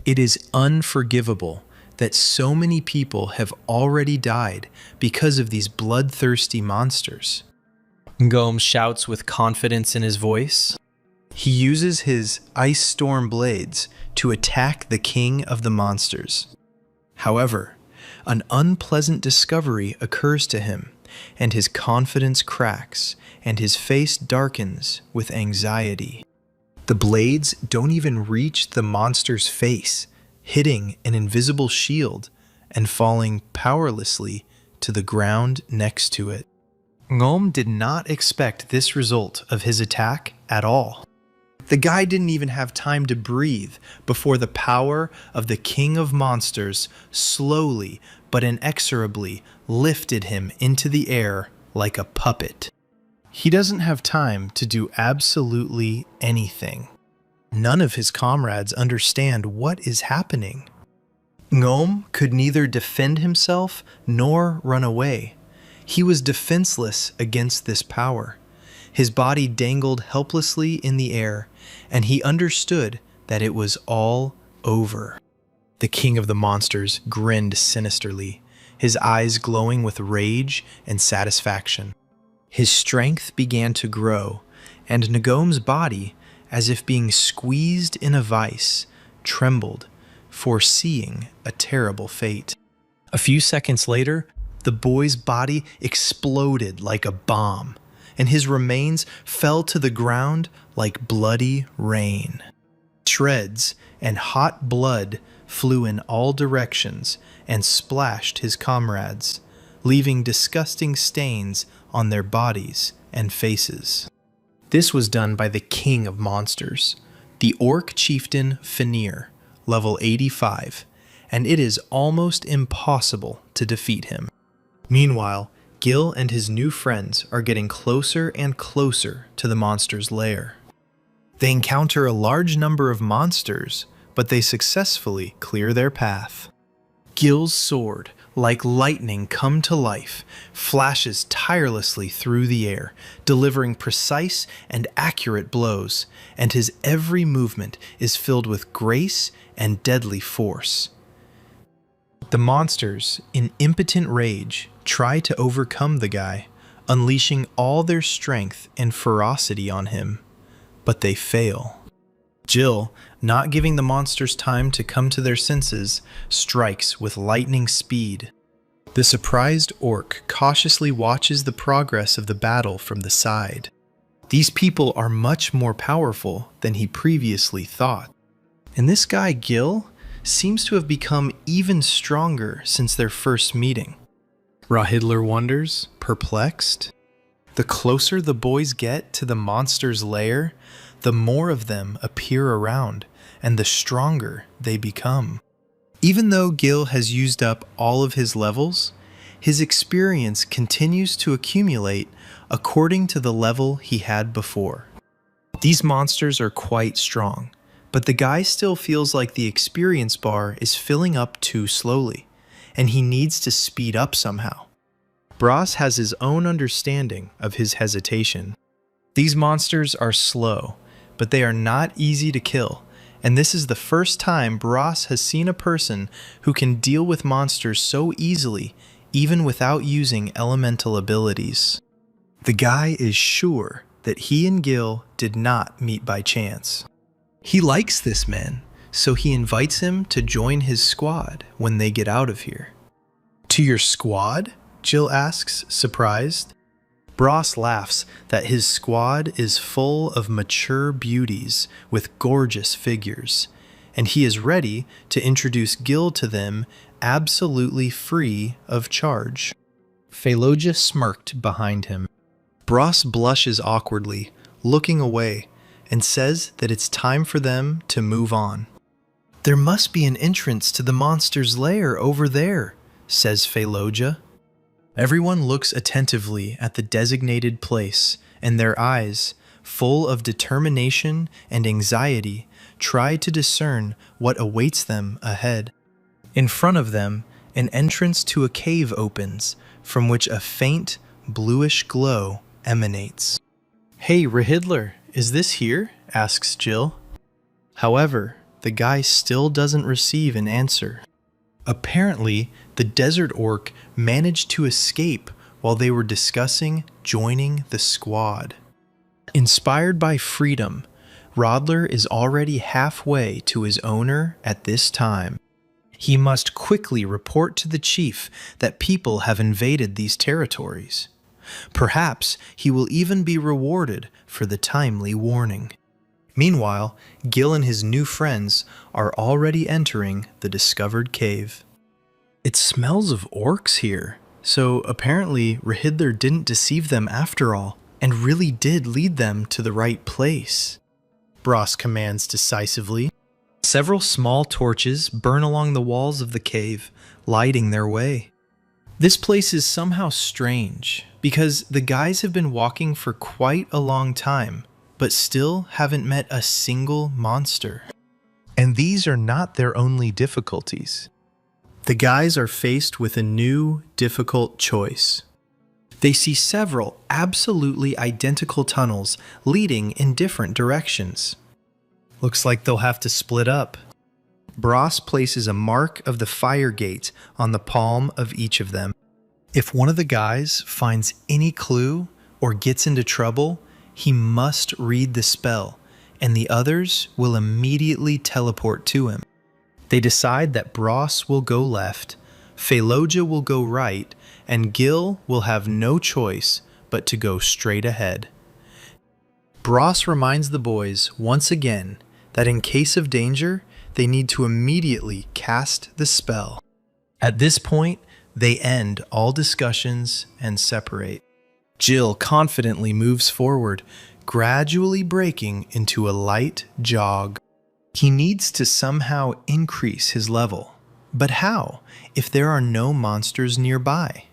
It is unforgivable that so many people have already died because of these bloodthirsty monsters. Ngom shouts with confidence in his voice. He uses his ice storm blades to attack the king of the monsters. However, an unpleasant discovery occurs to him, and his confidence cracks, and his face darkens with anxiety. The blades don't even reach the monster's face, hitting an invisible shield and falling powerlessly to the ground next to it. Ngom did not expect this result of his attack at all. The guy didn't even have time to breathe before the power of the king of monsters slowly but inexorably lifted him into the air like a puppet. He doesn't have time to do absolutely anything. None of his comrades understand what is happening. Ngom could neither defend himself nor run away. He was defenseless against this power. His body dangled helplessly in the air, and he understood that it was all over. The king of the monsters grinned sinisterly, his eyes glowing with rage and satisfaction. His strength began to grow, and Ngom's body, as if being squeezed in a vice, trembled, foreseeing a terrible fate. A few seconds later, the boy's body exploded like a bomb, and his remains fell to the ground like bloody rain. Shreds and hot blood flew in all directions and splashed his comrades, leaving disgusting stains on their bodies and faces. This was done by the king of monsters, the orc chieftain Fenrir, level 85, and it is almost impossible to defeat him. Meanwhile, Gil and his new friends are getting closer and closer to the monster's lair. They encounter a large number of monsters, but they successfully clear their path. Gil's sword, like lightning come to life, flashes tirelessly through the air, delivering precise and accurate blows, and his every movement is filled with grace and deadly force. The monsters, in impotent rage, try to overcome the guy, unleashing all their strength and ferocity on him, but they fail. Jill, not giving the monsters time to come to their senses, strikes with lightning speed. The surprised orc cautiously watches the progress of the battle from the side. These people are much more powerful than he previously thought. And this guy, Gil, seems to have become even stronger since their first meeting. Rahidler wonders, perplexed. The closer the boys get to the monster's lair, the more of them appear around, and the stronger they become. Even though Gil has used up all of his levels, his experience continues to accumulate according to the level he had before. These monsters are quite strong, but the guy still feels like the experience bar is filling up too slowly, and he needs to speed up somehow. Bras has his own understanding of his hesitation. These monsters are slow, but they are not easy to kill, and this is the first time Bras has seen a person who can deal with monsters so easily, even without using elemental abilities. The guy is sure that he and Gil did not meet by chance. He likes this man, so he invites him to join his squad when they get out of here. "To your squad?" Jill asks, surprised. Bras laughs that his squad is full of mature beauties with gorgeous figures, and he is ready to introduce Gil to them absolutely free of charge. Feloja smirked behind him. Bras blushes awkwardly, looking away, and says that it's time for them to move on. "There must be an entrance to the monster's lair over there," says Feloja. Everyone looks attentively at the designated place, and their eyes, full of determination and anxiety, try to discern what awaits them ahead. In front of them, an entrance to a cave opens, from which a faint, bluish glow emanates. "Hey, Rahidler, is this here?" asks Jill. However, the guy still doesn't receive an answer. Apparently, the desert orc managed to escape while they were discussing joining the squad. Inspired by freedom, Rodler is already halfway to his owner at this time. He must quickly report to the chief that people have invaded these territories. Perhaps he will even be rewarded for the timely warning. Meanwhile, Gil and his new friends are already entering the discovered cave. It smells of orcs here, so apparently Rahidler didn't deceive them after all, and really did lead them to the right place. Bros commands decisively. Several small torches burn along the walls of the cave, lighting their way. This place is somehow strange, because the guys have been walking for quite a long time, but still haven't met a single monster. And these are not their only difficulties. The guys are faced with a new, difficult choice. They see several absolutely identical tunnels leading in different directions. Looks like they'll have to split up. Bros places a mark of the fire gate on the palm of each of them. If one of the guys finds any clue or gets into trouble, he must read the spell, and the others will immediately teleport to him. They decide that Bros will go left, Feloja will go right, and Gil will have no choice but to go straight ahead. Bros reminds the boys once again that in case of danger, they need to immediately cast the spell. At this point, they end all discussions and separate. Jill confidently moves forward, gradually breaking into a light jog. He needs to somehow increase his level. But how, if there are no monsters nearby?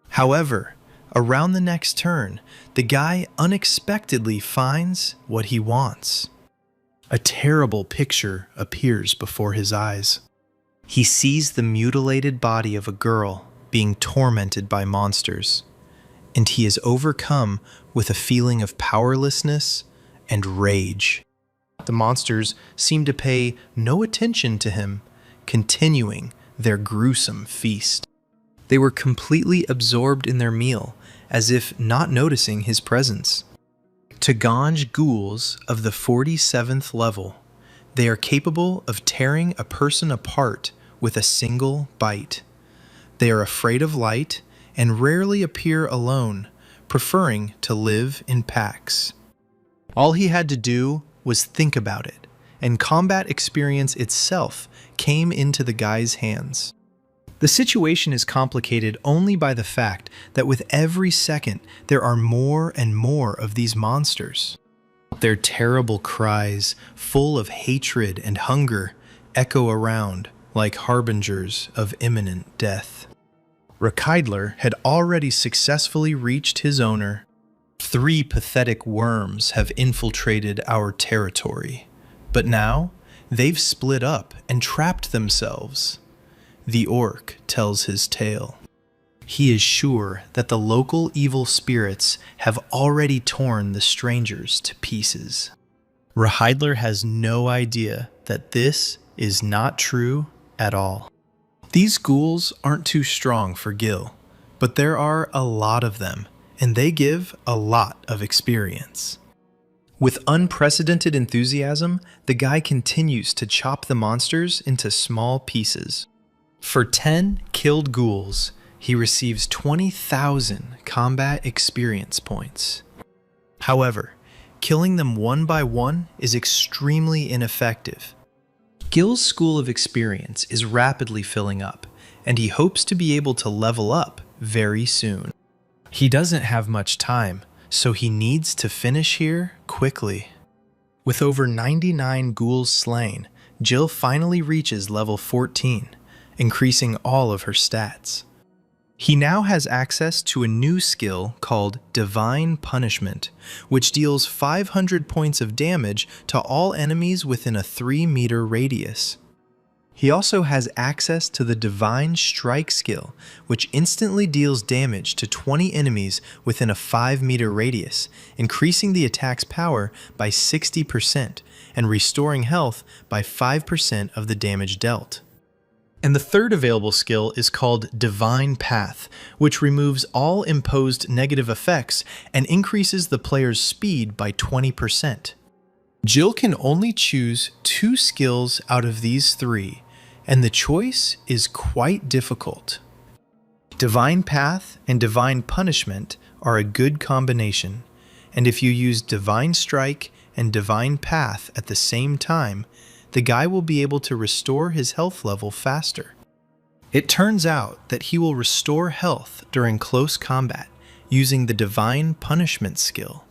However, around the next turn, the guy unexpectedly finds what he wants. A terrible picture appears before his eyes. He sees the mutilated body of a girl being tormented by monsters, and he is overcome with a feeling of powerlessness and rage. The monsters seem to pay no attention to him, continuing their gruesome feast. They were completely absorbed in their meal, as if not noticing his presence. Taganj ghouls of the 47th level. They are capable of tearing a person apart with a single bite. They are afraid of light and rarely appear alone, preferring to live in packs. All he had to do was think about it, and combat experience itself came into the guy's hands. The situation is complicated only by the fact that with every second there are more and more of these monsters. Their terrible cries, full of hatred and hunger, echo around like harbingers of imminent death. Reincarnated had already successfully reached his owner. 3 pathetic worms have infiltrated our territory, but now they've split up and trapped themselves. The orc tells his tale. He is sure that the local evil spirits have already torn the strangers to pieces. Reincarnated has no idea that this is not true at all. These ghouls aren't too strong for Gil, but there are a lot of them, and they give a lot of experience. With unprecedented enthusiasm, the guy continues to chop the monsters into small pieces. For 10 killed ghouls, he receives 20,000 combat experience points. However, killing them one by one is extremely ineffective. Gil's school of experience is rapidly filling up, and he hopes to be able to level up very soon. He doesn't have much time, so he needs to finish here quickly. With over 99 ghouls slain, Jill finally reaches level 14, increasing all of her stats. He now has access to a new skill called Divine Punishment, which deals 500 points of damage to all enemies within a 3-meter radius. He also has access to the Divine Strike skill, which instantly deals damage to 20 enemies within a 5-meter radius, increasing the attack's power by 60% and restoring health by 5% of the damage dealt. And the third available skill is called Divine Path, which removes all imposed negative effects and increases the player's speed by 20%. Jill can only choose 2 skills out of these 3, and the choice is quite difficult. Divine Path and Divine Punishment are a good combination, and if you use Divine Strike and Divine Path at the same time, the guy will be able to restore his health level faster. It turns out that he will restore health during close combat using the Divine Punishment skill.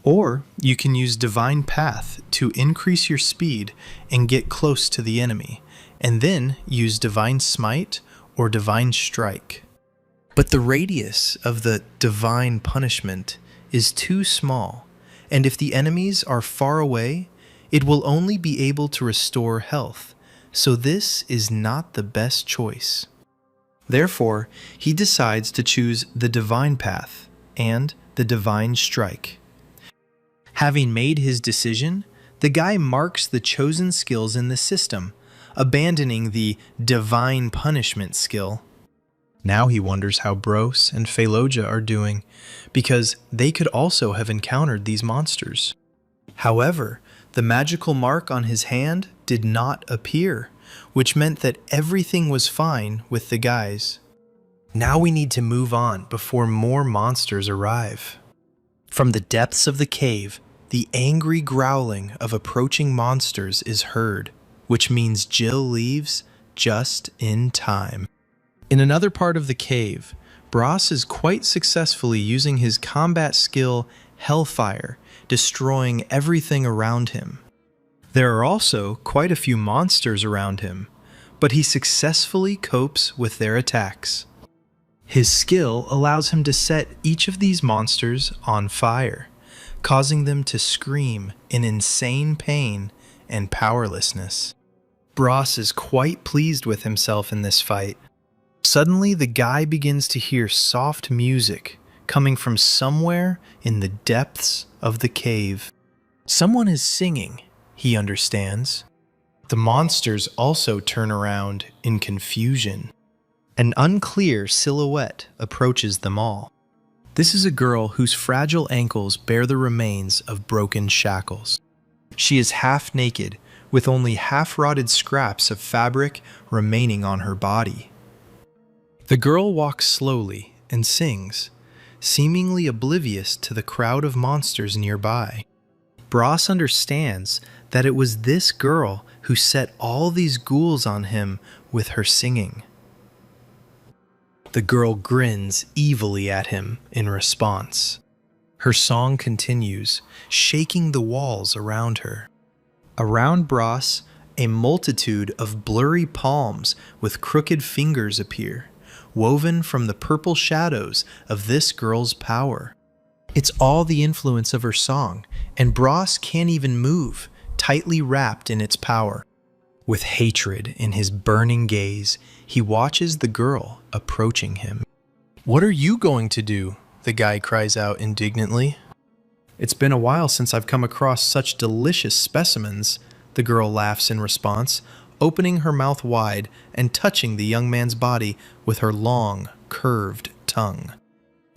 Or you can use Divine Path to increase your speed and get close to the enemy, and then use Divine Smite or Divine Strike. But the radius of the Divine Punishment is too small, and if the enemies are far away, it will only be able to restore health, so this is not the best choice. Therefore, he decides to choose the Divine Path and the Divine Strike. Having made his decision, the guy marks the chosen skills in the system, abandoning the Divine Punishment skill. Now he wonders how Bros and Phaloja are doing, because they could also have encountered these monsters. However, the magical mark on his hand did not appear, which meant that everything was fine with the guys. Now we need to move on before more monsters arrive. From the depths of the cave, the angry growling of approaching monsters is heard, which means Jill leaves just in time. In another part of the cave, Bros is quite successfully using his combat skill Hellfire, destroying everything around him. There are also quite a few monsters around him, but he successfully copes with their attacks. His skill allows him to set each of these monsters on fire, causing them to scream in insane pain and powerlessness. Bros is quite pleased with himself in this fight. Suddenly, the guy begins to hear soft music coming from somewhere in the depths of the cave. Someone is singing, he understands. The monsters also turn around in confusion. An unclear silhouette approaches them all. This is a girl whose fragile ankles bear the remains of broken shackles. She is half naked, with only half-rotted scraps of fabric remaining on her body. The girl walks slowly and sings, seemingly oblivious to the crowd of monsters nearby. Bros understands that it was this girl who set all these ghouls on him with her singing. The girl grins evilly at him in response. Her song continues, shaking the walls around her. Around Bros, a multitude of blurry palms with crooked fingers appear, woven from the purple shadows of this girl's power. It's all the influence of her song, and Bros can't even move, tightly wrapped in its power. With hatred in his burning gaze, he watches the girl approaching him. "What are you going to do?" the guy cries out indignantly. "It's been a while since I've come across such delicious specimens," the girl laughs in response, opening her mouth wide and touching the young man's body with her long, curved tongue.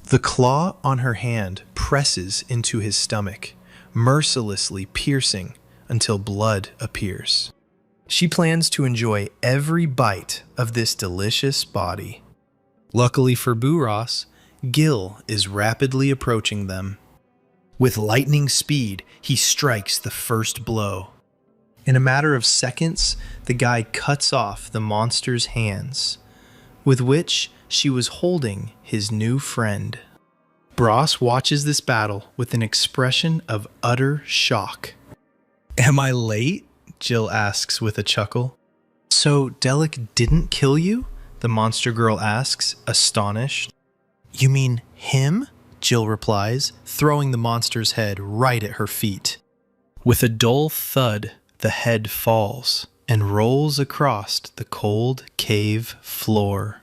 The claw on her hand presses into his stomach, mercilessly piercing until blood appears. She plans to enjoy every bite of this delicious body. Luckily for Buros, Gil is rapidly approaching them. With lightning speed, he strikes the first blow. In a matter of seconds, the guy cuts off the monster's hands, with which she was holding his new friend. Bros watches this battle with an expression of utter shock. "Am I late?" Jill asks with a chuckle. "So Delic didn't kill you?" the monster girl asks, astonished. "You mean him?" Jill replies, throwing the monster's head right at her feet. With a dull thud, the head falls and rolls across the cold cave floor.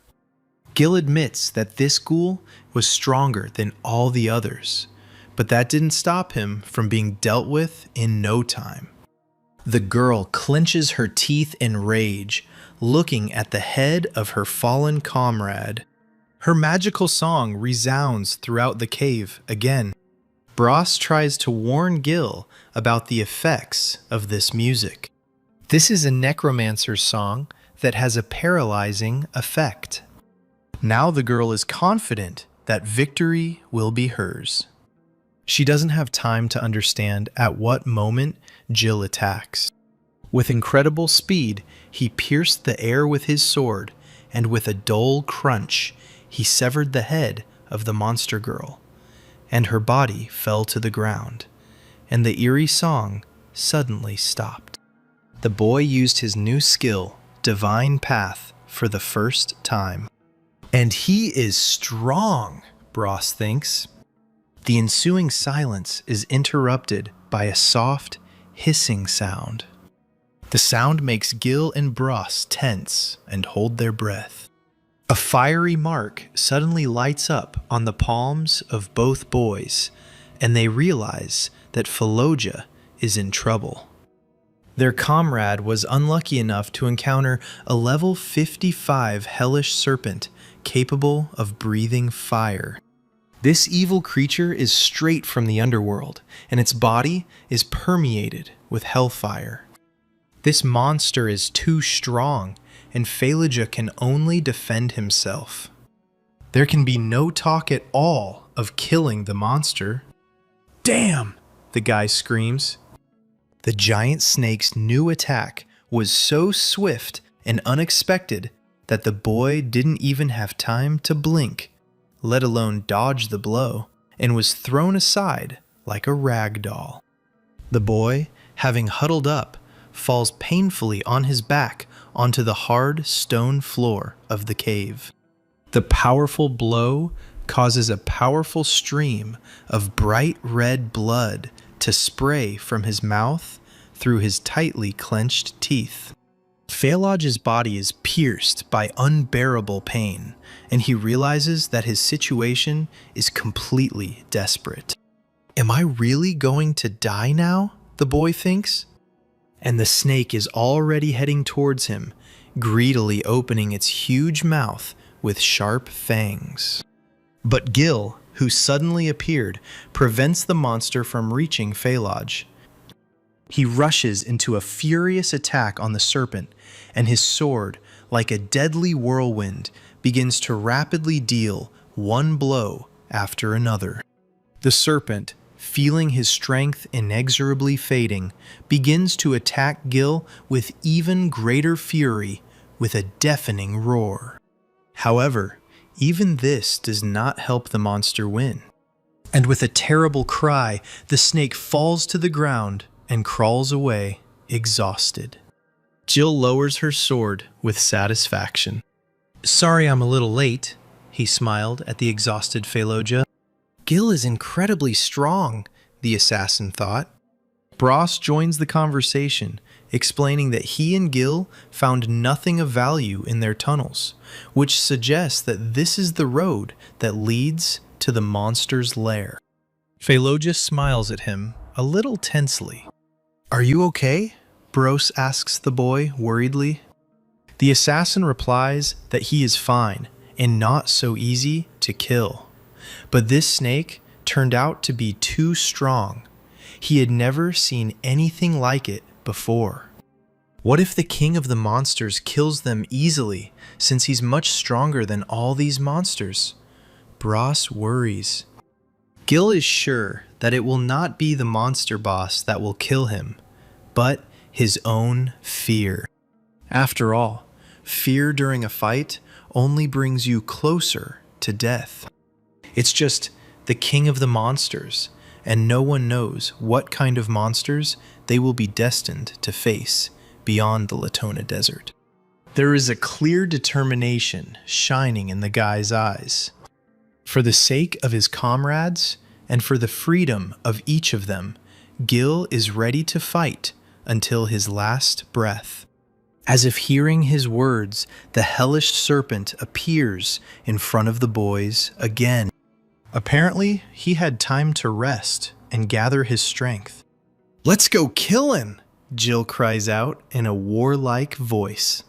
Gil admits that this ghoul was stronger than all the others, but that didn't stop him from being dealt with in no time. The girl clenches her teeth in rage, looking at the head of her fallen comrade. Her magical song resounds throughout the cave again. Bros tries to warn Gil about the effects of this music. This is a necromancer's song that has a paralyzing effect. Now the girl is confident that victory will be hers. She doesn't have time to understand at what moment Jill attacks. With incredible speed, he pierced the air with his sword, and with a dull crunch, he severed the head of the monster girl, and her body fell to the ground, and the eerie song suddenly stopped. The boy used his new skill, Divine Path, for the first time. And he is strong, Bros thinks. The ensuing silence is interrupted by a soft, hissing sound. The sound makes Gil and Bros tense and hold their breath. A fiery mark suddenly lights up on the palms of both boys, and they realize that Fallujah is in trouble. Their comrade was unlucky enough to encounter a level 55 hellish serpent capable of breathing fire. This evil creature is straight from the underworld, and its body is permeated with hellfire. This monster is too strong, and Fallujah can only defend himself. There can be no talk at all of killing the monster. Damn! The guy screams. The giant snake's new attack was so swift and unexpected that the boy didn't even have time to blink, let alone dodge the blow, and was thrown aside like a rag doll. The boy, having huddled up, falls painfully on his back onto the hard stone floor of the cave. The powerful blow causes a powerful stream of bright red blood to spray from his mouth through his tightly clenched teeth. Fallujah's body is pierced by unbearable pain, and he realizes that his situation is completely desperate. Am I really going to die now? The boy thinks. And the snake is already heading towards him, greedily opening its huge mouth with sharp fangs. But Gil, who suddenly appeared, prevents the monster from reaching Fallujah. He rushes into a furious attack on the serpent, and his sword, like a deadly whirlwind, begins to rapidly deal one blow after another. The serpent, feeling his strength inexorably fading, begins to attack Gil with even greater fury, with a deafening roar. However, even this does not help the monster win. And with a terrible cry, the snake falls to the ground and crawls away, exhausted. Jill lowers her sword with satisfaction. Sorry I'm a little late, he smiled at the exhausted Fallujah. Gil is incredibly strong, the assassin thought. Bros joins the conversation, explaining that he and Gil found nothing of value in their tunnels, which suggests that this is the road that leads to the monster's lair. Fallujah smiles at him, a little tensely. Are you okay? Bros asks the boy worriedly. The assassin replies that he is fine and not so easy to kill. But this snake turned out to be too strong. He had never seen anything like it before. What if the king of the monsters kills them easily, since he's much stronger than all these monsters? Bros worries. Gil is sure that it will not be the monster boss that will kill him, but his own fear. After all, fear during a fight only brings you closer to death. It's just the king of the monsters, and no one knows what kind of monsters they will be destined to face beyond the Latona Desert. There is a clear determination shining in the guy's eyes. For the sake of his comrades, and for the freedom of each of them, Gil is ready to fight until his last breath. As if hearing his words, the hellish serpent appears in front of the boys again. Apparently, he had time to rest and gather his strength. "Let's go kill him!" Jill cries out in a warlike voice.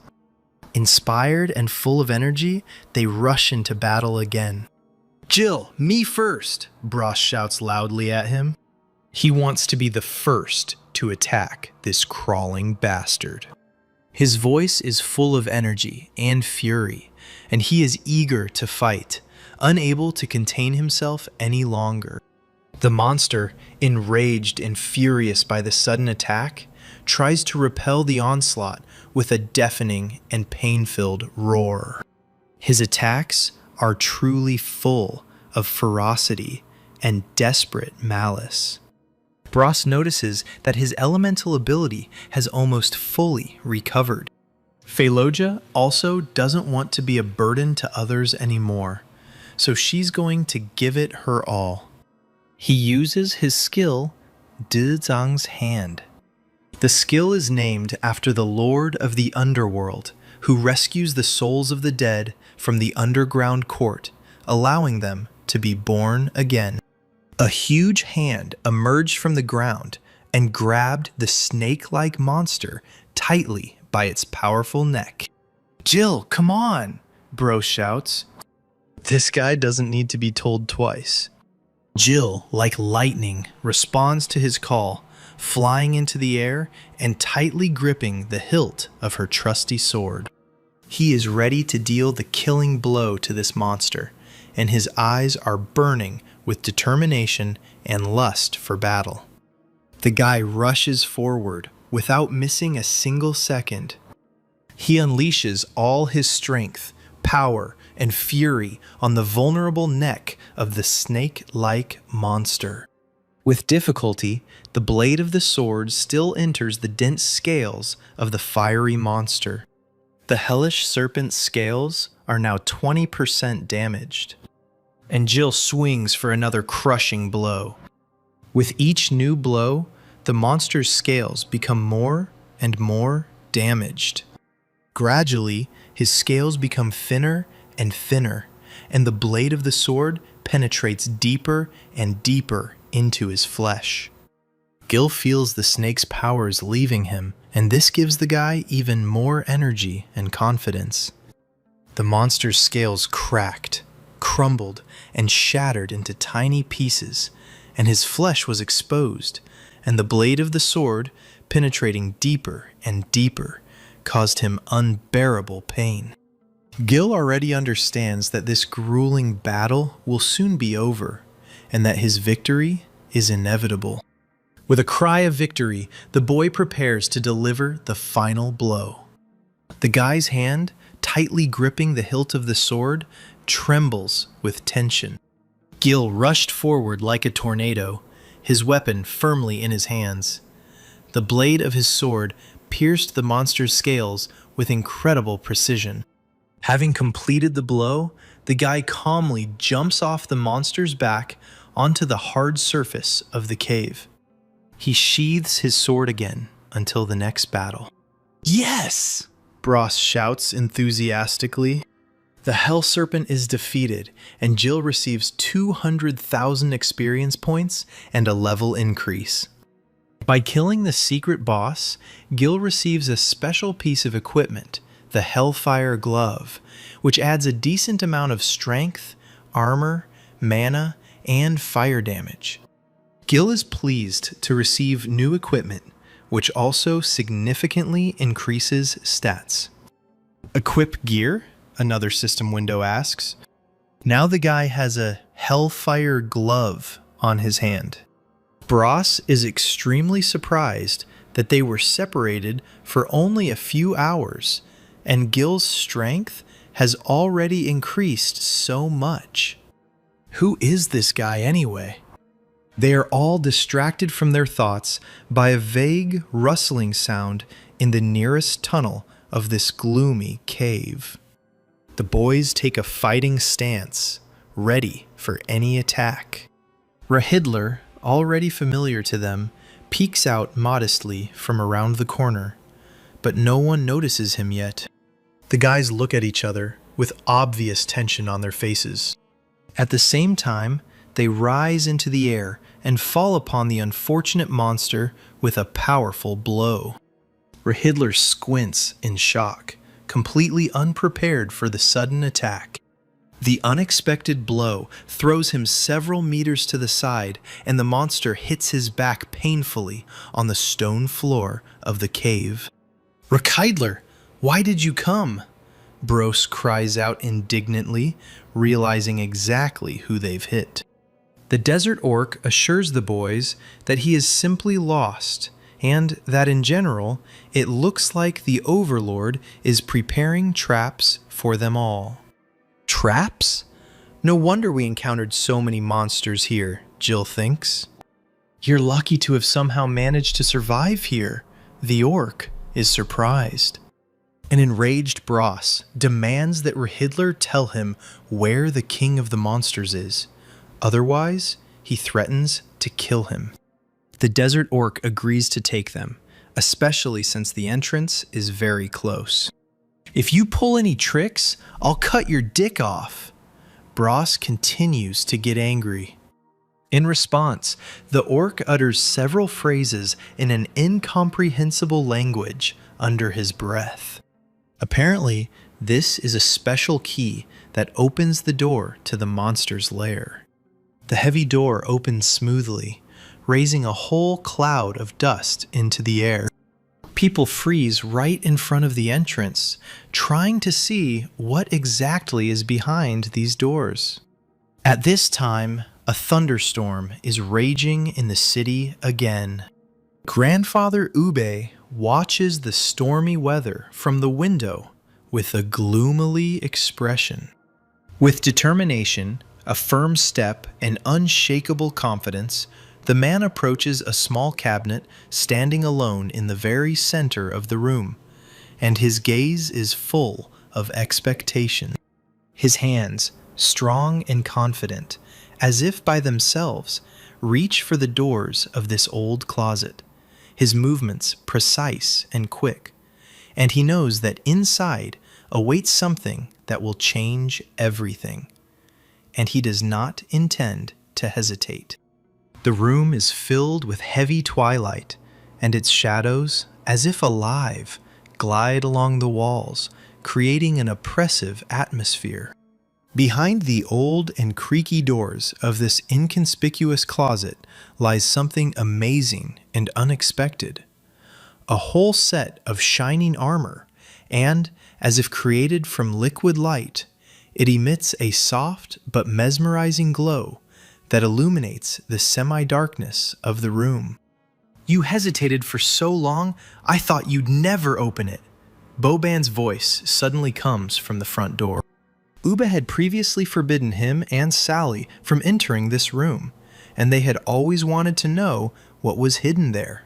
Inspired and full of energy, they rush into battle again. "Jill, me first!" Bros shouts loudly at him. He wants to be the first to attack this crawling bastard. His voice is full of energy and fury, and he is eager to fight, unable to contain himself any longer. The monster, enraged and furious by the sudden attack, tries to repel the onslaught with a deafening and pain-filled roar. His attacks are truly full of ferocity and desperate malice. Bros notices that his elemental ability has almost fully recovered. Phalogia also doesn't want to be a burden to others anymore, so she's going to give it her all. He uses his skill, Dezang's Hand. The skill is named after the Lord of the Underworld, who rescues the souls of the dead from the underground court, allowing them to be born again. A huge hand emerged from the ground and grabbed the snake-like monster tightly by its powerful neck. "Jill, come on!" Bro shouts. This guy doesn't need to be told twice. Jill, like lightning, responds to his call, flying into the air and tightly gripping the hilt of her trusty sword. He is ready to deal the killing blow to this monster, and his eyes are burning with determination and lust for battle. The guy rushes forward without missing a single second. He unleashes all his strength, power, and fury on the vulnerable neck of the snake-like monster. With difficulty, the blade of the sword still enters the dense scales of the fiery monster. The hellish serpent's scales are now 20% damaged, and Jill swings for another crushing blow. With each new blow, the monster's scales become more and more damaged. Gradually, his scales become thinner and thinner, and the blade of the sword penetrates deeper and deeper into his flesh. Gil feels the snake's powers leaving him, and this gives the guy even more energy and confidence. The monster's scales cracked, crumbled, and shattered into tiny pieces, and his flesh was exposed, and the blade of the sword, penetrating deeper and deeper, caused him unbearable pain. Gil already understands that this grueling battle will soon be over, and that his victory is inevitable. With a cry of victory, the boy prepares to deliver the final blow. The guy's hand, tightly gripping the hilt of the sword, trembles with tension. Gil rushed forward like a tornado, his weapon firmly in his hands. The blade of his sword pierced the monster's scales with incredible precision. Having completed the blow, the guy calmly jumps off the monster's back onto the hard surface of the cave. He sheathes his sword again until the next battle. "Yes!" Bros shouts enthusiastically. The Hell Serpent is defeated, and Jill receives 200,000 experience points and a level increase. By killing the secret boss, Gil receives a special piece of equipment, the Hellfire Glove, which adds a decent amount of strength, armor, mana, and fire damage. Gil is pleased to receive new equipment, which also significantly increases stats. Equip gear? Another system window asks. Now the guy has a Hellfire Glove on his hand. Bros is extremely surprised that they were separated for only a few hours, and Gil's strength has already increased so much. Who is this guy anyway? They are all distracted from their thoughts by a vague rustling sound in the nearest tunnel of this gloomy cave. The boys take a fighting stance, ready for any attack. Rahidler, already familiar to them, peeks out modestly from around the corner, but no one notices him yet. The guys look at each other with obvious tension on their faces. At the same time, they rise into the air and fall upon the unfortunate monster with a powerful blow. Rahidler squints in shock, completely unprepared for the sudden attack. The unexpected blow throws him several meters to the side, and the monster hits his back painfully on the stone floor of the cave. "Rahidler, why did you come?" Bros cries out indignantly, realizing exactly who they've hit. The desert orc assures the boys that he is simply lost, and that in general, it looks like the Overlord is preparing traps for them all. Traps? No wonder we encountered so many monsters here, Jill thinks. You're lucky to have somehow managed to survive here. The orc is surprised. An enraged Bros demands that Rahidler tell him where the king of the monsters is. Otherwise, he threatens to kill him. The desert orc agrees to take them, especially since the entrance is very close. If you pull any tricks, I'll cut your dick off. Bros continues to get angry. In response, the orc utters several phrases in an incomprehensible language under his breath. Apparently, this is a special key that opens the door to the monster's lair. The heavy door opens smoothly, raising a whole cloud of dust into the air. People freeze right in front of the entrance, trying to see what exactly is behind these doors. At this time, a thunderstorm is raging in the city again. Grandfather Ube watches the stormy weather from the window with a gloomily expression. With determination, a firm step, and unshakable confidence, the man approaches a small cabinet standing alone in the very center of the room, and his gaze is full of expectation. His hands, strong and confident, as if by themselves, reach for the doors of this old closet, his movements precise and quick, and he knows that inside awaits something that will change everything, and he does not intend to hesitate. The room is filled with heavy twilight, and its shadows, as if alive, glide along the walls, creating an oppressive atmosphere. Behind the old and creaky doors of this inconspicuous closet lies something amazing and unexpected. A whole set of shining armor, and, as if created from liquid light, it emits a soft but mesmerizing glow that illuminates the semi-darkness of the room. You hesitated for so long, I thought you'd never open it. Boban's voice suddenly comes from the front door. Uba had previously forbidden him and Sally from entering this room, and they had always wanted to know what was hidden there.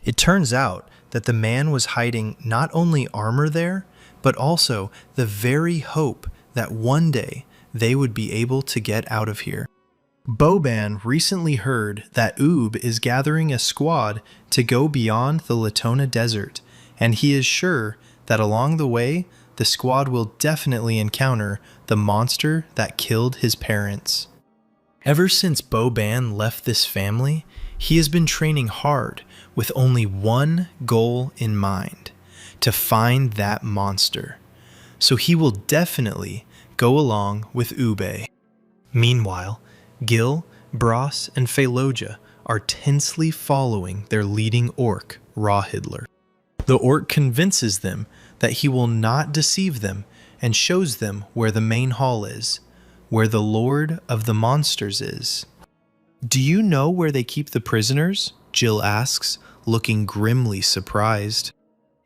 It turns out that the man was hiding not only armor there, but also the very hope that one day they would be able to get out of here. Boban recently heard that Oob is gathering a squad to go beyond the Latona Desert, and he is sure that along the way, the squad will definitely encounter the monster that killed his parents. Ever since Boban left this family, he has been training hard with only one goal in mind: to find that monster. So he will definitely go along with Ube. Meanwhile, Gil, Bros, and Feloja are tensely following their leading orc, Rahidler. The orc convinces them that he will not deceive them and shows them where the main hall is, where the Lord of the Monsters is. Do you know where they keep the prisoners? Jill asks, looking grimly surprised.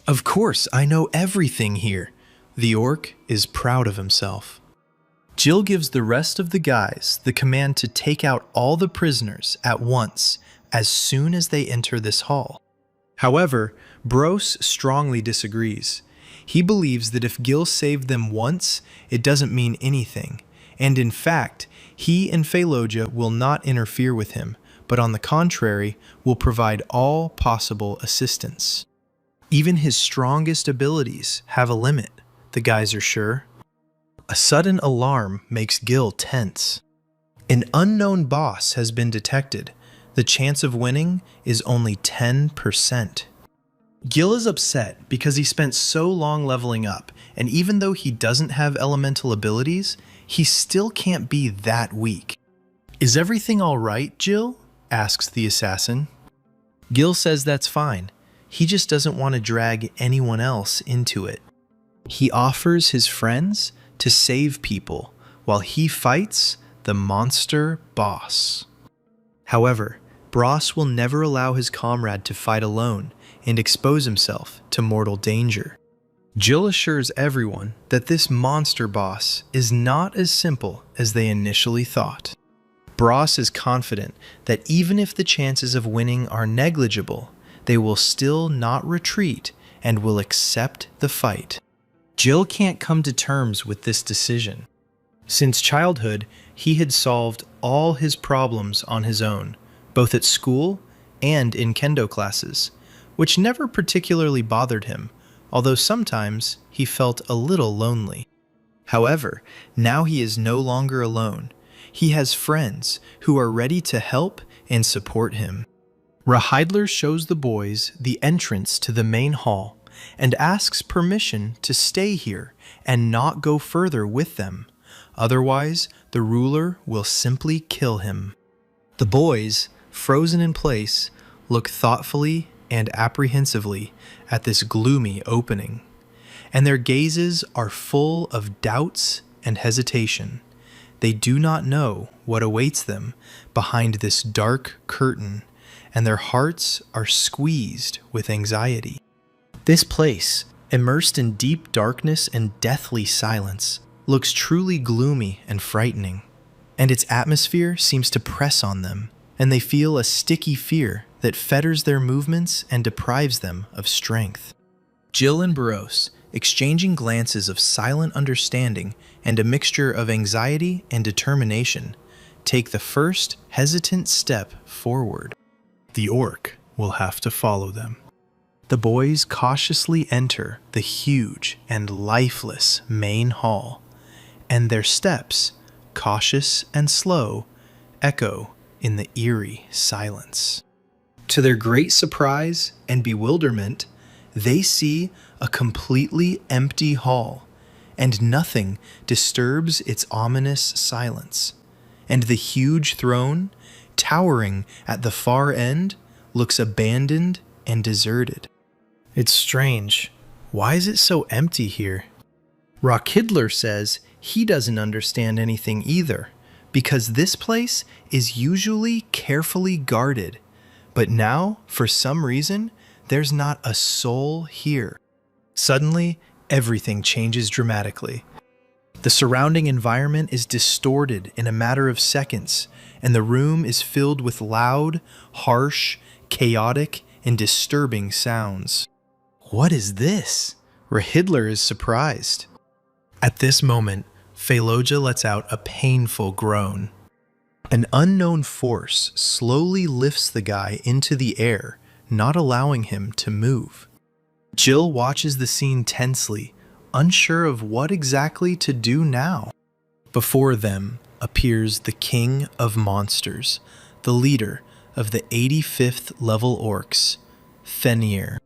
Of course, I know everything here. The orc is proud of himself. Jill gives the rest of the guys the command to take out all the prisoners at once, as soon as they enter this hall. However, Bros strongly disagrees. He believes that if Gil saved them once, it doesn't mean anything, and in fact, he and Feloja will not interfere with him, but on the contrary, will provide all possible assistance. Even his strongest abilities have a limit, the guys are sure. A sudden alarm makes Gil tense. An unknown boss has been detected. The chance of winning is only 10%. Gil is upset because he spent so long leveling up, and even though he doesn't have elemental abilities, he still can't be that weak. Is everything all right, Jill? Asks the assassin. Gil says that's fine. He just doesn't want to drag anyone else into it. He offers his friends to save people while he fights the monster boss. However, Bros will never allow his comrade to fight alone and expose himself to mortal danger. Jill assures everyone that this monster boss is not as simple as they initially thought. Bros is confident that even if the chances of winning are negligible, they will still not retreat and will accept the fight. Jill can't come to terms with this decision. Since childhood, he had solved all his problems on his own, both at school and in kendo classes, which never particularly bothered him, although sometimes he felt a little lonely. However, now he is no longer alone. He has friends who are ready to help and support him. Rahidler shows the boys the entrance to the main hall and asks permission to stay here and not go further with them. Otherwise, the ruler will simply kill him. The boys, frozen in place, look thoughtfully and apprehensively at this gloomy opening, and their gazes are full of doubts and hesitation. They do not know what awaits them behind this dark curtain, and their hearts are squeezed with anxiety. This place, immersed in deep darkness and deathly silence, looks truly gloomy and frightening, and its atmosphere seems to press on them, and they feel a sticky fear that fetters their movements and deprives them of strength. Jill and Barros, exchanging glances of silent understanding and a mixture of anxiety and determination, take the first hesitant step forward. The orc will have to follow them. The boys cautiously enter the huge and lifeless main hall, and their steps, cautious and slow, echo in the eerie silence. To their great surprise and bewilderment, they see a completely empty hall, and nothing disturbs its ominous silence. And the huge throne, towering at the far end, looks abandoned and deserted. It's strange. Why is it so empty here? Rockidler says he doesn't understand anything either, because this place is usually carefully guarded, but now, for some reason, there's not a soul here. Suddenly, everything changes dramatically. The surrounding environment is distorted in a matter of seconds, and the room is filled with loud, harsh, chaotic, and disturbing sounds. What is this? Rahidler is surprised. At this moment, Feloja lets out a painful groan. An unknown force slowly lifts the guy into the air, not allowing him to move. Jill watches the scene tensely, unsure of what exactly to do now. Before them appears the King of Monsters, the leader of the 85th level orcs, Fenrir.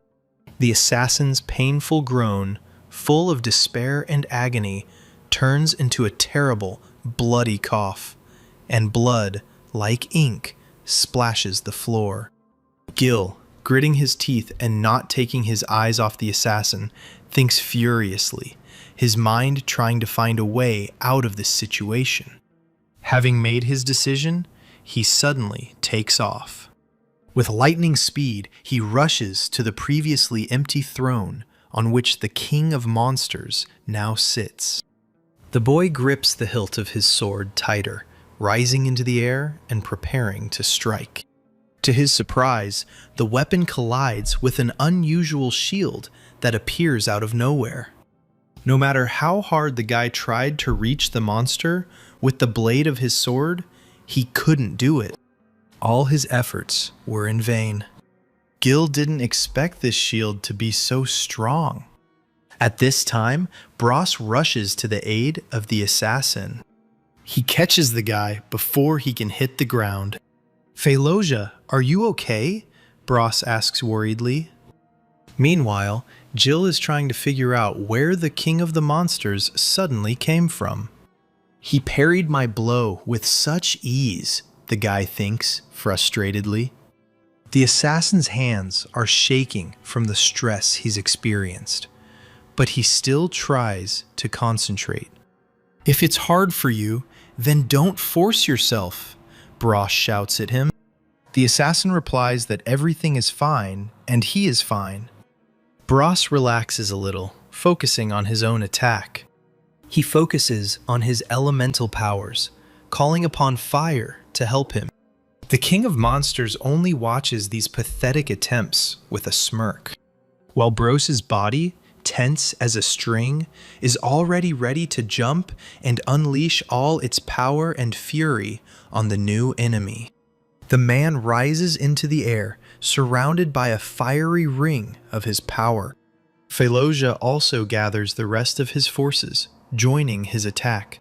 The assassin's painful groan, full of despair and agony, turns into a terrible, bloody cough, and blood, like ink, splashes the floor. Gil, gritting his teeth and not taking his eyes off the assassin, thinks furiously, his mind trying to find a way out of this situation. Having made his decision, he suddenly takes off. With lightning speed, he rushes to the previously empty throne on which the King of Monsters now sits. The boy grips the hilt of his sword tighter, rising into the air and preparing to strike. To his surprise, the weapon collides with an unusual shield that appears out of nowhere. No matter how hard the guy tried to reach the monster with the blade of his sword, he couldn't do it. All his efforts were in vain. Gil didn't expect this shield to be so strong. At this time, Bros rushes to the aid of the assassin. He catches the guy before he can hit the ground. Feloja, are you okay? Bros asks worriedly. Meanwhile, Jill is trying to figure out where the King of the Monsters suddenly came from. He parried my blow with such ease, the guy thinks frustratedly. The assassin's hands are shaking from the stress he's experienced, but he still tries to concentrate. If it's hard for you, then don't force yourself, Bros shouts at him. The assassin replies that everything is fine, and he is fine. Bros relaxes a little, focusing on his own attack. He focuses on his elemental powers, calling upon fire to help him. The King of Monsters only watches these pathetic attempts with a smirk, while Bros's body, tense as a string, is already ready to jump and unleash all its power and fury on the new enemy. The man rises into the air, surrounded by a fiery ring of his power. Fallujah also gathers the rest of his forces, joining his attack.